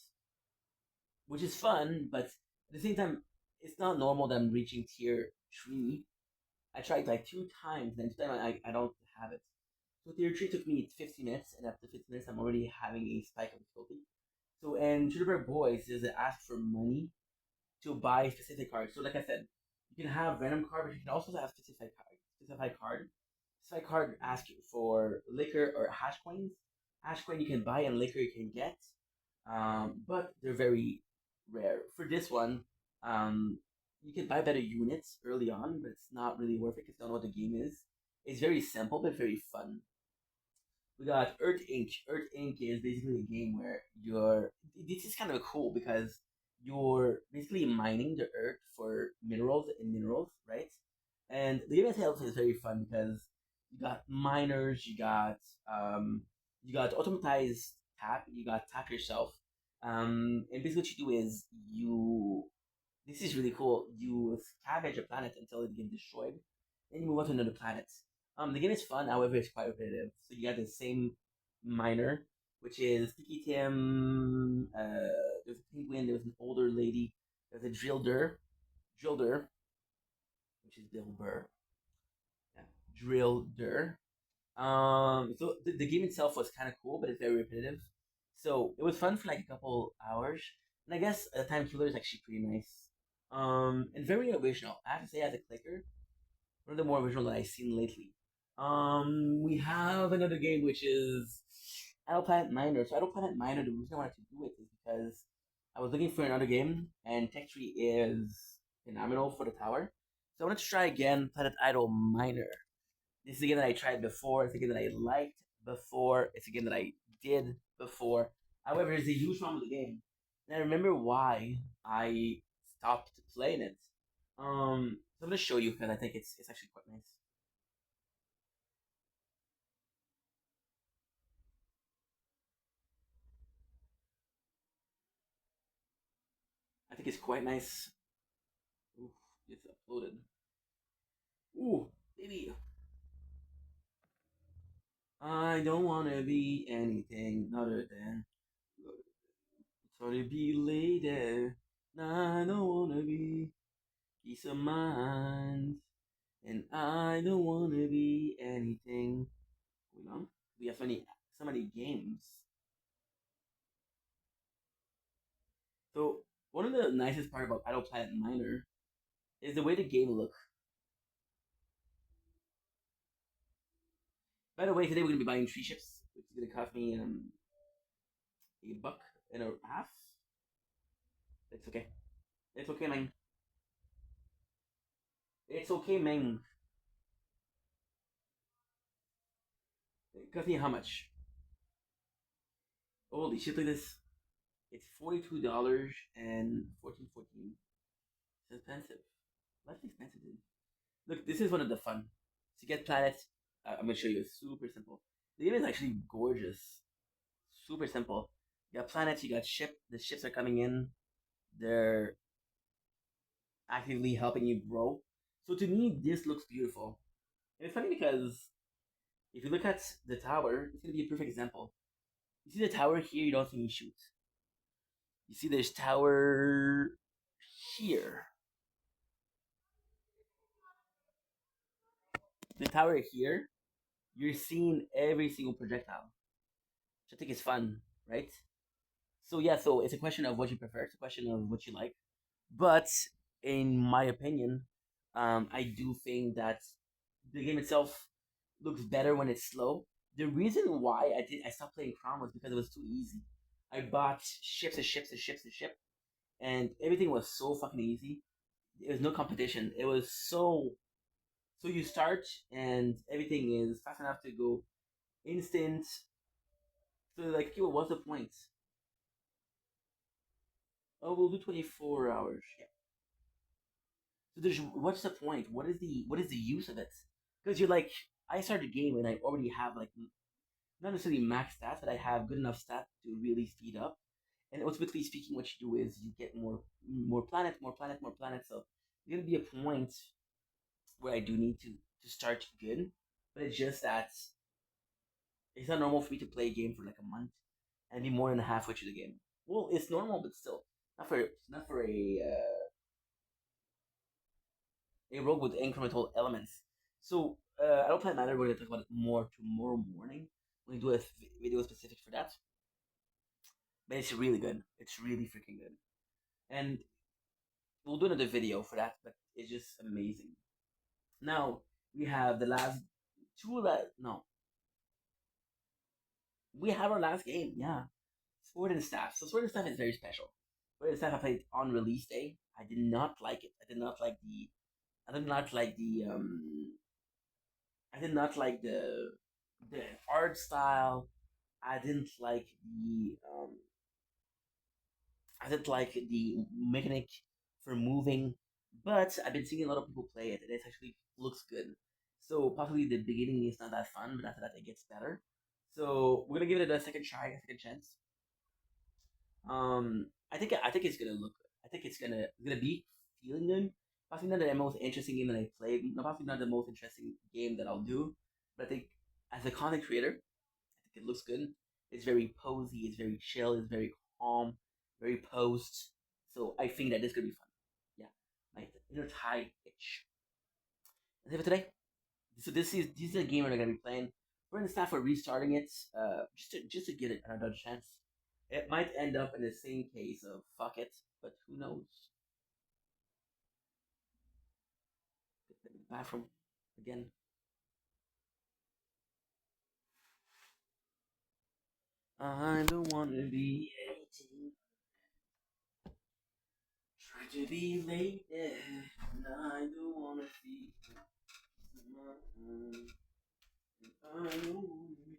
Speaker 1: Which is fun, but at the same time, it's not normal that I'm reaching tier 3. I tried like 2 times, and 2 times I don't have it. So tier 3 took me 50 minutes, and after 50 minutes, I'm already having a spike of difficulty. So, and Sugar Boys is ask for money to buy specific cards. So, like I said, you can have random card, but you can also have specific card. Specific card. Specific card asks you for liquor or hash coins. Hash coin you can buy, and liquor you can get. But they're very rare. For this one, you can buy better units early on, but it's not really worth it because you don't know what the game is. It's very simple but very fun. We got Earth Inc. Earth Inc. is basically a game where you're. This is kind of cool because you're basically mining the earth for minerals, right? And the game itself is very fun because you got miners, you got automatized tap, you got tap yourself. And basically what you do is you. This is really cool. You scavenge a planet until it gets destroyed, then you move on to another planet. The game is fun, however, it's quite repetitive. So you got the same miner, which is Tiki Tim. There's a penguin. There's an older lady. There's a drillder, which is Bill Burr. Yeah, drillder. So the game itself was kind of cool, but it's very repetitive. So it was fun for like a couple hours, and I guess Time Killer is actually pretty nice. And very original. I have to say, as a clicker, one of the more original that I've seen lately. We have another game which is Idle Planet Miner. So Idle Planet Miner, the reason I wanted to do it is because I was looking for another game, and Tech Tree is phenomenal for the tower. So I wanted to try again Planet Idle Miner. This is a game that I tried before. It's a game that I liked before. It's a game that I did before. However, there's a huge problem with the game, and I remember why I stopped playing it. So I'm gonna show you because I think it's actually quite nice. I think it's quite nice. Ooh, it's uploaded. Ooh, baby. I don't wanna be anything other than sorry be lady. I don't wanna be peace of mind. And I don't wanna be anything. You know, we have so many games. So one of the nicest part about Idle Planet Miner is the way the game looks. By the way, today we're gonna be buying 3 ships, which is gonna cost me $1.50. It's okay. It's okay, man. It's okay, man. It cost me how much? Holy shit! Look at this. It's $42 and 14. It's expensive. Life's expensive, dude. Look, this is one of the fun. To get planets, I'm gonna show you. It's super simple. The game is actually gorgeous. Super simple. You got planets. You got ship. The ships are coming in. They're actively helping you grow. So to me, this looks beautiful. And it's funny because if you look at the tower, it's gonna be a perfect example. You see the tower here. You don't see me shoot. You see this tower here. The tower here. You're seeing every single projectile, which I think is fun, right? So yeah, so it's a question of what you prefer. It's a question of what you like. But in my opinion, I do think that the game itself looks better when it's slow. The reason why I stopped playing Crown was because it was too easy. I bought ships and ships and ships and ships, and everything was so fucking easy. There was no competition. It was so you start and everything is fast enough to go instant. So like, okay, well, what's the point? Oh, we'll do 24 hours. Yeah. So there's what's the point? What is the use of it? Because you're like, I started the game and I already have like not necessarily max stats, but I have good enough stats to really speed up. And ultimately speaking, what you do is you get more planets, more planets, more planets. So there's gonna be a point where I do need to start good, but it's just that it's not normal for me to play a game for like a month and be more than halfway through the game. Well, it's normal, but still not for a rogue with incremental elements. So I don't plan matter. We're gonna talk about it more tomorrow morning. We're gonna do a video specific for that. But it's really good. It's really freaking good. And we'll do another video for that. But it's just amazing. Now we have the last no. We have our last game. Yeah, Sword and Staff. So Sword and Staff is very special. Sword and Staff I played on release day. I did not like it. I did not like the. I did not like the the art style. I didn't like the mechanic for moving, but I've been seeing a lot of people play it, and it actually looks good. So possibly the beginning is not that fun, but after that it gets better. So we're gonna give it a second try, a second chance. I think it's gonna look good. I think it's gonna be feeling good. Possibly not the most interesting game that I played. No, possibly not the most interesting game that I'll do. But I think as a content creator, I think it looks good. It's very posy. It's very chill. It's very calm. Very posed. So I think that this could be fun. Yeah, my inner Thai itch. That's it for today. So this is a game we're gonna be playing. We're gonna start for restarting it, just to give it another chance. It might end up in the same case of fuck it, but who knows? Bathroom again. I don't wanna be 18. Try to be late, yeah. And I don't wanna see. I don't wanna be.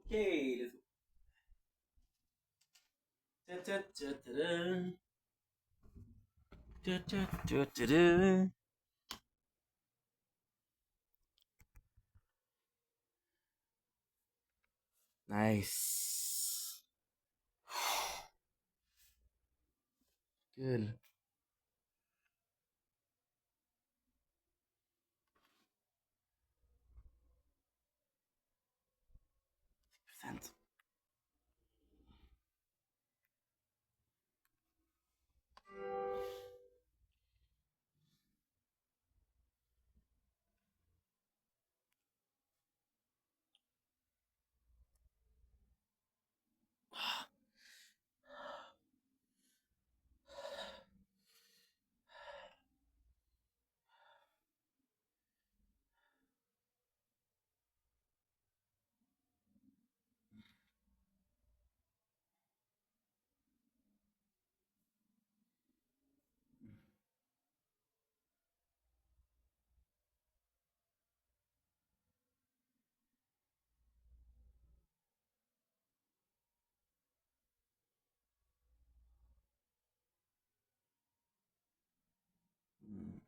Speaker 1: Okay, let's go. Da-da-da-da-da. Da-da-da-da-da. Nice. Good. Percent. Mm.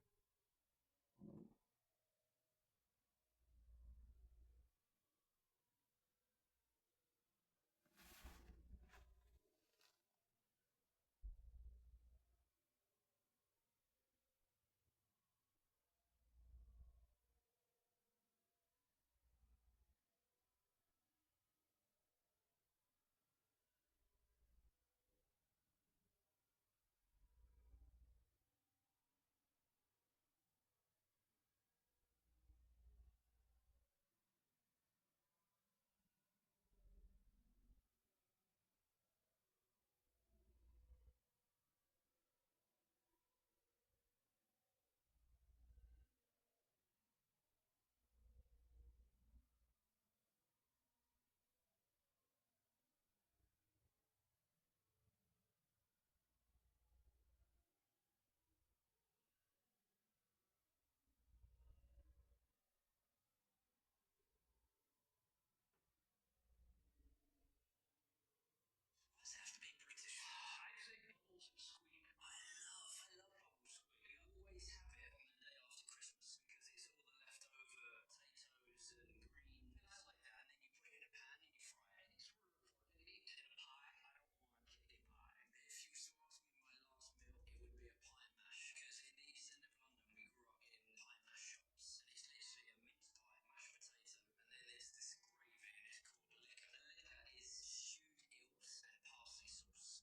Speaker 3: Does it have to be British? I say bubbles and squeak. I love bubbles squeak. I always have it on the day after Christmas because it's all the leftover potatoes and greens like that. And then you put it in a pan and you fry it. And it's really fun. And you eat it in a pie. I don't mind kidney pie. But if you was to ask me my last meal, it would be a pie mash. Because in the east end of London, we grew up in pie mash shops. And it's literally a minced pie, mashed potato. And then there's this gravy and it's called liquor. The liquor is stewed eels and parsley sauce.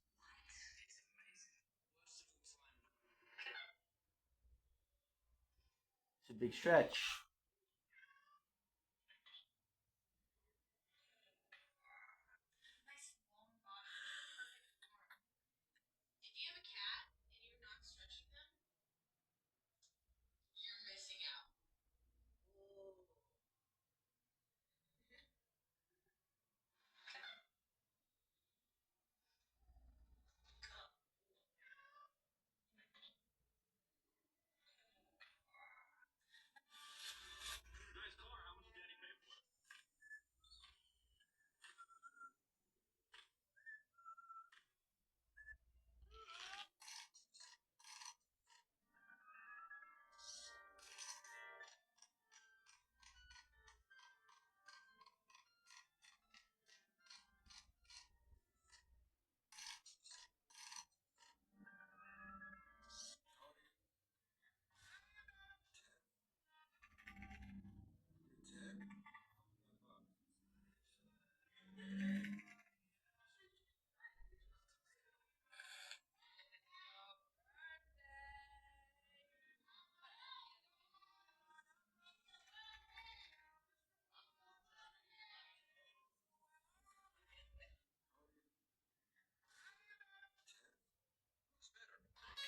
Speaker 3: It's amazing. Worst of all time.
Speaker 1: It's a big stretch.
Speaker 4: Nice long body, perfect form. If you have a cat and you're not stretching them, you're missing out. Ooh.
Speaker 3: Nice car. How much did Daddy pay for it?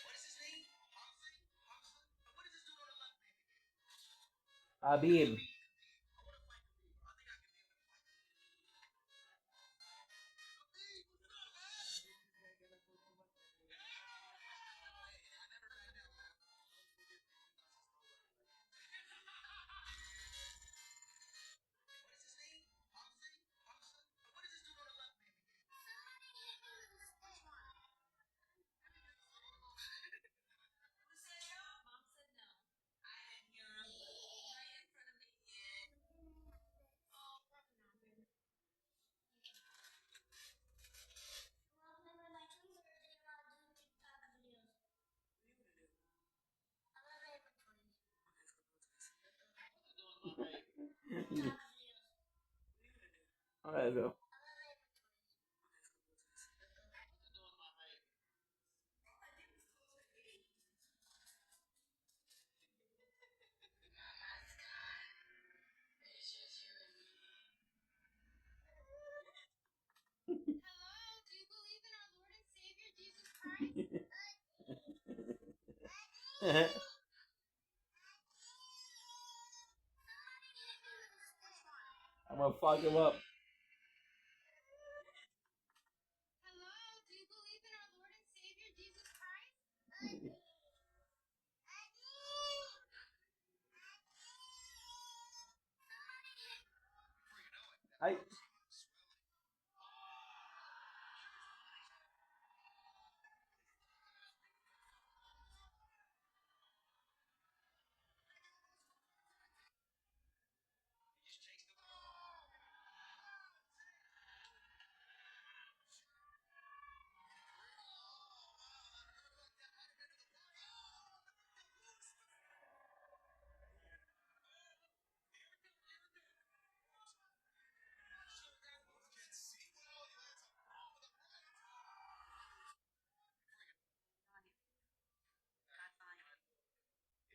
Speaker 3: What is his name? Humphrey? What does this dude on the left name?
Speaker 1: Habib.
Speaker 3: I want to fight Khabib. I think I can be able to fight Khabib. Khabib, what's up, man? Hey, I never back down, man. Don't forget me. What is his name? Humphrey?
Speaker 1: Alright, go.
Speaker 4: Hello, do you believe in our Lord and Savior Jesus Christ?
Speaker 1: I'm gonna fuck him up.
Speaker 4: Hello, do you believe in our Lord and Savior Jesus Christ?
Speaker 1: I.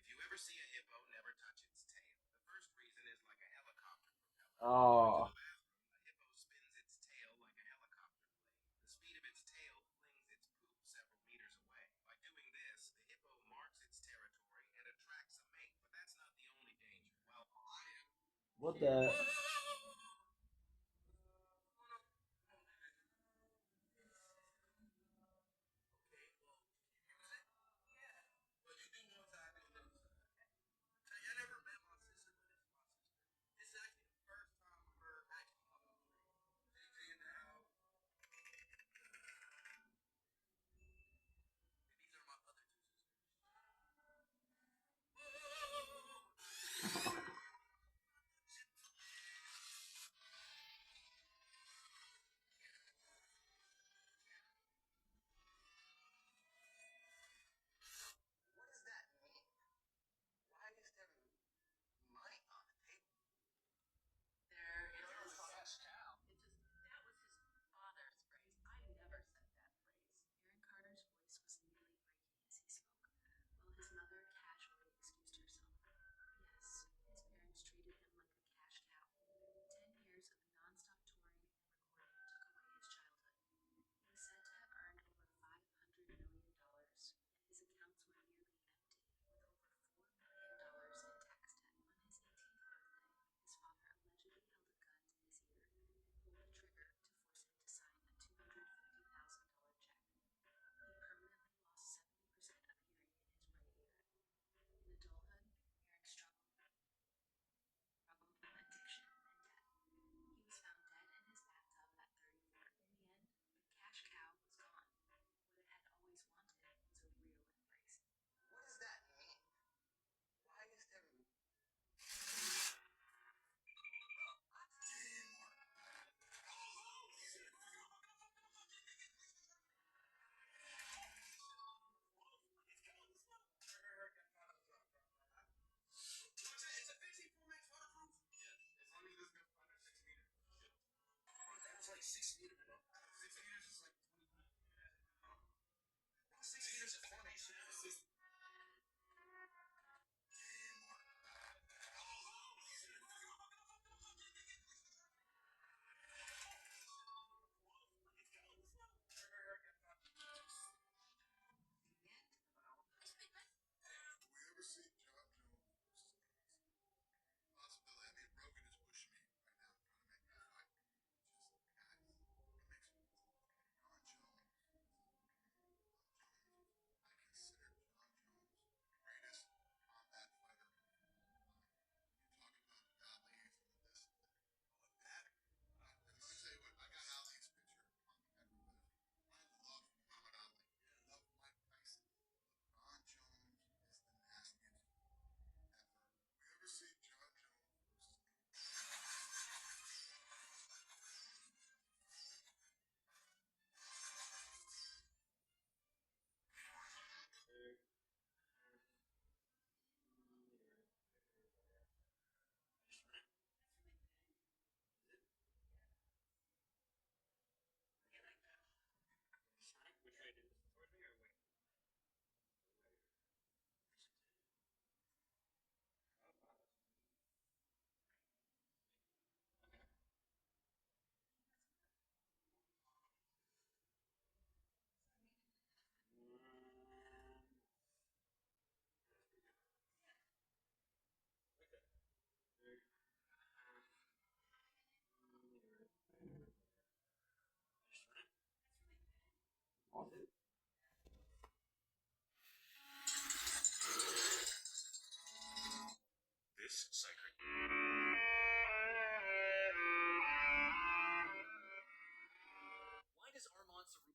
Speaker 3: If you ever see a hippo never touch its tail, the first reason is like a helicopter propeller.
Speaker 1: Oh.
Speaker 3: A hippo spins its tail like a helicopter blade. The speed of its tail flings its poop several meters away. By doing this, the hippo marks its territory and attracts a mate, but that's not the only danger.
Speaker 1: What the?
Speaker 3: What does that mean? Why is there money on the table?
Speaker 6: There is a cash cow. That was his father's phrase. I never said that phrase. Aaron Carter's voice was nearly breaking as he spoke, while his mother casually excused herself. Yes, his parents treated him like a cash cow. 10 years of nonstop touring and recording took away his childhood. He was said to have earned over $500 million, and his accounts were nearly empty, with over $4 million in tax debt. On his 18th birthday, his father allegedly held a gun to his ear and pulled the trigger to force him to sign a $250,000 check. He permanently lost 70% of hearing in his right ear. In adulthood, Aaron struggled with addiction and debt. He was found dead in his bathtub at 34. In the end, the cash cow was gone. What it had always wanted was a real embrace.
Speaker 3: What does that mean? Why is there It's a fixie pool makes waterproof? Yes. As long as it doesn't go under 6 meters. That was like 6 meters. 6 meters is like 20 feet. 6 meters is 20.
Speaker 5: Have we ever seen John Jones versus Godzilla? Possibility. I mean, Rogan is pushing me right now, trying to make me fight. Just guys.
Speaker 3: This sacred. Why does Armand Saru...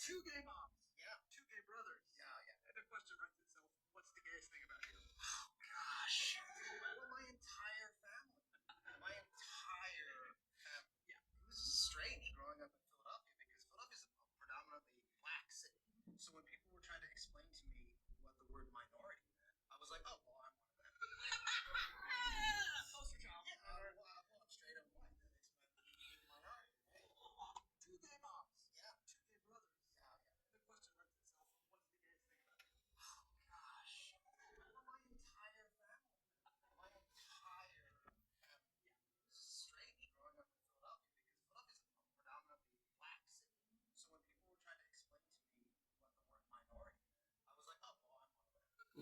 Speaker 3: Two gay moms. Yeah. Two gay brothers. Yeah. And the question writes itself, what's the gayest thing about you? Oh, gosh. Well, my entire family. Yeah. It was strange growing up in Philadelphia because Philadelphia is a predominantly black city. So when people were trying to explain to me what the word minority meant, I was like, oh, well, I'm one of them. Poster child. Yeah. Well, I'm straight up white. That makes my minority. Right? Two gay moms. Yeah. Two gay brothers. Yeah. The question writes itself, what's the gayest thing about you? Oh, gosh. Well, my entire family. Yeah. It was strange growing up in Philadelphia because Philadelphia is a predominantly black city. So when people were trying to explain to me what the word minority meant, I was like, oh, well, I'm one of them.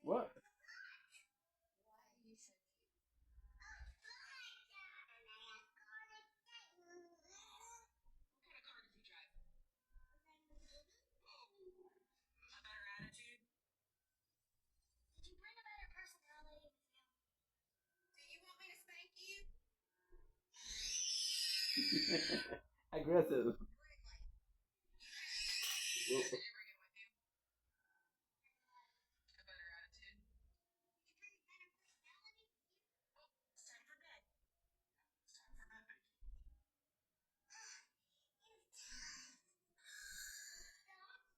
Speaker 1: What?
Speaker 6: Why are you so cute? What kind of car does he drive? A better attitude?
Speaker 4: Did you bring a better personality with you?
Speaker 6: Do you want me to spank you?
Speaker 1: Aggressive.
Speaker 6: Brinkley.
Speaker 1: Whoa.
Speaker 6: Did you bring it with you? A better attitude?
Speaker 4: Did you bring a better personality with you?
Speaker 6: Oh, it's time for bed.
Speaker 3: It's time for bed, baby.
Speaker 4: It's time. Stop it. You're funny.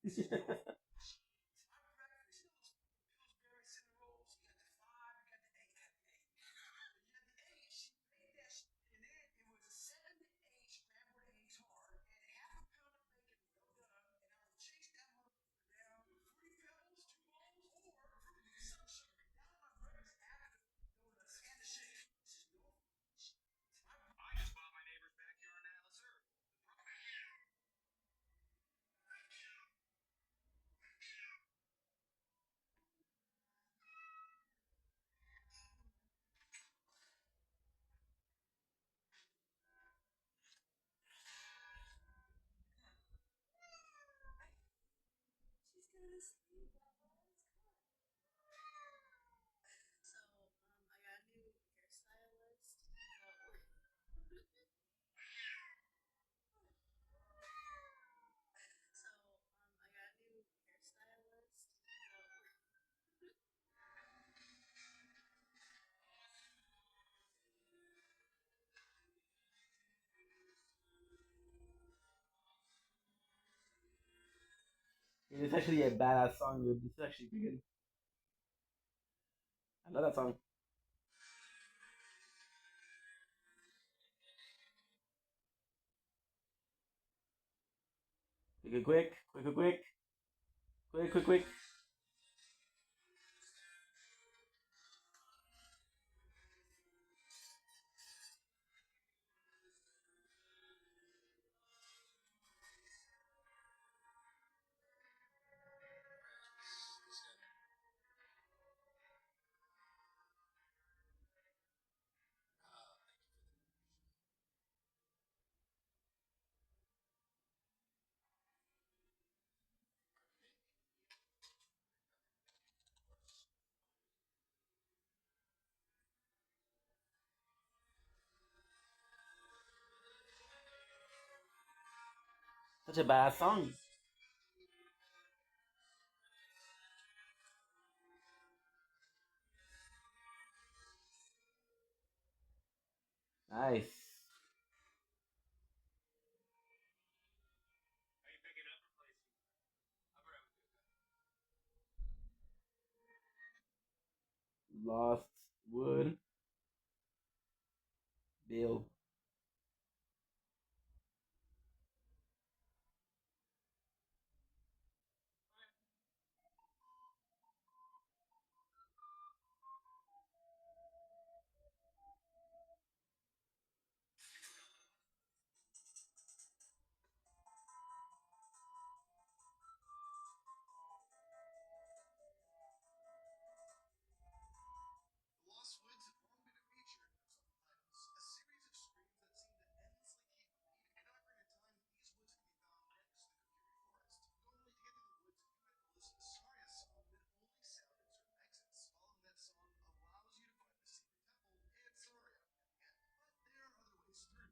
Speaker 4: This is my
Speaker 3: My breakfast, Pillsbury cinnamon rolls. You got the 5, you got the 8, had the 8. You had the 8, she made that and then it was a 7 to 8 scrambled eggs hard, and half a pound of bacon well done, and I would chase that motherfucker down with Fruity Pebbles, 2 bowls, or some sugar. Down my breakfast after the donuts and the shake. This is no. I just bought my neighbor's backyard in Atlas Earth.
Speaker 6: She's gonna sleep, Bubbles. Come on. So, I got a new hairstylist. I got a new hairstylist.
Speaker 1: It's actually a badass song, dude. This is actually pretty good. I love that song. Quick. Such a bad song. Nice.
Speaker 3: Are you picking up or placing? I'll be right with you.
Speaker 1: Lost wood. Bill.
Speaker 5: The Lost Woods have long been a feature of some titles, a series of screams that seem to endlessly keep repeating. In Ocarina of Time, these woods can be found next to the Kukuri Forest. Normally, to get to the woods, you have to listen to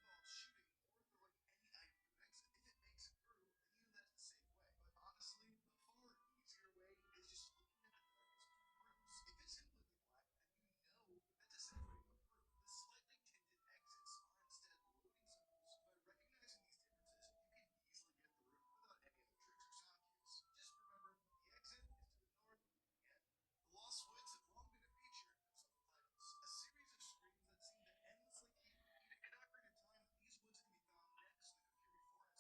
Speaker 5: Saria's song that only sound at certain exits. Following that song allows you to find the secret temple and Saria at the end. But there are other ways through. One involves shooting or throwing any item through an exit. If it makes it through, then you know that's the safe way.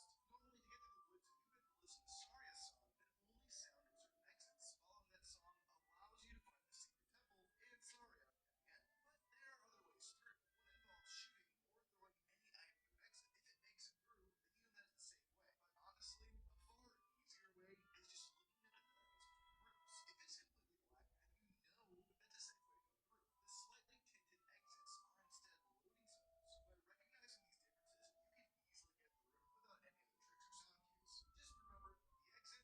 Speaker 5: But honestly, a far easier way is just looking at the darkness with rooms. If it's completely black, then you know that's a safe way to go through. The slightly tinted exits are instead loading zones. By recognizing these differences, you can easily get through without any other tricks or sound cues. Just remember, the exit is to the north and the end. The Lost Woods have long been a feature of some titles, a series of screams that seem to endlessly keep repeating. In Ocarina of Time, these woods can be found next to the Kukuri Forest. Normally, to get to the woods, you have to listen to Saria's song that only sound at certain exits. Following that song allows you to find the secret temple and Saria at the end. But there are other ways through. One involves shooting or throwing any item through an exit. If it makes it through, then you know that's the safe way. But honestly, a far easier way is just looking at the darkness with rooms. If it's completely black, then you know that's a safe way to go through. The slightly tinted exits are instead loading zones. By recognizing these differences, you can easily get through without any other tricks or sound cues. Just remember, the exit is to the north and the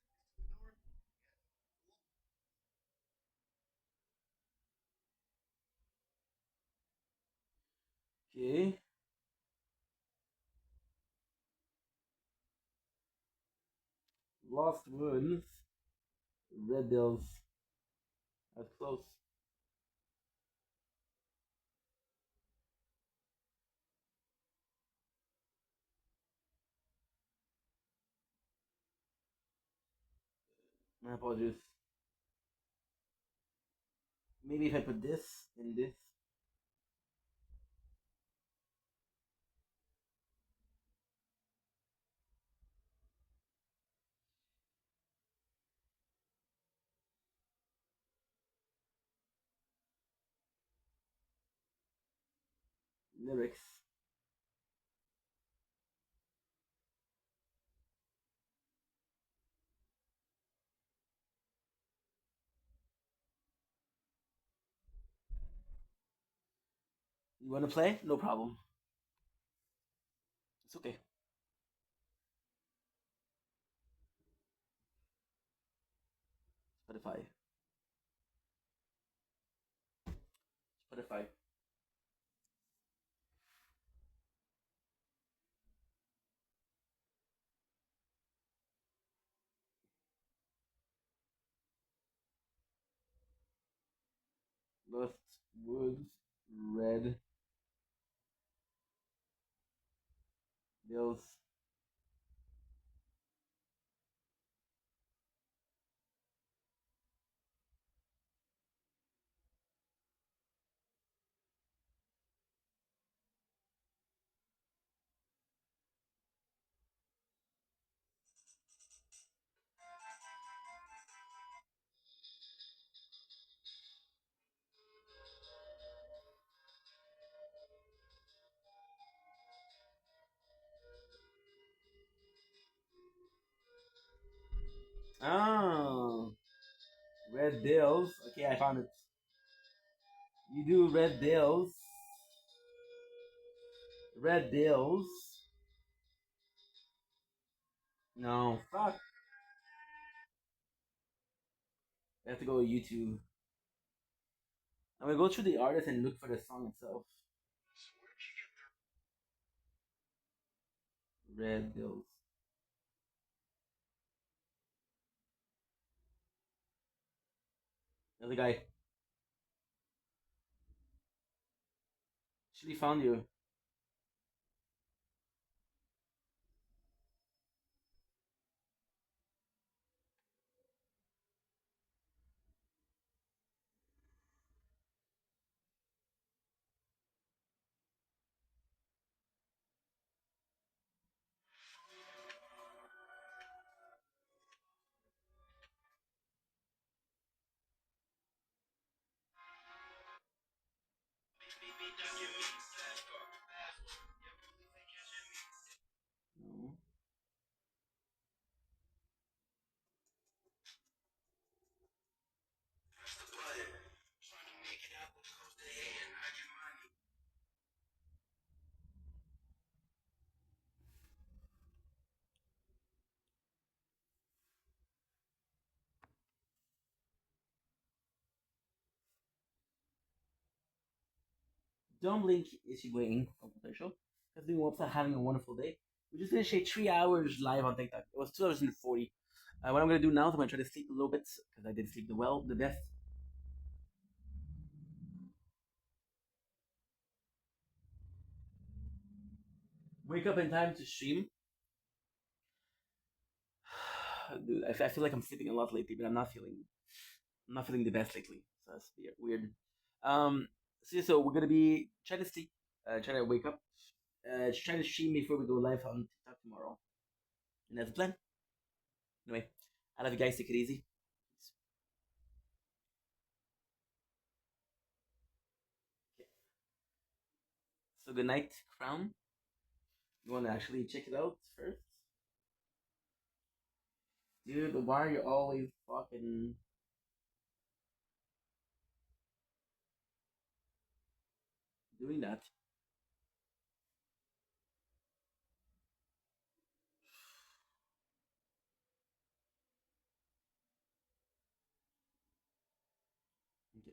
Speaker 5: end.
Speaker 1: Okay. Lost Woods. Red Bills. That's close. My apologies. Maybe if I put this in this. Lyrics. You want to play? No problem. It's okay. Spotify. Spotify. Lost Woods. Red Bills. Oh, Red Bills. Okay, I found it. You do Red Bills. Red Bills. No, fuck. I have to go to YouTube. I'm gonna go through the artist and look for the song itself.
Speaker 2: So where'd you get their
Speaker 1: Red Bills. The other guy. Actually found you. No. Don't blink is you waiting on the show. Because doing whoops having a wonderful day. We just finished a 3 hours live on TikTok. It was 2 hours and 40. What I'm gonna do now is I'm gonna try to sleep a little bit because I didn't sleep the best. Wake up in time to stream. Dude, I feel like I'm sleeping a lot lately, but I'm not feeling the best lately. So that's weird. Um, so we're gonna be trying to sleep, try to wake up, try to stream before we go live on TikTok tomorrow. And that's the plan. Anyway, I love you guys. Take it easy. Okay. So good night, Crown. You want to actually check it out first, dude? Why are you always fucking doing that? Okay.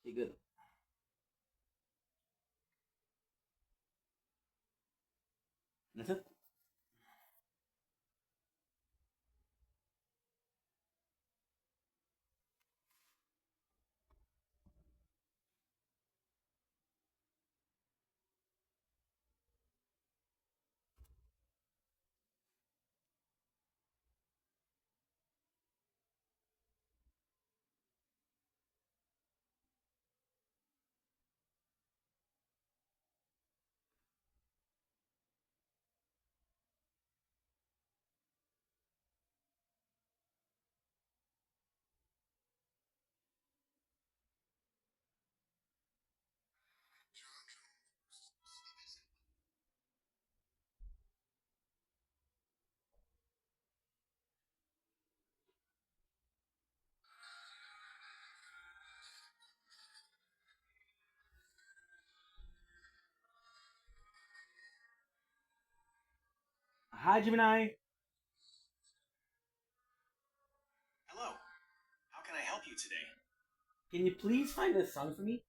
Speaker 1: Okay, good. That's it. Hi, Gemini.
Speaker 3: Hello. How can I help you today?
Speaker 1: Can you please find a song for me?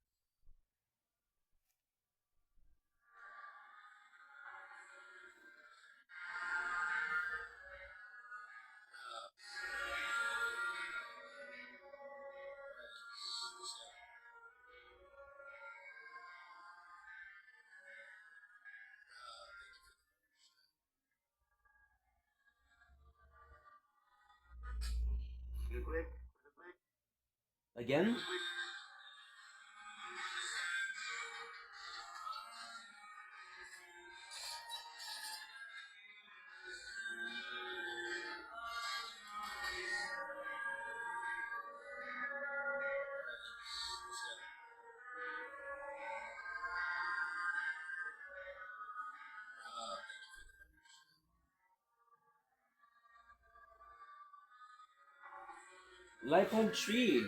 Speaker 1: Again? Life on tree.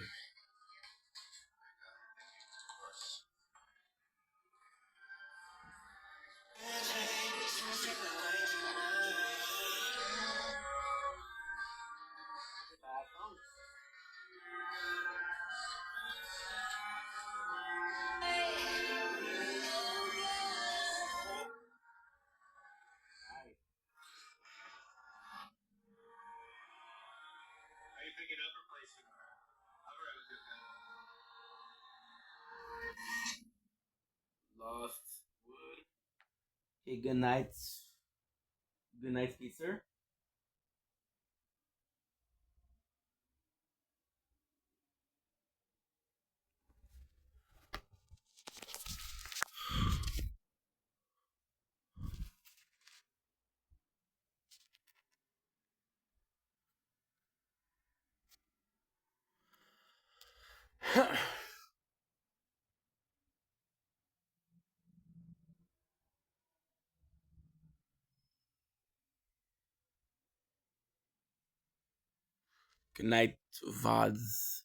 Speaker 3: Are you picking up or placing? I'll be right with you, okay?
Speaker 1: Lost wood. Okay, good night. Good night, Peter. Good night, vods.